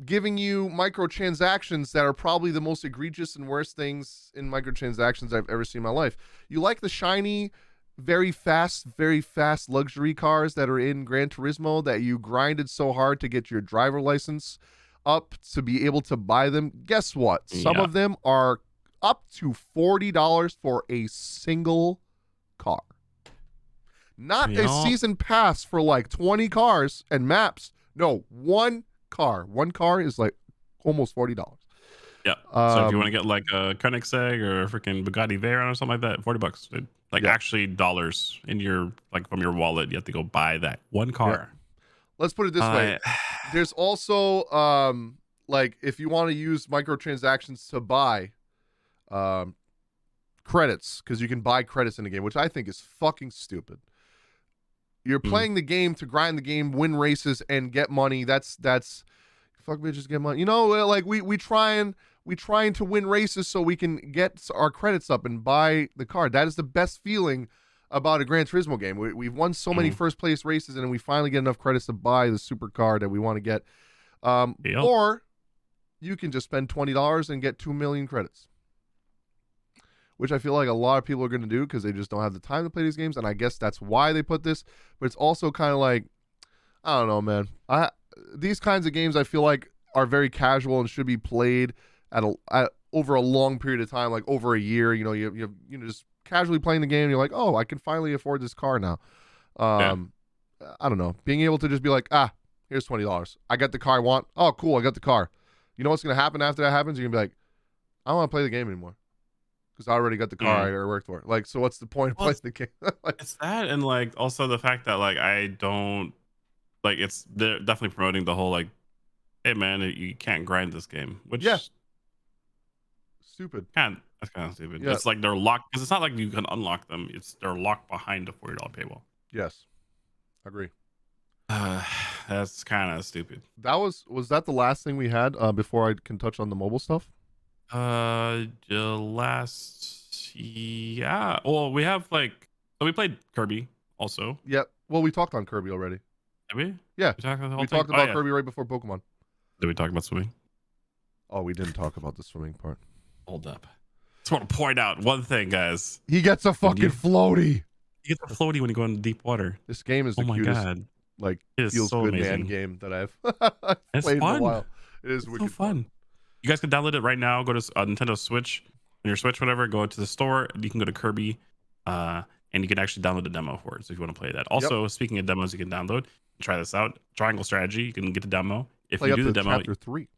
giving you microtransactions that are probably the most egregious and worst things in microtransactions I've ever seen in my life. You like the shiny, very fast luxury cars that are in Gran Turismo that you grinded so hard to get your driver license up to be able to buy them. Guess what? Some of them are up to $40 for a single car. Not a season pass for like 20 cars and maps. No, one car. One car is like almost $40.
Yeah. So if you want to get like a Koenigsegg or a freaking Bugatti Veyron or something like that, $40. Like actually dollars in your like from your wallet. You have to go buy that one car.
Yeah. Let's put it this way. There's also like if you want to use microtransactions to buy credits, because you can buy credits in the game, which I think is fucking stupid. You're playing the game to grind the game, win races, and get money. That's fuck bitches get money. You know, like we trying to win races so we can get our credits up and buy the car. That is the best feeling about a Gran Turismo game. We've won so many first place races, and we finally get enough credits to buy the supercar that we want to get. Or you can just spend $20 and get 2 million credits, which I feel like a lot of people are going to do because they just don't have the time to play these games. And I guess that's why they put this. But it's also kind of like, I don't know, man. These kinds of games I feel like are very casual and should be played at over a long period of time, like over a year. You know, you just casually playing the game. And you're like, oh, I can finally afford this car now. I don't know. Being able to just be like, here's $20. I got the car I want. Oh, cool. I got the car. You know what's going to happen after that happens? You're going to be like, I don't want to play the game anymore, because I already got the car I worked for. Like, so what's the point of playing the game? Like,
it's that, and like also the fact that like I don't like they're definitely promoting the whole like, hey man, you can't grind this game, which
stupid.
That's kind of stupid.
Yeah.
It's like they're locked because it's not like you can unlock them. They're locked behind a $40 paywall.
Yes, agree.
That's kind of stupid.
That was that the last thing we had before I can touch on the mobile stuff?
Well, we have like, so we played Kirby also.
Yep. Well, we talked on Kirby already.
Did we?
Yeah.
We
talked about Kirby right before Pokemon.
Did we talk about swimming?
Oh, we didn't talk about the swimming part.
Hold up. Just want to point out one thing, guys.
He gets a fucking floaty.
You get the floaty when you go into deep water.
This game is the cutest, like, feels
so
good
amazing
man game that I've
it's
played
fun.
in a while. It is
so fun. You guys can download it right now. Go to Nintendo Switch, on your Switch, whatever. Go to the store. You can go to Kirby, and you can actually download the demo for it. So if you want to play that. Also, speaking of demos, you can download. Try this out. Triangle Strategy. You can get the demo. If
play
you
up
do the
to
demo,
chapter 3.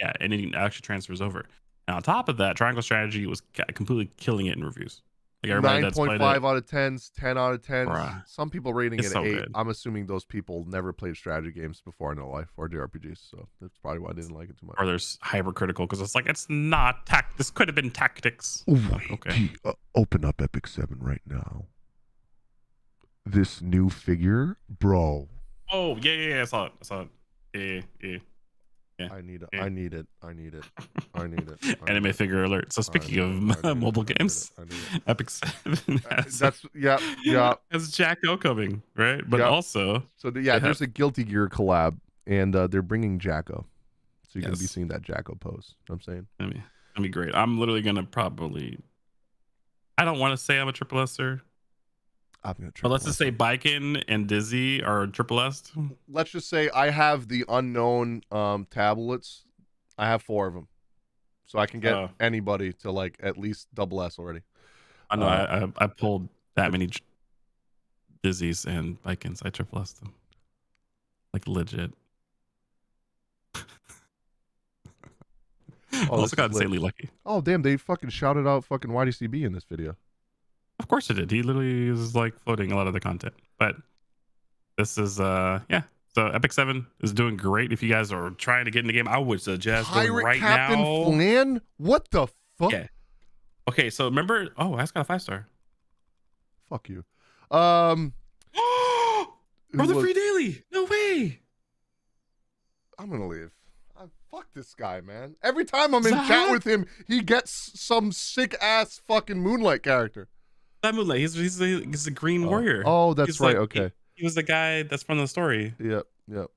Yeah, and it actually transfers over. And on top of that, Triangle Strategy was completely killing it in reviews. Like everybody
9.5 out of 10s, 10 out of 10s.
Bruh.
Some people rating it
It's so
8.
good.
I'm assuming those people never played strategy games before in their life, or JRPGs, so that's probably why I didn't like it too much.
Or there's hypercritical because it's like, it's not this could have been tactics.
Okay. Open up Epic 7 right now. This new figure, bro.
Oh, yeah, I saw it. Yeah.
I need it.
Anime figure alert. So speaking of mobile games, Epic 7 has,
that's
has Jacko coming, right? But also,
so there's a Guilty Gear collab, and they're bringing Jacko, so you're gonna be seeing that Jacko pose. You know what I'm saying,
that'd be great. I'm literally gonna probably, I don't want to say I'm a triple S-er. But let's just say Biken and Dizzy are triple S.
Let's just say I have the unknown tablets. I have 4 of them, so I can get anybody to like at least double S already.
I know. I pulled that many Dizzies and Bikens. I triple S them, like legit. Also got insanely lucky.
Oh damn! They fucking shouted out fucking YDCB in this video.
Of course it did. He literally is like floating a lot of the content. But this is So Epic 7 is doing great. If you guys are trying to get in the game, I would suggest going right
Captain
now.
Flan? What the fuck?
Yeah. Okay, so remember, I just got a 5-star.
Fuck you.
For the free daily. No way.
I'm gonna leave. Fuck this guy, man. Every time I'm in chat with him, he gets some sick ass fucking Moonlight character.
That Moonlight, he's a green warrior.
Oh, that's
He's
right.
like,
Okay.
He was the guy that's from the story.
Yep.
What?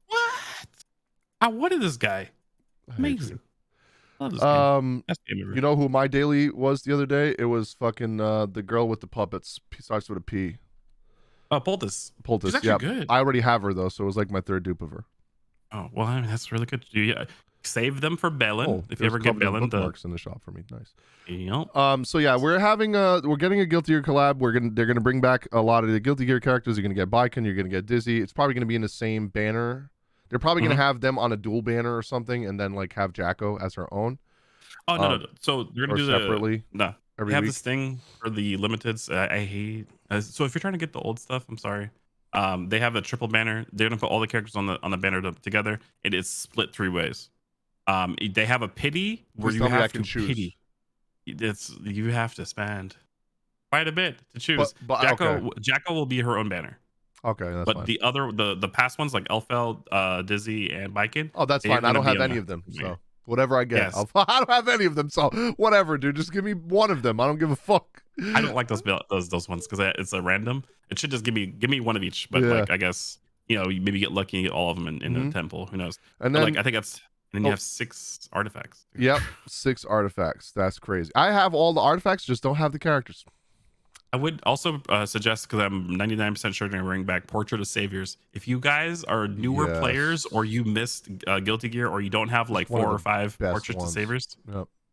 I wanted this guy. Amazing. Love this
game.
Best game ever.
You know who my daily was the other day? It was fucking the girl with the puppets. Starts with a P.
Poultice.
Poultice.
She's actually good.
I already have her though, so it was like my third dupe of her.
Oh well, I mean, that's really good. Save them for Bellin if you ever get Bellin.
Bookmarks in the shop for me. Nice.
Yep.
So yeah, we're getting a Guilty Gear collab. They're gonna bring back a lot of the Guilty Gear characters. You're gonna get Baiken. You're gonna get Dizzy. It's probably gonna be in the same banner. They're probably gonna have them on a dual banner or something, and then like have Jacko as her own.
Oh no. So they're gonna do
separately.
No. They have this thing for the limiteds. I hate. So if you're trying to get the old stuff, I'm sorry. They have a triple banner. They're gonna put all the characters on the banner together. It is split 3 ways. They have a pity where you have to choose. Pity. You have to spend quite a bit to choose. But Jacko will be her own banner.
Okay, that's fine.
The other the past ones like Elfeld, Dizzy, and Baiken.
Oh, that's fine. I don't have any of them. So whatever I get, yes. I don't have any of them. So whatever, dude. Just give me one of them. I don't give a fuck.
I don't like those ones because it's a random. It should just give me one of each. But like I guess you maybe get lucky and get all of them in the temple. Who knows? And then I think that's. And then you have 6 artifacts.
Yep, 6 artifacts. That's crazy. I have all the artifacts, just don't have the characters.
I would also suggest, because I'm 99% sure they're going to bring back Portrait of Saviors. If you guys are newer players, or you missed Guilty Gear, or you don't have like 4 or 5 Portraits of Saviors,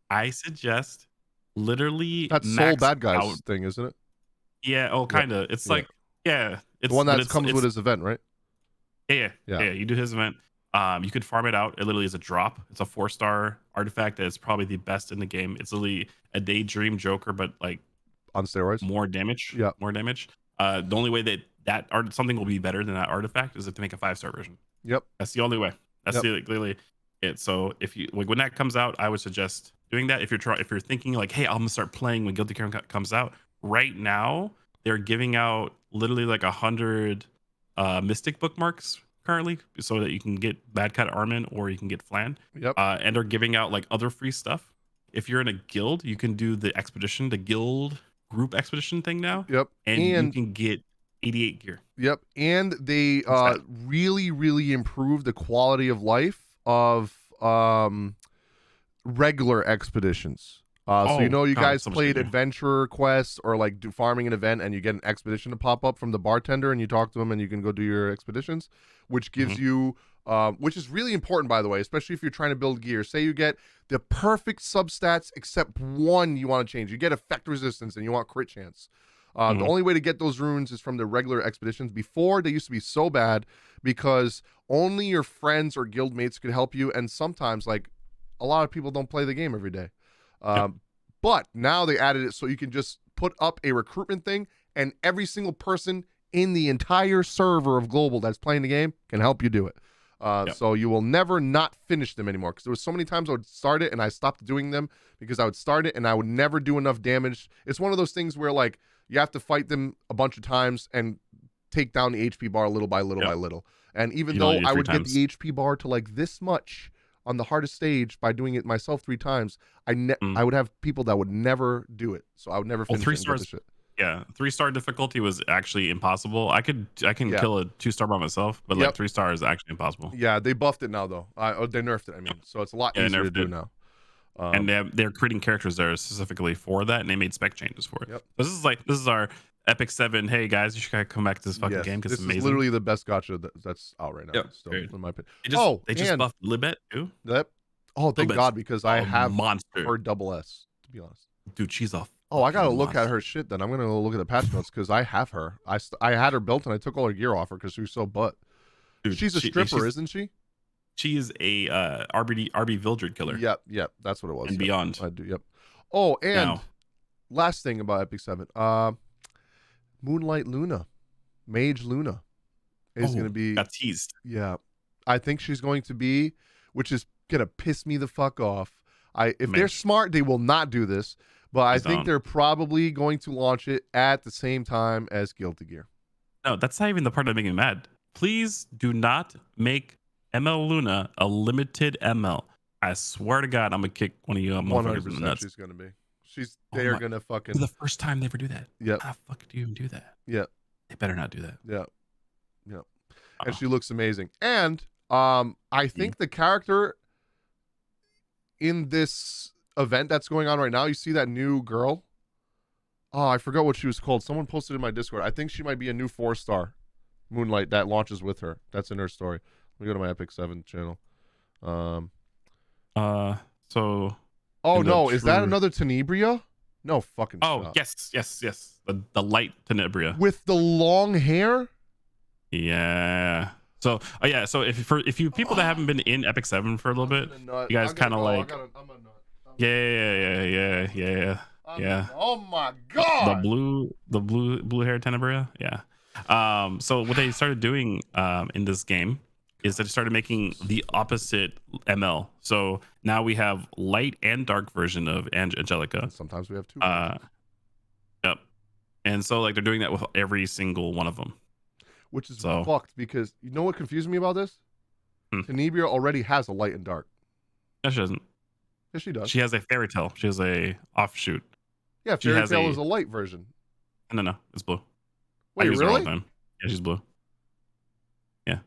I suggest literally
that's Soul Bad Guys thing, isn't it?
Yeah. Oh, kind of. It's like it's
the one that comes with his event, right?
Yeah. You do his event. You could farm it out. It literally is a drop. It's a 4-star artifact that is probably the best in the game. It's literally a Daydream Joker, but like
on steroids.
More damage. Yeah, more damage. The only way that something will be better than that artifact is if they make a 5-star version.
Yep,
that's the only way. That's literally it. So if you like when that comes out, I would suggest doing that. If you're thinking like, hey, I'm gonna start playing when Guilty Gear comes out. Right now, they're giving out literally like 100 Mystic bookmarks currently, so that you can get Bad Cat Armin or you can get Flan.
Yep.
And are giving out like other free stuff. If you're in a guild, you can do the expedition, the guild group expedition thing now.
Yep.
And you can get 88 gear.
Yep. And they really improved the quality of life of regular expeditions. So you guys played adventure quests or like farming an event, and you get an expedition to pop up from the bartender, and you talk to him, and you can go do your expeditions, which gives you, which is really important, by the way, especially if you're trying to build gear. Say you get the perfect substats except one you want to change. You get effect resistance, and you want crit chance. The only way to get those runes is from the regular expeditions. Before, they used to be so bad because only your friends or guild mates could help you, and sometimes like a lot of people don't play the game every day. But now they added it so you can just put up a recruitment thing, and every single person in the entire server of Global that's playing the game can help you do it. So you will never not finish them anymore, because there was so many times I would start it and I stopped doing them because I would start it and I would never do enough damage. It's one of those things where like you have to fight them a bunch of times and take down the HP bar little by little by little. And even though I would get the HP bar to like this much on the hardest stage by doing it myself 3 times, I would have people that would never do it. So I would never finish
3
it and
stars.
get the shit.
Yeah, 3-star difficulty was actually impossible. I can kill a 2-star by myself, but like 3 stars is actually impossible.
Yeah, they buffed it now though. They nerfed it. I mean, so it's a lot easier to do now.
And they're creating characters there specifically for that, and they made spec changes for it. This is our Epic 7. Hey guys, you should come back to this fucking game because it's amazing.
Is literally the best gacha that's out right now. Still, in my opinion.
They just buffed Libet too.
Oh, thank God, because I have
monster
her double S, to be honest.
Dude, she's a
I gotta look at her shit then. I'm gonna go look at the patch notes because I have her. I had her built and I took all her gear off her because she was so butt. Dude, she's a stripper, isn't she?
She is a RB Vildred killer.
Yep, that's what it was.
And beyond.
I do. Yep. Oh, and last thing about Epic 7, Moonlight Luna, Mage Luna, is gonna be
got teased.
Yeah, I think she's going to be, which is gonna piss me the fuck off. If they're smart, they will not do this. But I think they're probably going to launch it at the same time as Guilty Gear.
No, that's not even the part that makes me mad. Please do not make ML Luna, a limited ML. I swear to God, I'm gonna kick one of you motherfuckers in the
100%
nuts.
she's gonna be.
Oh
They are
my!
gonna
For
fucking.
the first time they ever do that.
Yep.
How the fuck do you even do that?
Yep.
They better not do that.
Yep. Yep. And
Oh.
she looks amazing. And I think the character in this event that's going on right now, you see that new girl? Oh, I forgot what she was called. Someone posted in my Discord. I think she might be a new 4-star Moonlight that launches with her. That's in her story. Let me go to my Epic 7 channel.
So.
Oh no, is that another Tenebria? No fucking shot.
Yes. The light Tenebria.
With the long hair?
Yeah. So yeah. So if you people that haven't been in Epic 7 for a little bit, you guys kind of like. Yeah.
Oh my god.
The blue hair Tenebria. Yeah. So what they started doing in this game is that they started making the opposite ML. So now we have light and dark version of Angelica.
And sometimes we have two.
Yep. And so like they're doing that with every single one of them.
Which is fucked because you know what confused me about this? Tenebria already has a light and dark.
No, she doesn't.
Yes, she does.
She has a fairy tale. She has a offshoot.
Yeah, fairy tale is a light version.
No, it's blue.
Wait, really?
Yeah, she's blue. Yeah,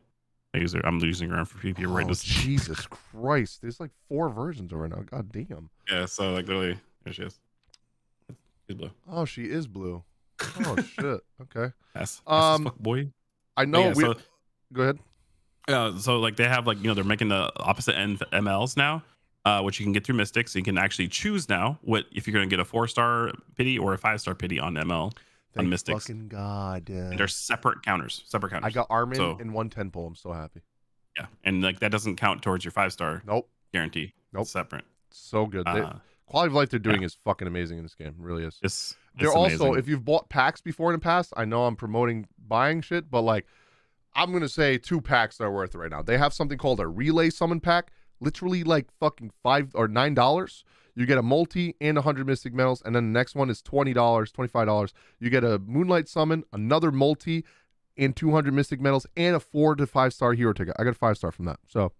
I'm using her for PvP right now.
Jesus Christ! There's like 4 versions of her now. God damn.
Yeah, so like literally, there she is. She's blue.
Oh, she is blue. Oh shit. Okay.
That's fuck boy.
I know.
Yeah,
go ahead.
So like they have like they're making the opposite end MLs now, which you can get through Mystic. So you can actually choose now what if you're going to get a 4-star pity or a 5-star pity on ML.
Thank
on Mystics.
Fucking God.
And they're separate counters. I
got Armin in 110 pull. I'm so happy.
Yeah, and like that doesn't count towards your 5-star.
Nope.
Guarantee.
Nope.
It's separate.
So good. Quality of life they're doing is fucking amazing in this game. It really is. They're also,
amazing.
if you've bought packs before in the past, I know I'm promoting buying shit, but like I'm gonna say 2 packs are worth it right now. They have something called a relay summon pack, literally like fucking $5 or $9. You get a multi and 100 mystic medals, and then the next one is $20, $25. You get a moonlight summon, another multi, and 200 mystic medals, and a 4 to 5-star hero ticket. I got a 5-star from that. So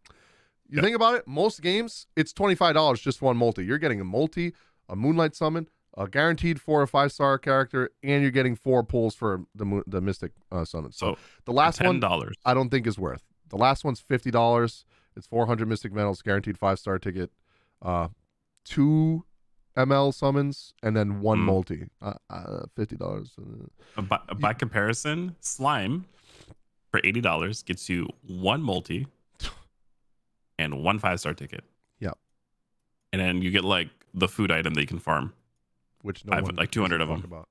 you think about it, most games it's $25 just one multi. You're getting a multi, a moonlight summon, a guaranteed 4 or 5-star character, and you're getting 4 pulls for the mystic summon. So the last one I don't think is worth. The last one's $50. It's 400 mystic medals, guaranteed 5-star ticket, 2 ML summons, and then 1 multi. $50.
By comparison, Slime for $80 gets you 1 multi and 1 5-star ticket.
Yeah.
And then you get like the food item that you can farm,
which
I have like 200 of them.
About.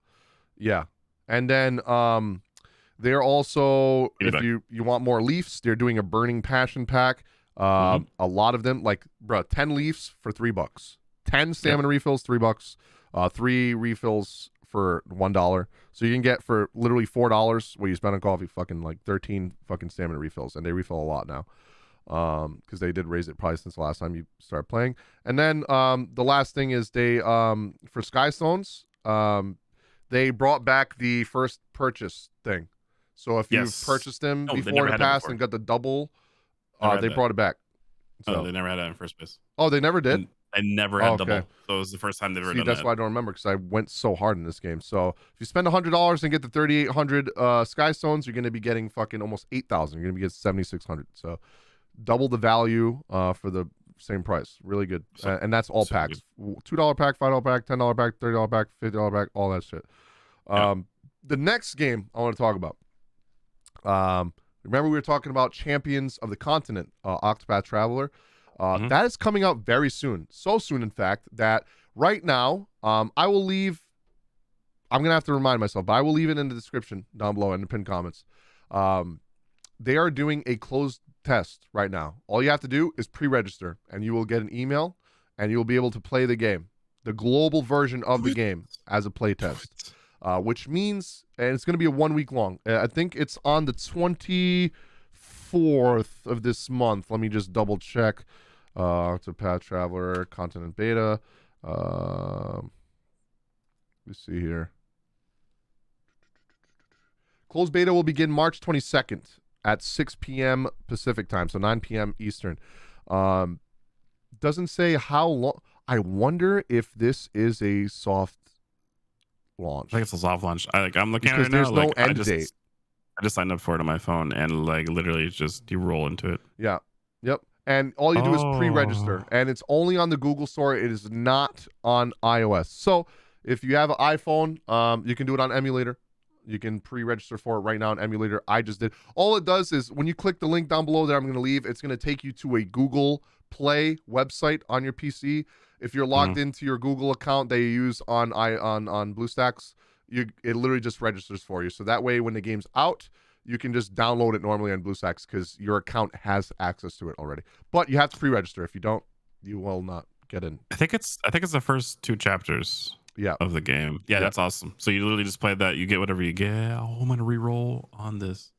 Yeah. And then they're also, if you want more leafs, they're doing a burning passion pack. A lot of them, like 10 leaves for $3. 10 stamina refills, $3. 3 refills for $1. So you can get for literally $4 what you spend on coffee, fucking like 13 fucking stamina refills, and they refill a lot now. Because they did raise it probably since the last time you started playing. And then the last thing is they for Sky Stones, they brought back the first purchase thing. So if you've purchased them before in the past and got the double, they brought it back. So
they never had that in first place.
Oh, they never did?
I never had double. So it was the first time they've ever done that.
That's why I don't remember, because I went so hard in this game. So if you spend $100 and get the 3,800 Sky Stones, you're going to be getting fucking almost 8,000. You're going to be getting 7,600. So double the value for the same price. Really good. And that's all packs. $2 pack, $5 pack, $10 pack, $30 pack, $50 pack, all that shit. The next game I want to talk about. Remember we were talking about Champions of the Continent, Octopath Traveler. That is coming out very soon. So soon, in fact, that right now, I will leave. I'm going to have to remind myself, but I will leave it in the description down below in the pinned comments. They are doing a closed test right now. All you have to do is pre-register, and you will get an email, and you will be able to play the game, the global version of the game as a play test, which means, and it's going to be a 1 week long. I think it's on the 24th of this month. Let me just double check. Octopath Traveler Continent Beta. Let's see here. Closed beta will begin March 22nd. at 6 p.m. Pacific time, so 9 p.m. Eastern. Doesn't say how long. I wonder if this is a soft launch.
I think it's a soft launch. I'm looking
because
at it right
there's
now.
no end date.
I just signed up for it on my phone, and like literally just you roll into it.
Yeah. Yep. And all you do is pre-register,
Oh.
and it's only on the Google Store. It is not on iOS. So if you have an iPhone, you can do it on emulator. You can pre-register for it right now on emulator. I just did. All it does is when you click the link down below that I'm going to leave, it's going to take you to a Google Play website on your PC. If you're logged into your Google account that you use on BlueStacks, it literally just registers for you. So that way, when the game's out, you can just download it normally on BlueStacks because your account has access to it already. But you have to pre-register. If you don't, you will not get in.
I think it's the first 2 chapters.
Yeah.
Of the game. Yeah, that's awesome. So you literally just play that. You get whatever you get. Oh, I'm gonna re-roll on this.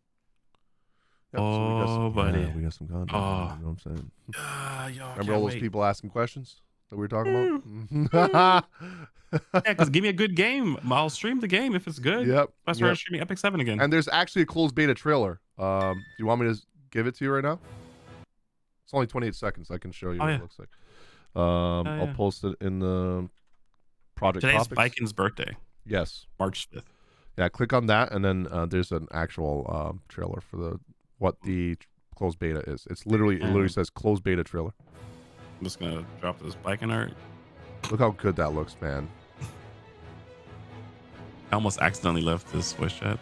Yep,
so buddy,
we got some content.
Oh,
you know what I'm saying?
Yo,
Remember all those people asking questions that we were talking about?
Yeah, because give me a good game. I'll stream the game if it's good.
Yep.
That's why I'm streaming Epic 7 again.
And there's actually a closed beta trailer. Do you want me to give it to you right now? It's only 28 seconds. I can show you what it looks like. I'll post it in the project
Today's
topics.
Viking's birthday.
Yes.
March 5th.
Yeah, click on that, and then there's an actual trailer for what the closed beta is. It literally says closed beta trailer.
I'm just gonna drop this Viking art.
Look how good that looks, man.
I almost accidentally left this voice chat.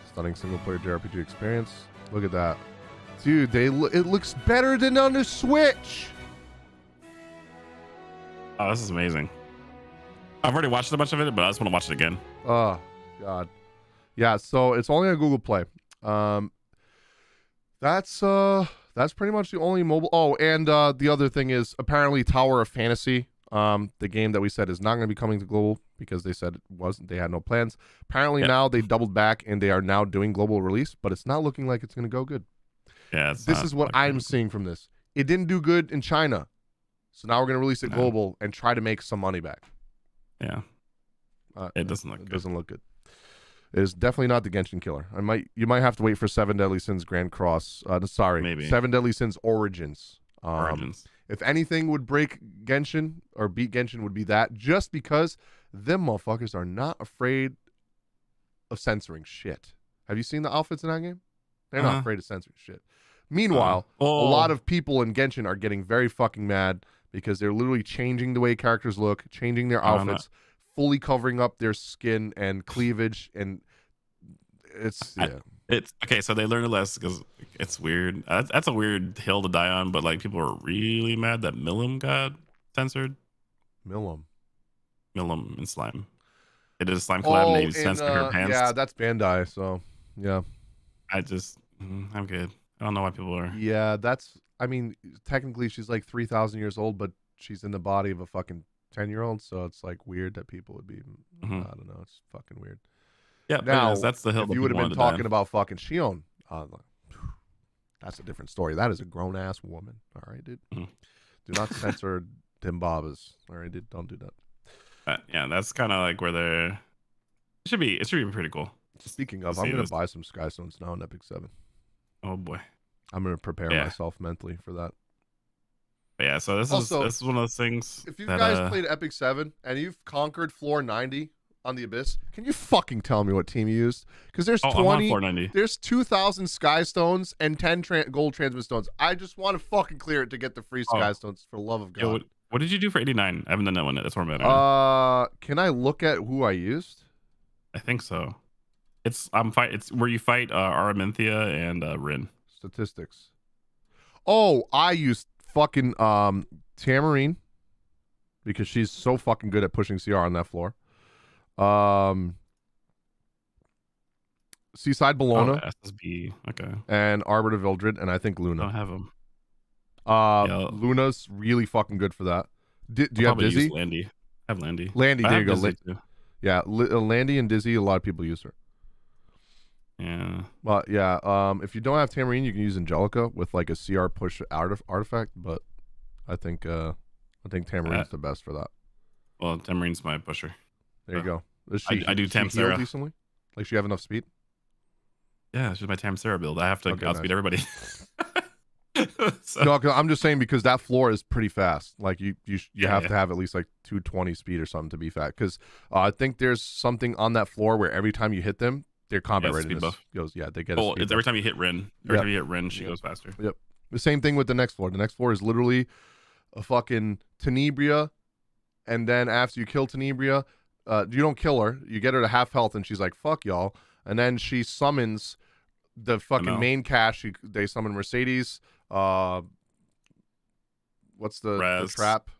Stunning single-player JRPG experience. Look at that, dude. It looks better than on the Switch.
Oh, this is amazing. I've already watched a bunch of it, but I just want to watch it again.
Oh God, yeah. So it's only on Google Play. That's pretty much the only mobile. Oh, and the other thing is apparently Tower of Fantasy, the game that we said is not going to be coming to global because they said it wasn't. They had no plans. Apparently now they doubled back and they are now doing global release, but it's not looking like it's going to go good.
Yeah,
this is what I'm seeing from this. It didn't do good in China, so now we're going to release it global and try to make some money back.
Yeah, it doesn't look.
It doesn't look good. It is definitely not the Genshin killer. You might have to wait for 7 Deadly Sins Grand Cross. Maybe 7 Deadly Sins Origins. If anything would break Genshin or beat Genshin would be that, just because them motherfuckers are not afraid of censoring shit. Have you seen the outfits in that game? They're not afraid of censoring shit. Meanwhile, a lot of people in Genshin are getting very fucking mad because they're literally changing the way characters look, changing their outfits, fully covering up their skin and cleavage, and it's
it's okay. So they learned a lesson because it's weird. That's a weird hill to die on, but like people are really mad that Milim got censored.
Milim
and Slime. It is Slime collab and they censored her pants.
Yeah, that's Bandai. So yeah,
I'm good. I don't know why people are.
Yeah, I mean, technically she's like 3,000 years old, but she's in the body of a fucking 10-year-old, so it's like weird that people would be. I don't know. It's fucking weird.
Yeah.
Now
that's the hill.
If you would have been talking about fucking Shion, that's a different story. That is a grown ass woman. All right, dude. Do not censor Dimbabas. All right, dude. Don't do that.
Yeah, that's kind of like where they're. It should be pretty cool.
Speaking of, I'm gonna buy some Skystones now in Epic 7.
Oh boy.
I'm gonna prepare myself mentally for that.
But yeah, so this is one of those things.
If you guys played Epic 7 and you've conquered floor 90 on the Abyss, can you fucking tell me what team you used? Because there's 20, there's 2,000 Skystones and 10 gold transmit stones. I just want to fucking clear it to get the free Skystones for the love of God.
Yo, what did you do for 89? I haven't done that one yet. That's where I'm at.
Can I look at who I used?
I think so. It's where you fight Araminthia and Rin.
Statistics. Oh, I used fucking Tamarine because she's so fucking good at pushing CR on that floor. Seaside Bologna.
SSB. Okay.
And Arbiter Vildred, and I think Luna.
I don't have them.
Luna's really fucking good for that. Do you have Dizzy?
Landy. I have Landy.
Landy, there you go. Yeah, Landy and Dizzy, a lot of people use her.
Yeah.
Well, yeah. If you don't have Tamarine, you can use Angelica with like a CR push artifact, but I think Tamarine's the best for that.
Well, Tamarine's my pusher.
There you go.
I do Tam
Sarah decently. Like she have enough speed.
Yeah, it's just my Tamsera build. I have to
Okay,
outspeed
nice.
everybody. So,
No, 'cause I'm just saying because that floor is pretty fast. Like you have
yeah.
to have at least like 220 speed or something to be fast. Because I think there's something on that floor where every time you hit them, their combat
Yeah, speed
readiness
buff.
goes. Yeah, they get a
Oh,
speed
it's
buff.
every time you hit Rin. Every time you hit Rin, she
Yep.
goes faster.
Yep. The same thing with the next floor. The next floor is literally a fucking Tenebria, and then after you kill Tenebria, you don't kill her. You get her to half health, and she's like, "Fuck y'all," and then she summons the fucking
ML.
main cache. They summon Mercedes. What's the
Raz.
trap?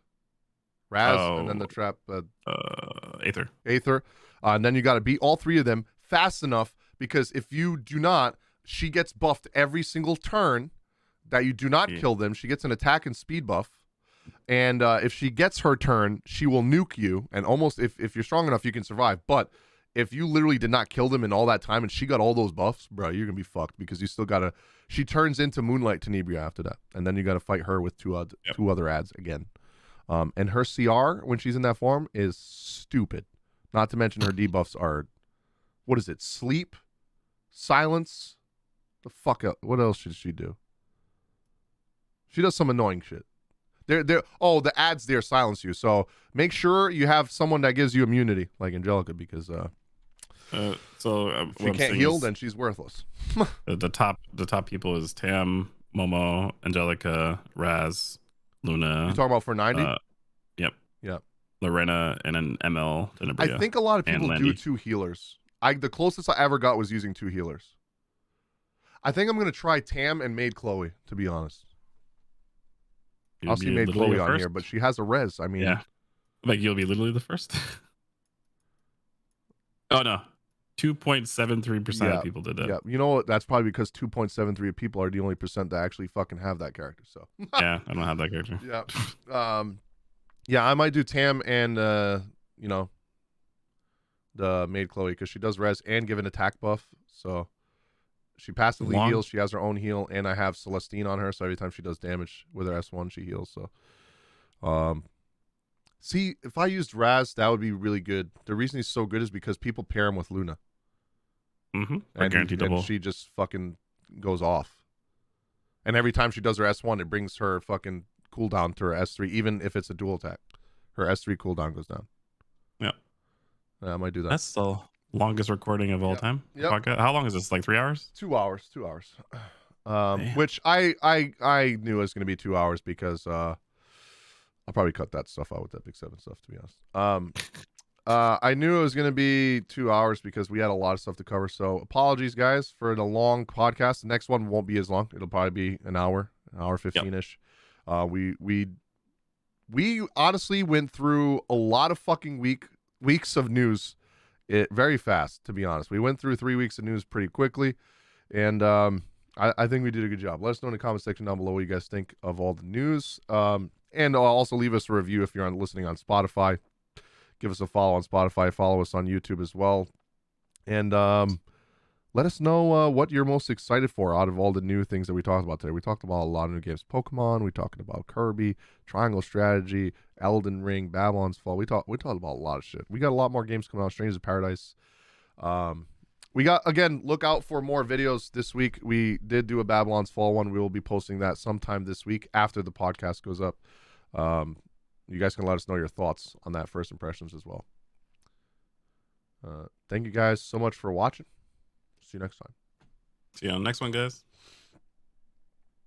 Raz, and then the trap
Aether.
Aether. And then you got to beat all three of them fast enough, because if you do not, she gets buffed every single turn that you do not kill them. She gets an attack and speed buff. And if she gets her turn, she will nuke you. And almost, if you're strong enough, you can survive. But if you literally did not kill them in all that time and she got all those buffs, bro, you're going to be fucked, because you still got to... She turns into Moonlight Tenebria after that. And then you got to fight her with two other ads again. And her CR, when she's in that form, is stupid. Not to mention her debuffs are... What is it? Sleep? Silence? The fuck up. What else should she do? She does some annoying shit. The ads there silence you. So make sure you have someone that gives you immunity, like Angelica, because if she can't heal, then she's worthless.
the top people is Tam, Momo, Angelica, Raz, Luna.
You talking about for 90?
Yep.
Yep.
Lorena and an ML.
I think a lot of people do 2 healers. The closest I ever got was using 2 healers. I think I'm gonna try Tam and Maid Chloe, to be honest. I'll see Maid Chloe on here, but she has a res. I mean,
yeah, like you'll be literally the first. Oh no, 2.73% of people did that.
Yeah, you know what? That's probably because 2.73 of people are the only percent that actually fucking have that character. So
yeah, I don't have that character.
Yeah, yeah, I might do Tam and you know, the Maid Chloe, because she does res and give an attack buff. So she passively heals. She has her own heal, and I have Celestine on her, so every time she does damage with her S1, she heals. So, see, if I used Raz, that would be really good. The reason he's so good is because people pair him with Luna.
Mm-hmm.
And she just fucking goes off. And every time she does her S1, it brings her fucking cooldown to her S3, even if it's a dual attack. Her S3 cooldown goes down.
Yeah.
I might do that.
That's the longest recording of all time.
Yep.
How long is this? Like 3 hours?
2 hours. 2 hours. Which I knew it was going to be 2 hours, because I'll probably cut that stuff out with that Big 7 stuff, to be honest. I knew it was going to be 2 hours because we had a lot of stuff to cover. So apologies, guys, for the long podcast. The next one won't be as long. It'll probably be an hour 15-ish. We honestly went through a lot of fucking weeks of news very fast, to be honest. We went through 3 weeks of news pretty quickly, and I think we did a good job. Let us know in the comment section down below what you guys think of all the news, and also leave us a review if you're listening on Spotify. Give us a follow on Spotify. Follow us on YouTube as well, and let us know what you're most excited for out of all the new things that we talked about today. We talked about a lot of new games. Pokemon. We talked about Kirby, Triangle Strategy, Elden Ring, Babylon's Fall. We talked about a lot of shit. We got a lot more games coming out. Strangers of Paradise. We got, again, look out for more videos this week. We did do a Babylon's Fall one. We will be posting that sometime this week after the podcast goes up. You guys can let us know your thoughts on that, first impressions as well. Thank you guys so much for watching. See you next time.
See you on the next one, guys.